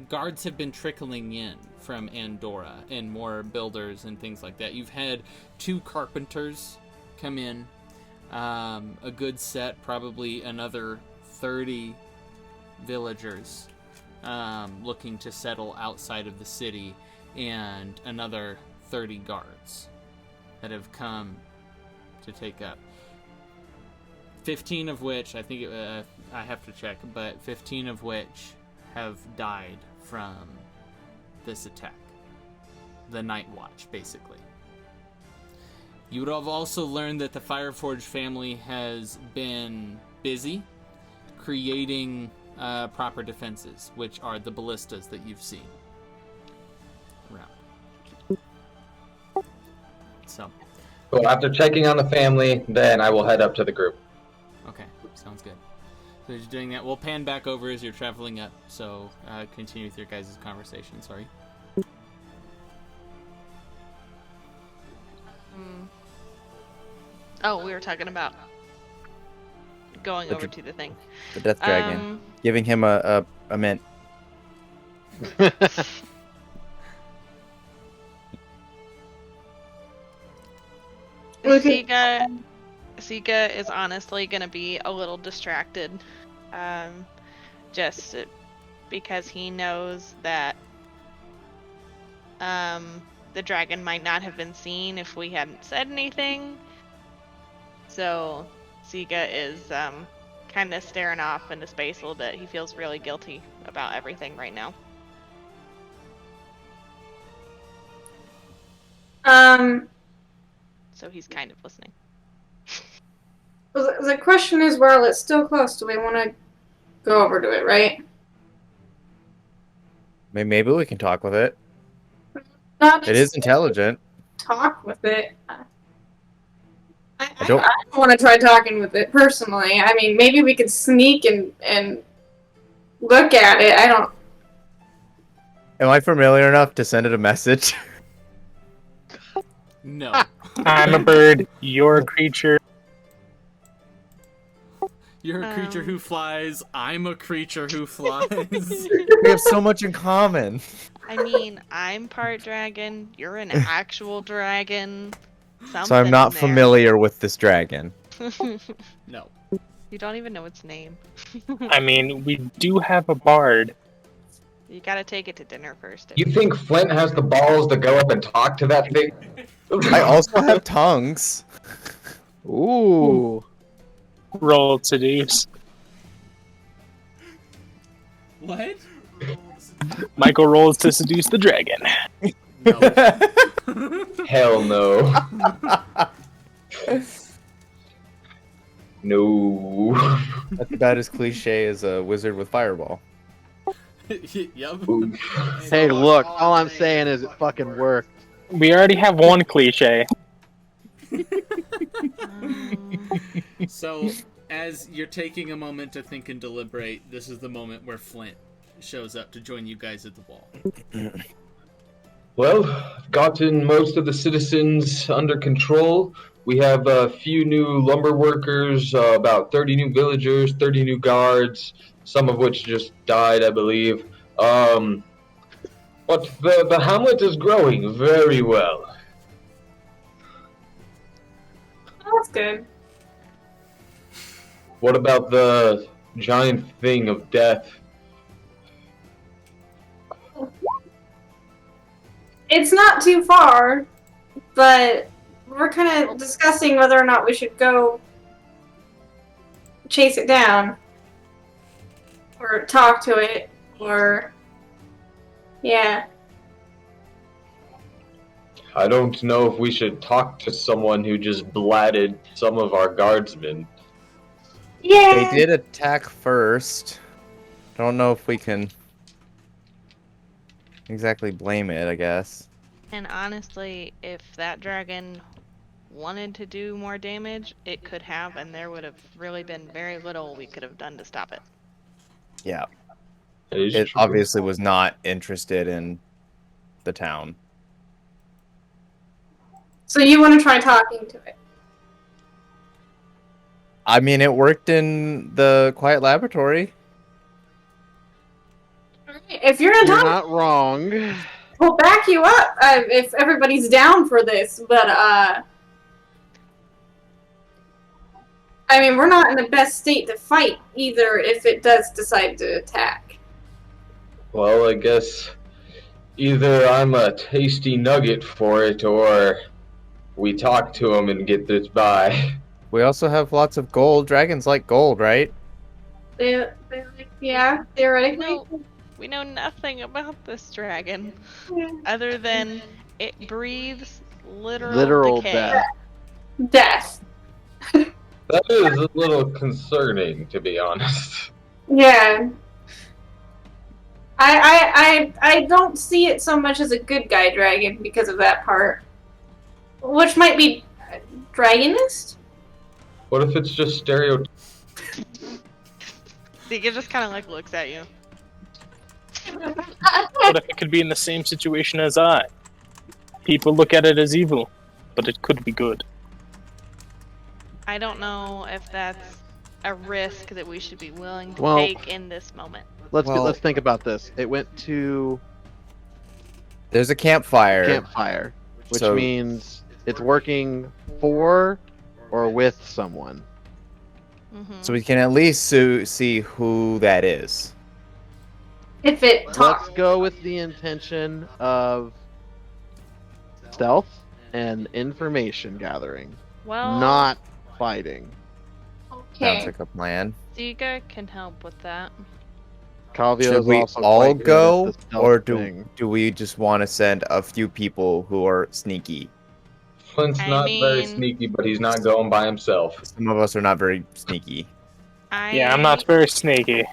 Guards have been trickling in from Andorra and more builders and things like that. You've had 2 carpenters come in, a good set, probably another 30 villagers looking to settle outside of the city, and another 30 guards that have come to take up. 15 of which, I think, I have to check, but 15 of which have died from this attack. The Night Watch, basically. You would have also learned that the Fireforge family has been busy creating proper defenses, which are the ballistas that you've seen around. So, So after checking on the family, then I will head up to the group. Okay, sounds good. So as you're doing that, we'll pan back over as you're traveling up. So continue with your guys' conversation. Sorry. Oh, we were talking about going over to the thing. The death dragon. Giving him a mint. Sige is honestly gonna be a little distracted, just because he knows that the dragon might not have been seen if we hadn't said anything. So Sige is kind of staring off into space a little bit. He feels really guilty about everything right now. So he's kind of listening. The question is, while it's still close, do we want to go over to it, right? Maybe we can talk with it. Not It is intelligent. talk with it. I don't- don't want to try talking with it personally. I mean, maybe we could sneak and look at it. I don't. Am I familiar enough to send it a message? No. I'm a bird. You're a creature. You're a creature who flies. I'm a creature who flies. We have so much in common. I mean, I'm part dragon. You're an actual dragon. So I'm not Something familiar with this dragon. there. No. You don't even know its name. I mean, we do have a bard. You gotta take it to dinner first. You think Flint has the balls to go up and talk to that thing? I also have tongues. Ooh. Roll seduce. What? Michael rolls to seduce the dragon. No. Hell no. No. That's about as cliche as a wizard with fireball. Yep. Hey, look, all I'm saying is it fucking worked. We already have one cliche. So, as you're taking a moment to think and deliberate, this is the moment where Flint shows up to join you guys at the wall. Well, I've gotten most of the citizens under control. We have a few new lumber workers, about 30 new villagers, 30 new guards, some of which just died, I believe. But the hamlet is growing very well. Oh, that's good. What about the giant thing of death? It's not too far, but we're kind of discussing whether or not we should go chase it down, or talk to it, or yeah. I don't know if we should talk to someone who just blatted some of our guardsmen. Yeah. They did attack first. Don't know if we can exactly blame it, I guess. And honestly, if that dragon wanted to do more damage, it could have, and there would have really been very little we could have done to stop it. Yeah. It It obviously was not interested in the town. So you want to try talking to it? I mean, it worked in the quiet laboratory. If you're gonna You're talk, not wrong. we'll back you up if everybody's down for this. But I mean, we're not in the best state to fight either. If it does decide to attack. Well, I guess either I'm a tasty nugget for it, or we talk to him and get this by. We also have lots of gold. Dragons like gold, right? They're like, yeah, theoretically. We know nothing about this dragon, Yeah. other than it breathes Literal decay. death. Death. That is a little concerning, to be honest. Yeah. I don't see it so much as a good guy dragon because of that part. Which might be Dragonist? What if it's just stereo? Sige just kind of like looks at you. What if it could be in the same situation as I? People look at it as evil, but it could be good. I don't know if that's a risk that we should be willing to Well- take in this moment. Let's think about this. It went to There's a campfire. campfire, which So- means it's working for or with someone. Mm-hmm. So we can at least see who that is. If it talks. Let's go with the intention of stealth and information gathering, Well, not fighting. Sounds Okay. like a plan. Sige can help with that. Calvio Should is we also all quite good go, at the stealth or thing. do we just want to send a few people who are sneaky? Flint's I not very mean- sneaky, but he's not going by himself. Some of us are not very sneaky. Yeah, I'm not very sneaky.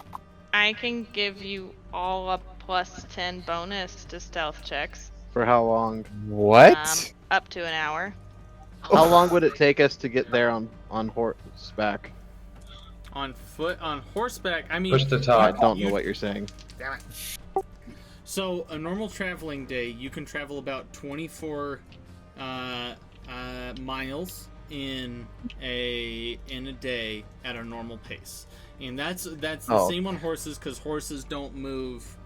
I can give you all a plus 10 bonus to stealth checks. For how long? What? Up to an hour. How long would it take us to get there on horseback? On foot, on horseback. I mean, Push the I talk. don't know what you're saying. So a normal traveling day, you can travel about 24 miles in a day at a normal pace, and that's the same on horses, because horses don't move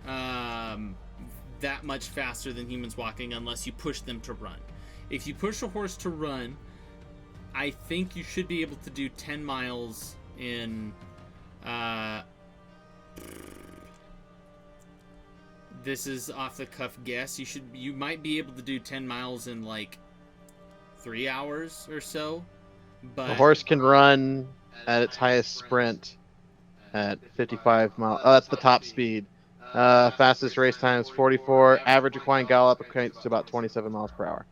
that much faster than humans walking unless you push them to run. If you push a horse to run, I think you should be able to do 10 miles in this is off the cuff guess. You might be able to do 10 miles in like 3 hours or so. But The horse can run at its highest sprint at 55 miles. Oh, that's the top speed. Fastest race time is 44. Average equine gallop equates to about 27 miles per hour.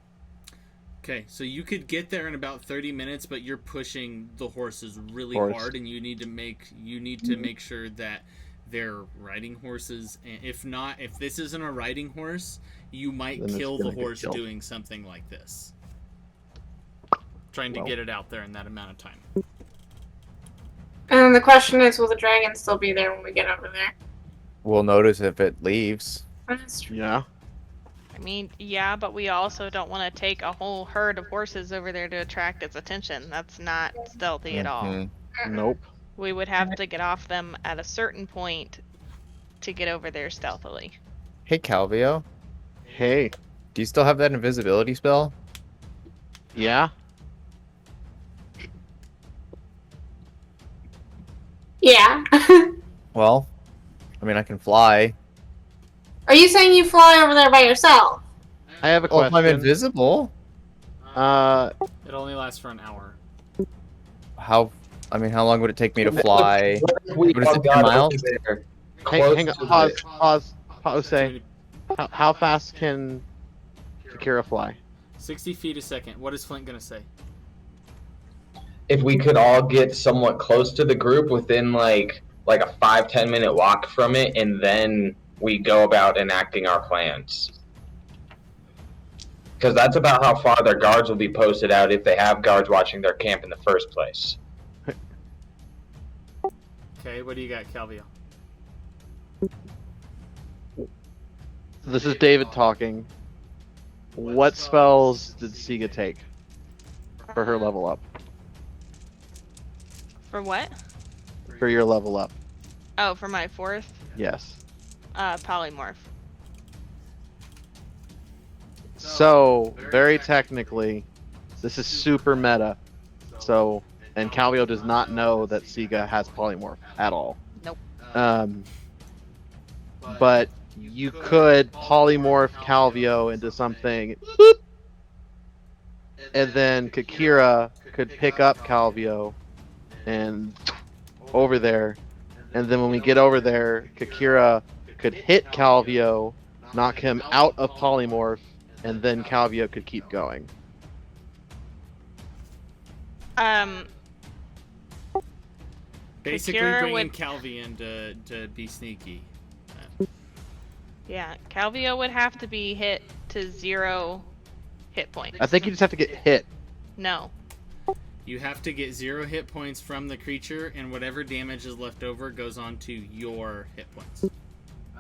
okay, so you could get there in about 30 minutes, but you're pushing the horses really Horse. hard, and you need to make sure that they're riding horses. And if this isn't a riding horse, you might Then it's kill the gonna get horse killed. doing something like this. Trying to Well. get it out there in that amount of time. And the question is, will the dragon still be there when we get over there? We'll notice if it leaves. That's true. Yeah. I mean, yeah, but we also don't want to take a whole herd of horses over there to attract its attention. That's not stealthy at all. Mhm. Nope. We would have to get off them at a certain point to get over there stealthily. Hey, Calvio, Hey. do you still have that invisibility spell? Yeah. Yeah. Well, I mean, I can fly. Are you saying you fly over there by yourself? I have a Oh, if I'm question. invisible, It only lasts for an hour. how long would it take me to fly? What if we What is all it, got 10 over miles? there, hang close on. to Pause. Say, how fast can Kakira fly? 60 feet a second. What is Flint gonna say? if we could all get somewhat close to the group within like a 5-10 minute walk from it, and then we go about enacting our plans. Because that's about how far their guards will be posted out if they have guards watching their camp in the first place. Okay, what do you got, Calvio? This is David talking. What spells did Sige take for her level up? For what? For your level up? Oh, for my fourth? Yes. Polymorph. So, very technically, this is super meta. So, and Calvio does not know that Sige has polymorph at all. Nope. But you could polymorph Calvio into something, and then Kakira could pick up Calvio and over there, and then when we get over there, Kakira could hit Calvio, knock him out of polymorph, and then Calvio could keep going. Basically Kakira bringing would- Calvi in to be sneaky. Yeah, Calvio would have to be hit to 0 hit points. I think you just have to get hit. No. You have to get 0 hit points from the creature, and whatever damage is left over goes on to your hit points.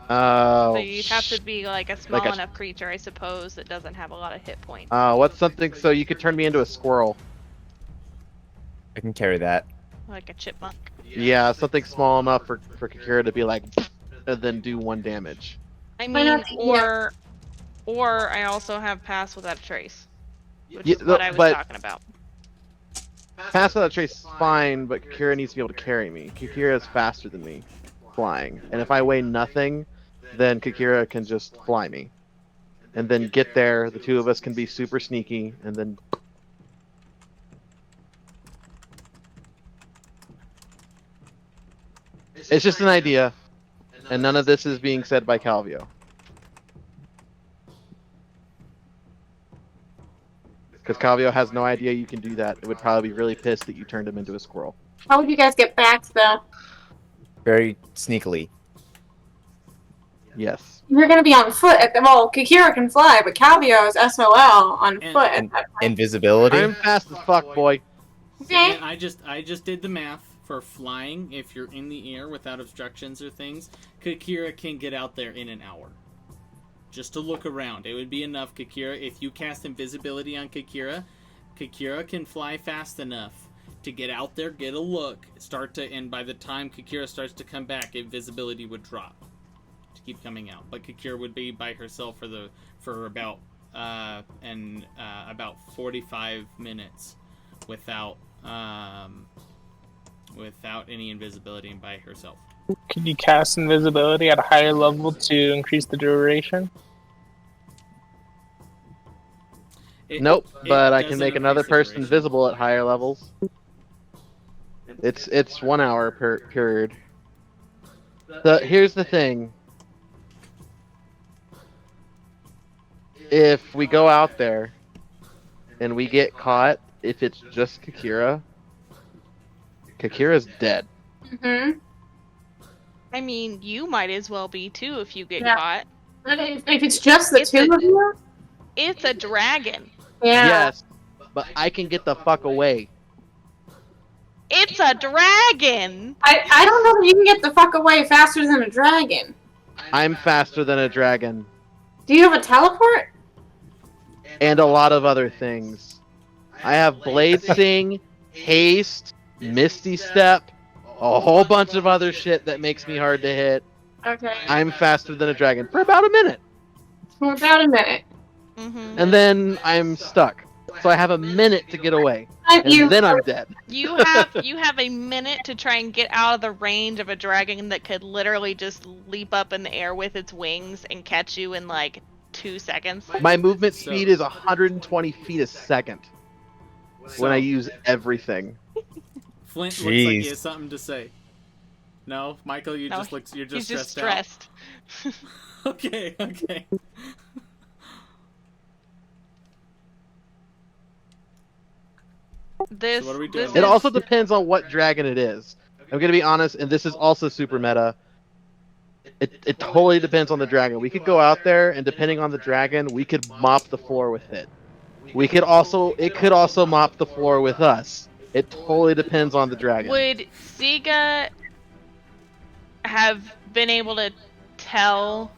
Oh. So you'd have to be like a small enough creature, I suppose, that doesn't have a lot of hit points. What's something so you could turn me into a squirrel? I can carry that. Like a chipmunk. Yeah, something small enough for Kakira to be like, and then do 1 damage. I mean, or I also have Pass Without a Trace, which is what I was talking about. Pass Without a Trace is fine, but Kakira needs to be able to carry me. Kakira is faster than me, flying. And if I weigh nothing, then Kakira can just fly me. And then get there, the 2 of us can be super sneaky, and then... It's just an idea, and none of this is being said by Calvio. Because Calvio has no idea you can do that. It would probably be really pissed that you turned him into a squirrel. How would you guys get back, though? Very sneakily. Yes. You're gonna be on foot at the well. Kakira can fly, but Calvio is SOL on foot at that point. Invisibility? I'm fast as fuck, boy. Okay. And I just did the math for flying. If you're in the air without obstructions or things, Kakira can get out there in an hour. Just to look around. It would be enough, Kakira. If you cast invisibility on Kakira, Kakira can fly fast enough to get out there, get a look, and by the time Kakira starts to come back, invisibility would drop to keep coming out. But Kakira would be by herself for about 45 minutes without any invisibility and by herself. Can you cast invisibility at a higher level to increase the duration? Nope, but I can doesn't make another increase the person duration. visible at higher levels. It's 1 hour per period. Here's the thing. If we go out there and we get caught, if it's just Kakira, Kakira's dead. Mm-hmm. I mean, you might as well be too if you get Yeah. caught. But if it's just the It's 2 of you, It's a dragon. yeah. Yes, but I can get the fuck away. It's a dragon! I don't know that you can get the fuck away faster than a dragon. I'm faster than a dragon. Do you have a teleport? And a lot of other things. I have Blade Sing, Haste, Misty Step, a whole bunch of other shit that makes me hard to hit. Okay. I'm faster than a dragon for about a minute. For about a minute. Mm-hmm. And then I'm stuck. So I have a minute to get away. And You then I'm dead. You have a minute to try and get out of the range of a dragon that could literally just leap up in the air with its wings and catch you in like 2 seconds. My movement speed is 120 feet a second when I use everything. Flint looks like he Jeez. has something to say. No, Michael, you're No, just He's just stressed stressed. out. Okay. This, So what are we doing? It also depends on what dragon it is. I'm gonna be honest, and this is also super meta. It totally depends on the dragon. We could go out there, and depending on the dragon, we could mop the floor with it. It could also mop the floor with us. It totally depends on the dragon. Would Sige have been able to tell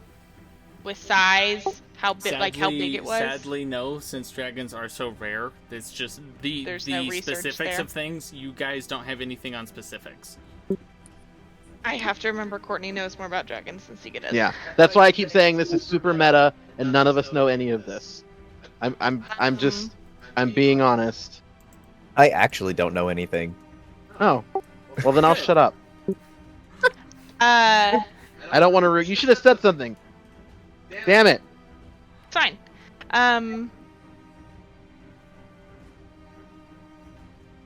with size how big, how big it was? Sadly, no. Since dragons are so rare, it's just There's no the research specifics there. of things. You guys don't have anything on specifics. I have to remember Courtney knows more about dragons than Sige does. Yeah, that's why I keep saying this is super meta, and none of us know any of this. I'm being honest. I actually don't know anything. Oh, well then I'll shut up. It's I don't want to. You should have said something. Damn it. fine.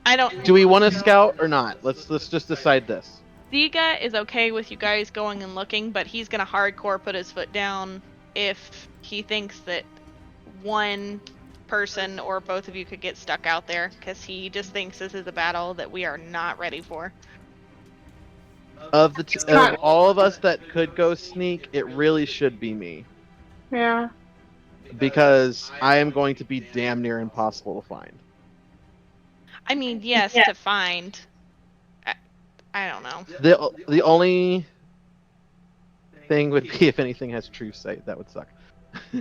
I don't. Do we want to scout or not? Let's just decide this. Sige is okay with you guys going and looking, but he's gonna hardcore put his foot down if he thinks that one person or both of you could get stuck out there, because he just thinks this is a battle that we are not ready for. Of all of us that could go sneak, it really should be me. Yeah. Because I am going to be damn near impossible to find. I mean, yes, to find. I don't know. The only thing would be if anything has true sight. That would suck.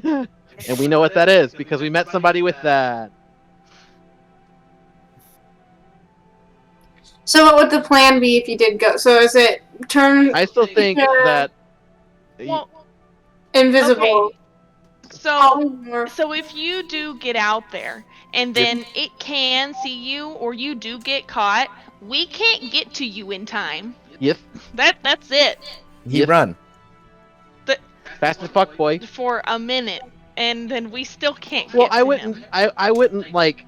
And we know what that is because we met somebody with that. So what would the plan be if you did go? So is it turn I still think that. Well, invisible? okay. So if you do get out there and then it can see you or you do get caught, we can't get to you in time. Yep. That's it. He run. Fast as fuck, boy. For a minute, and then we still can't get Well, to I wouldn't. him. I wouldn't like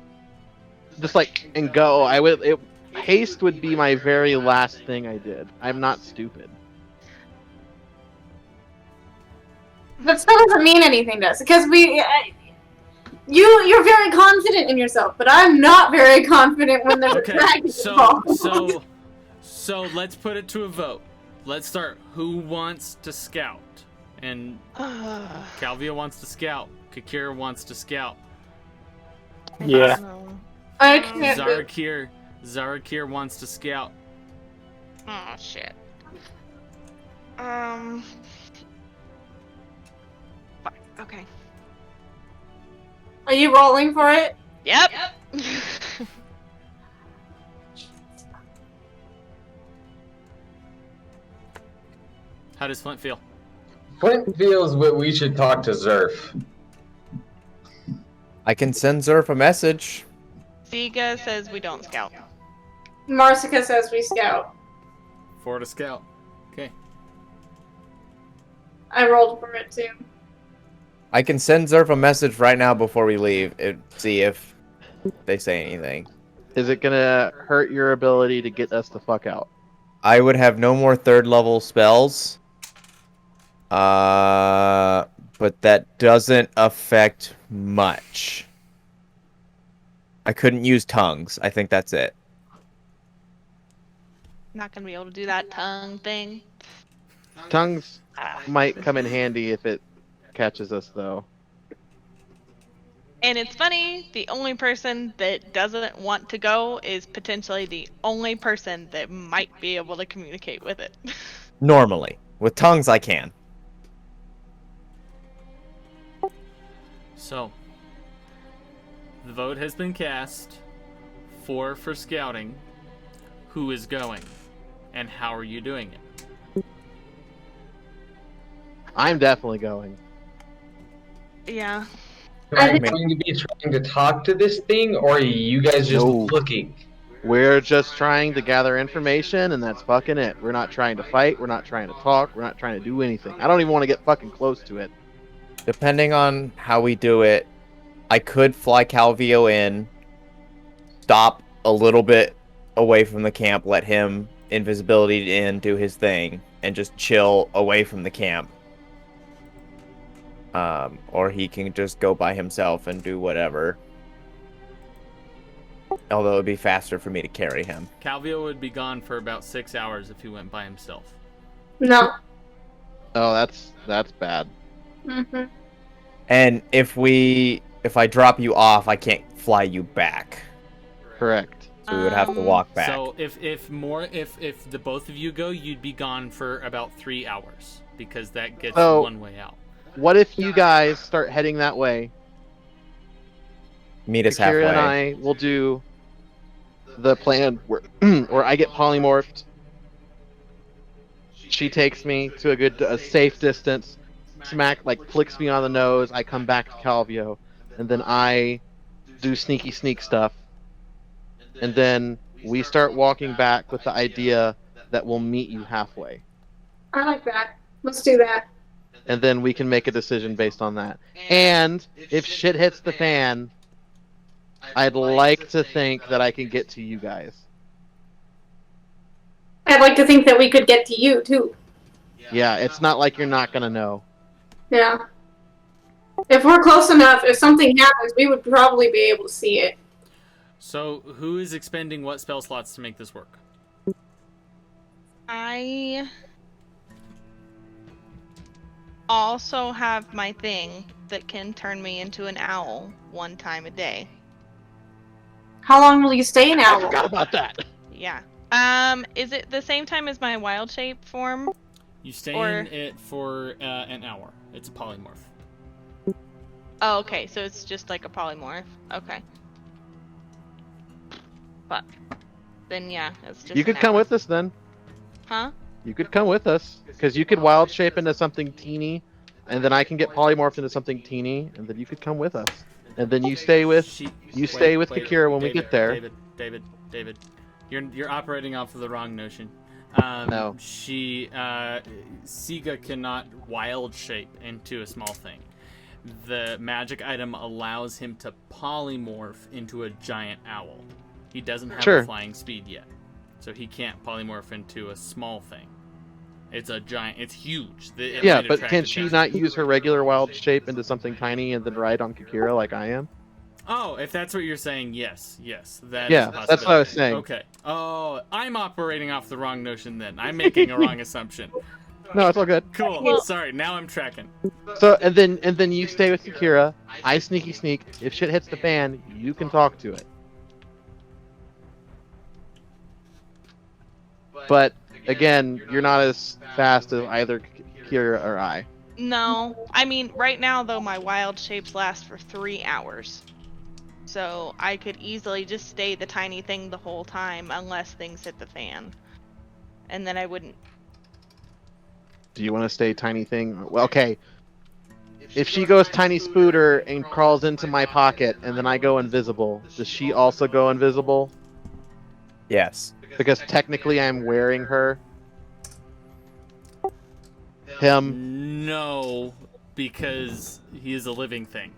just like and go. I would. Haste would be my very last thing I did. I'm not stupid. That still doesn't mean anything to us because you're very confident in yourself, but I'm not very confident when there's a dragon involved. So let's put it to a vote. Let's start. Who wants to scout? And Calvio wants to scout. Kakira wants to scout. Yeah. I can't. Xarrikir wants to scout. Oh shit. Fuck. Okay. Are you rolling for it? Yep. How does Flint feel? Flint feels we should talk to Zerf. I can send Zerf a message. Sige says we don't scout. Marsica says we scout. 4 to scout. Okay. I rolled for it too. I can send Zerf a message right now before we leave and see if they say anything. Is it gonna hurt your ability to get us the fuck out? I would have no more 3rd level spells. But that doesn't affect much. I couldn't use tongues. I think that's it. Not gonna be able to do that tongue thing. Tongues might come in handy if it catches us, though. And it's funny, the only person that doesn't want to go is potentially the only person that might be able to communicate with it. Normally. With tongues, I can. So, the vote has been cast. 4 for scouting. Who is going? And how are you doing it? I'm definitely going. Yeah. Are you going to be trying to talk to this thing, or are you guys just looking? We're just trying to gather information, and that's fucking it. We're not trying to fight. We're not trying to talk. We're not trying to do anything. I don't even want to get fucking close to it. Depending on how we do it, I could fly Calvio in, stop a little bit away from the camp, let him invisibility in, do his thing, and just chill away from the camp. Or he can just go by himself and do whatever. Although it would be faster for me to carry him. Calvio would be gone for about 6 hours if he went by himself. No. Oh, that's bad. Mm-hmm. And if I drop you off, I can't fly you back. Correct. So we would have to walk back. So if the both of you go, you'd be gone for about 3 hours because that gets one way out. What if you guys start heading that way? Meet us Kakira halfway. and I will do the plan where I get polymorphed. She takes me to a safe distance, flicks me on the nose. I come back to Calvio, and then I do sneak stuff. And then we start walking back with the idea that we'll meet you halfway. I like that. Let's do that. And then we can make a decision based on that. And if shit hits the fan, I'd like to think that I can get to you guys. I'd like to think that we could get to you, too. Yeah, it's not like you're not gonna know. Yeah. If we're close enough, if something happens, we would probably be able to see it. So, who is expending what spell slots to make this work? I also have my thing that can turn me into an owl 1 time a day. How long will you stay an I owl? forgot about that. Yeah. Is it the same time as my wild shape form? You stay Or- in it for an hour. It's a polymorph. Oh, okay, so it's just like a polymorph. Okay. Fuck. Then yeah, it's just. You could come with us then. Huh? You could come with us because you could wild shape into something teeny, and then I can get polymorphed into something teeny, and then you could come with us. And then you stay with stay with Kakira when we get there. David, you're operating off of the wrong notion. No. Sige cannot wild shape into a small thing. The magic item allows him to polymorph into a giant owl. He doesn't have Sure. a flying speed yet, so he can't polymorph into a small thing. It's a giant. It's huge. It Yeah, might but attract can she attention. not use her regular wild shape into something tiny and then ride on Kakira like I am? Oh, if that's what you're saying, yes. That Yeah, is a that's what I was possibility. saying. Okay. Oh, I'm operating off the wrong notion then. I'm making a wrong assumption. No, it's all good. Cool. Well- Sorry, now I'm tracking. So and then you stay with Kakira. I sneak. If shit hits the fan, you can talk to it. But again, you're not as fast as either Kakira or I. No. I mean, right now though, my wild shapes last for 3 hours. So I could easily just stay the tiny thing the whole time unless things hit the fan. And then I wouldn't. Do you want to stay tiny thing? Well, okay. If she goes tiny spooter and crawls into my pocket and then I go invisible, does she also go invisible? Yes. Because technically I'm wearing her. Him. No, because he is a living thing.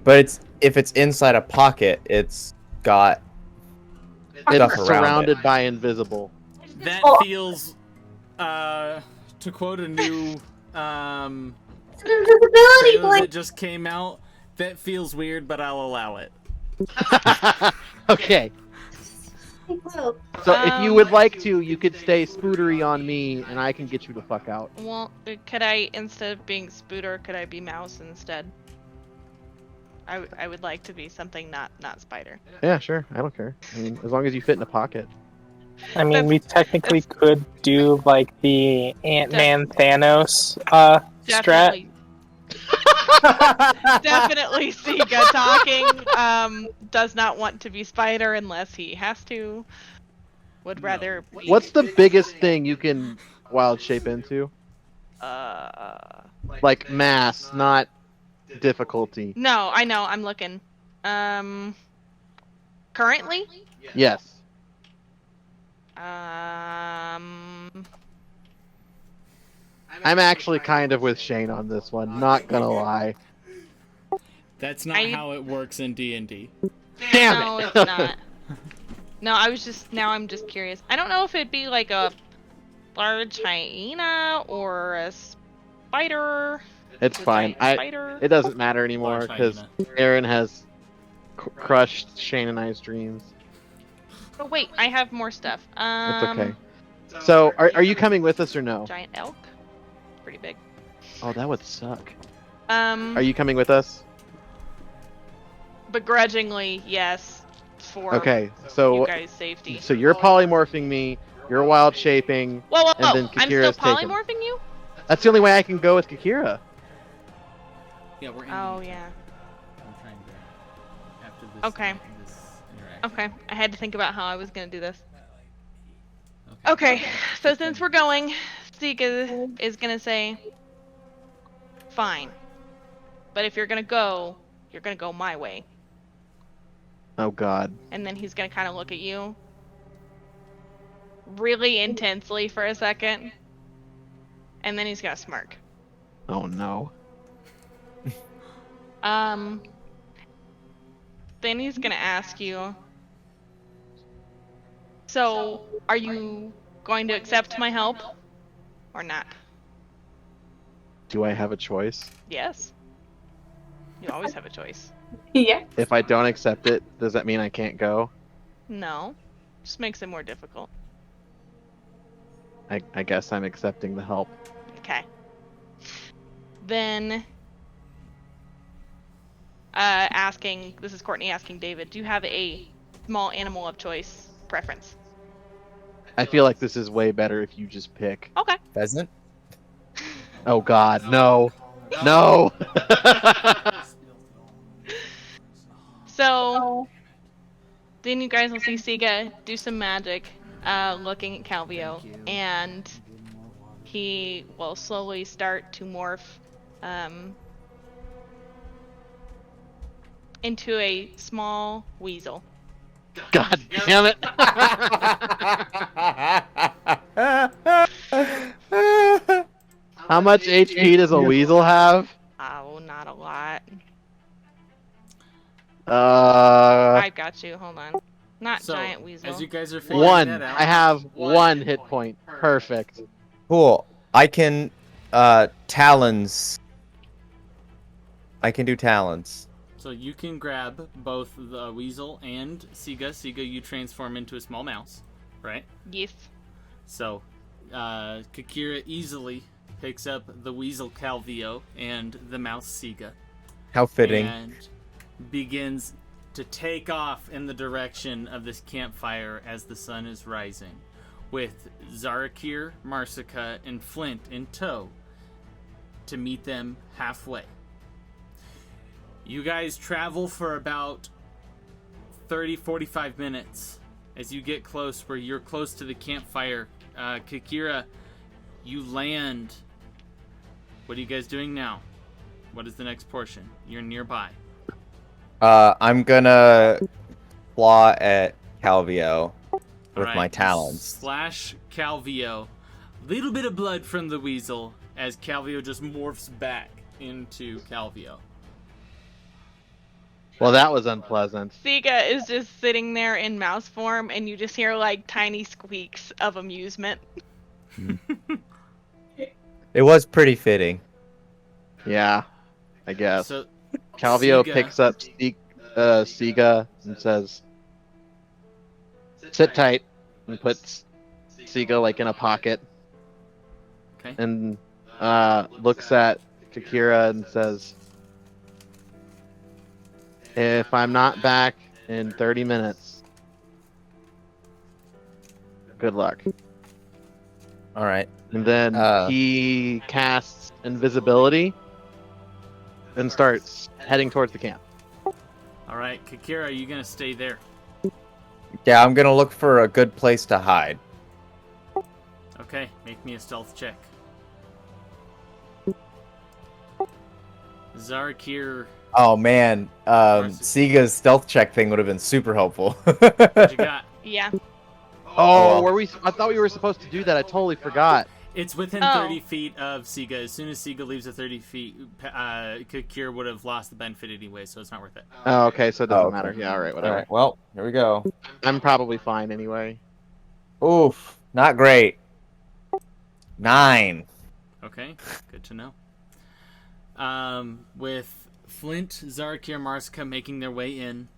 But if it's inside a pocket, it's got It's stuff around surrounded by invisible. That Oh. feels, to quote a new It's an invisibility trailer that blanket. just came out, that feels weird, but I'll allow it. Okay. So if you would like to, you could stay spootery on me and I can get you the fuck out. Well, could I, instead of being Spooter, could I be Mouse instead? I would like to be something not Spider. Yeah, sure. I don't care. I mean, as long as you fit in a pocket. I mean, we technically could do like the Ant-Man Thanos strat. Definitely Sige talking. Does not want to be Spider unless he has to. Would rather be... What's the biggest thing you can wild shape into? Like mass, not difficulty. No, I know, I'm looking. Currently? Yes. I'm actually kind of with Shane on this one, not gonna lie. That's not I- how it works in D&D. Damn No, it! it's not. No, now I'm just curious. I don't know if it'd be like a large hyena or a spider. It's A fine. giant spider. It doesn't matter anymore Large because hyena. Aaron has crushed Shane and I's dreams. Oh wait, I have more stuff. It's okay. So, are you coming with us or no? Giant elk. Pretty big. Oh, that would suck. Um, Are you coming with us? begrudgingly, yes. For Okay, you so guys' safety. so you're polymorphing me, you're wild shaping. Whoa! and then I'm Kakira's still taken. polymorphing you? That's the only way I can go with Kakira. Yeah, we're in. Oh yeah. I'm trying to after this. Okay. This interaction. Okay, I had to think about how I was gonna do this. Okay, so since we're going, Sige is gonna say, fine. But if you're gonna go my way. Oh God. And then he's gonna kind of look at you really intensely for a second. And then he's gonna smirk. Oh no. Then he's gonna ask you, so, are you going to accept my help? Or not? Do I have a choice? Yes. You always have a choice. Yeah. If I don't accept it, does that mean I can't go? No. Just makes it more difficult. I guess I'm accepting the help. Okay. Then asking. This is Courtney asking David. Do you have a small animal of choice preference? I feel like this is way better if you just pick. Okay. Pheasant? Oh God, no, no. So then you guys will see Sige do some magic, looking at Calvio, and he will slowly start to morph into a small weasel. God damn it. How much HP does a weasel have? Oh, not a lot. Uh, I've got you. Hold on. Not So, giant weasel. as you guys are figuring one. that out, I have one hit point. Perfect. Cool. I can talons. I can do talons. so you can grab both the weasel and Sige. Sige, you transform into a small mouse, right? Yes. So, Kakira easily picks up the weasel Calvio and the mouse Sige. How fitting. And begins to take off in the direction of this campfire as the sun is rising, with Xarrikir, Marsica, and Flint in tow to meet them halfway. You guys travel for about 30-45 minutes as you get close, where you're close to the campfire. Kakira, you land. What are you guys doing now? What is the next portion? You're nearby. I'm gonna claw at Calvio with my talons. Slash Calvio. Little bit of blood from the weasel as Calvio just morphs back into Calvio. Well, that was unpleasant. Sige is just sitting there in mouse form, and you just hear like tiny squeaks of amusement. It was pretty fitting. Yeah, I guess. So Calvio Sige- picks up Sige and says, "Sit tight," and puts Sige like in a pocket, Okay. and looks at Kakira and says, "If I'm not back in 30 minutes, good luck." All right. And then he casts invisibility and starts heading towards the camp. All right, Kakira, are you gonna stay there? Yeah, I'm gonna look for a good place to hide. Okay, make me a stealth check. Xarrikir, Oh man, Siga's stealth check thing would have been super helpful. what you got? Yeah. Oh, well. I thought we were supposed to do that. I totally forgot. It's within Oh. 30 feet of Sige. As soon as Sige leaves the 30 feet, Kakir would have lost the benefit anyway, so it's not worth it. Oh, okay, so it doesn't okay. matter. Yeah, all right, All whatever. right. Well, here we go. I'm probably fine anyway. Oof, not great. 9. Okay, good to know. With Flint, Xarrikir, Marsica making their way in,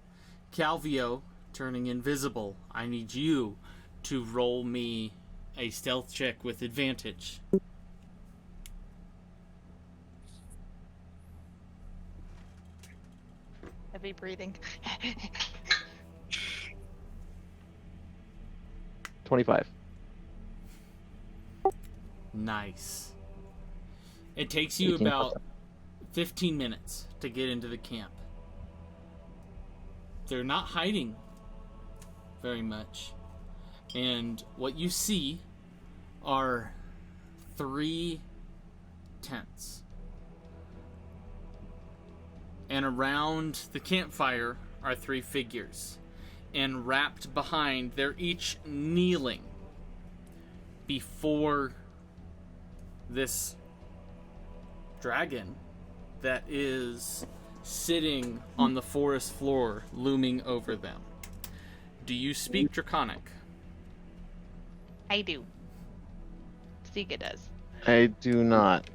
Calvio turning invisible, I need you to roll me a stealth check with advantage. Heavy breathing. 25. Nice. It takes you 18%. about 15 minutes to get into the camp. They're not hiding very much. And what you see are 3 tents. And around the campfire are 3 figures. And wrapped behind, they're each kneeling before this dragon that is sitting on the forest floor, looming over them. Do you speak Draconic? I do. Sige does. I do not.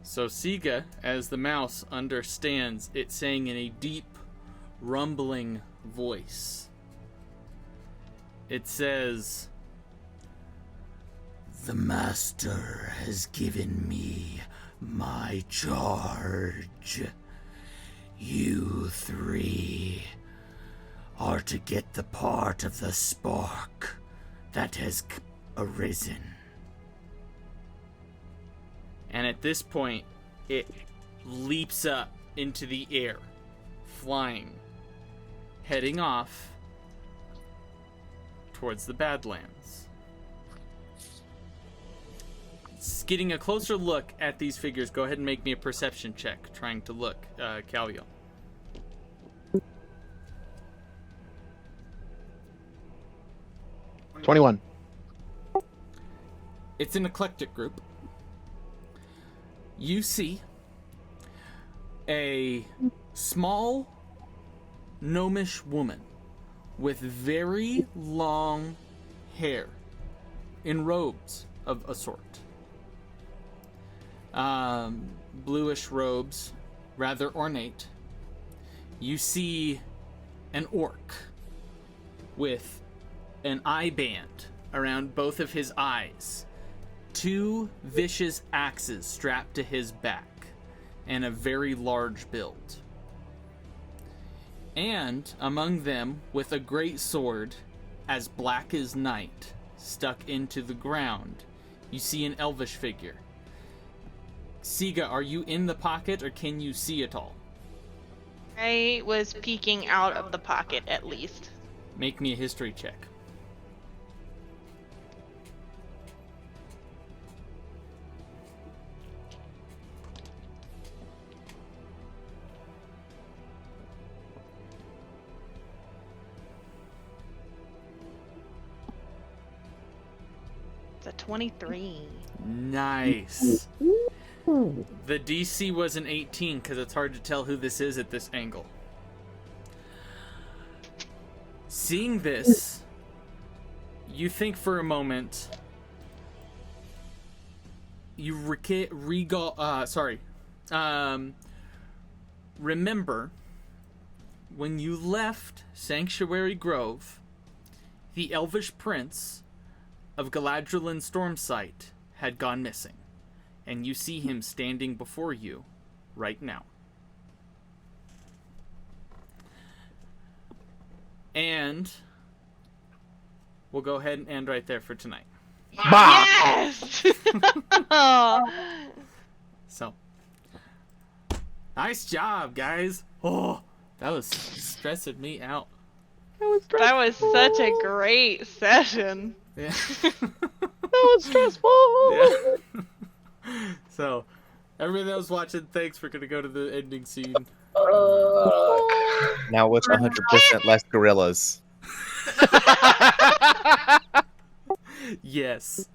So Sige, as the mouse, understands it saying in a deep, rumbling voice. It says, "The master has given me my charge. You three are to get the part of the spark that has arisen. And at this point, it leaps up into the air, flying, heading off towards the Badlands. Getting a closer look at these figures, go ahead and make me a perception check, trying to look, Calvio. 21. It's an eclectic group. You see a small, gnomish woman with very long hair in robes of a sort. Bluish robes, rather ornate. You see an orc with an eye band around both of his eyes, 2 vicious axes strapped to his back, and a very large build. And among them, with a great sword as black as night stuck into the ground, you see an elvish figure. Sige, are you in the pocket or can you see it all? I was peeking out of the pocket at least. Make me a history check. It's a 23. Nice. The DC was an 18 because it's hard to tell who this is at this angle. Seeing this, you think for a moment. You remember when you left Sanctuary Grove, the Elvish Prince of Galadriel's storm site had gone missing, and you see him standing before you right now. And we'll go ahead and end right there for tonight. Yes! So, nice job, guys. Oh, that was stressing me out. That was such a great session. Yeah. That was stressful. Yeah. So, everybody that was watching, thanks. We're gonna go to the ending scene. Now with 100% less gorillas. Yes.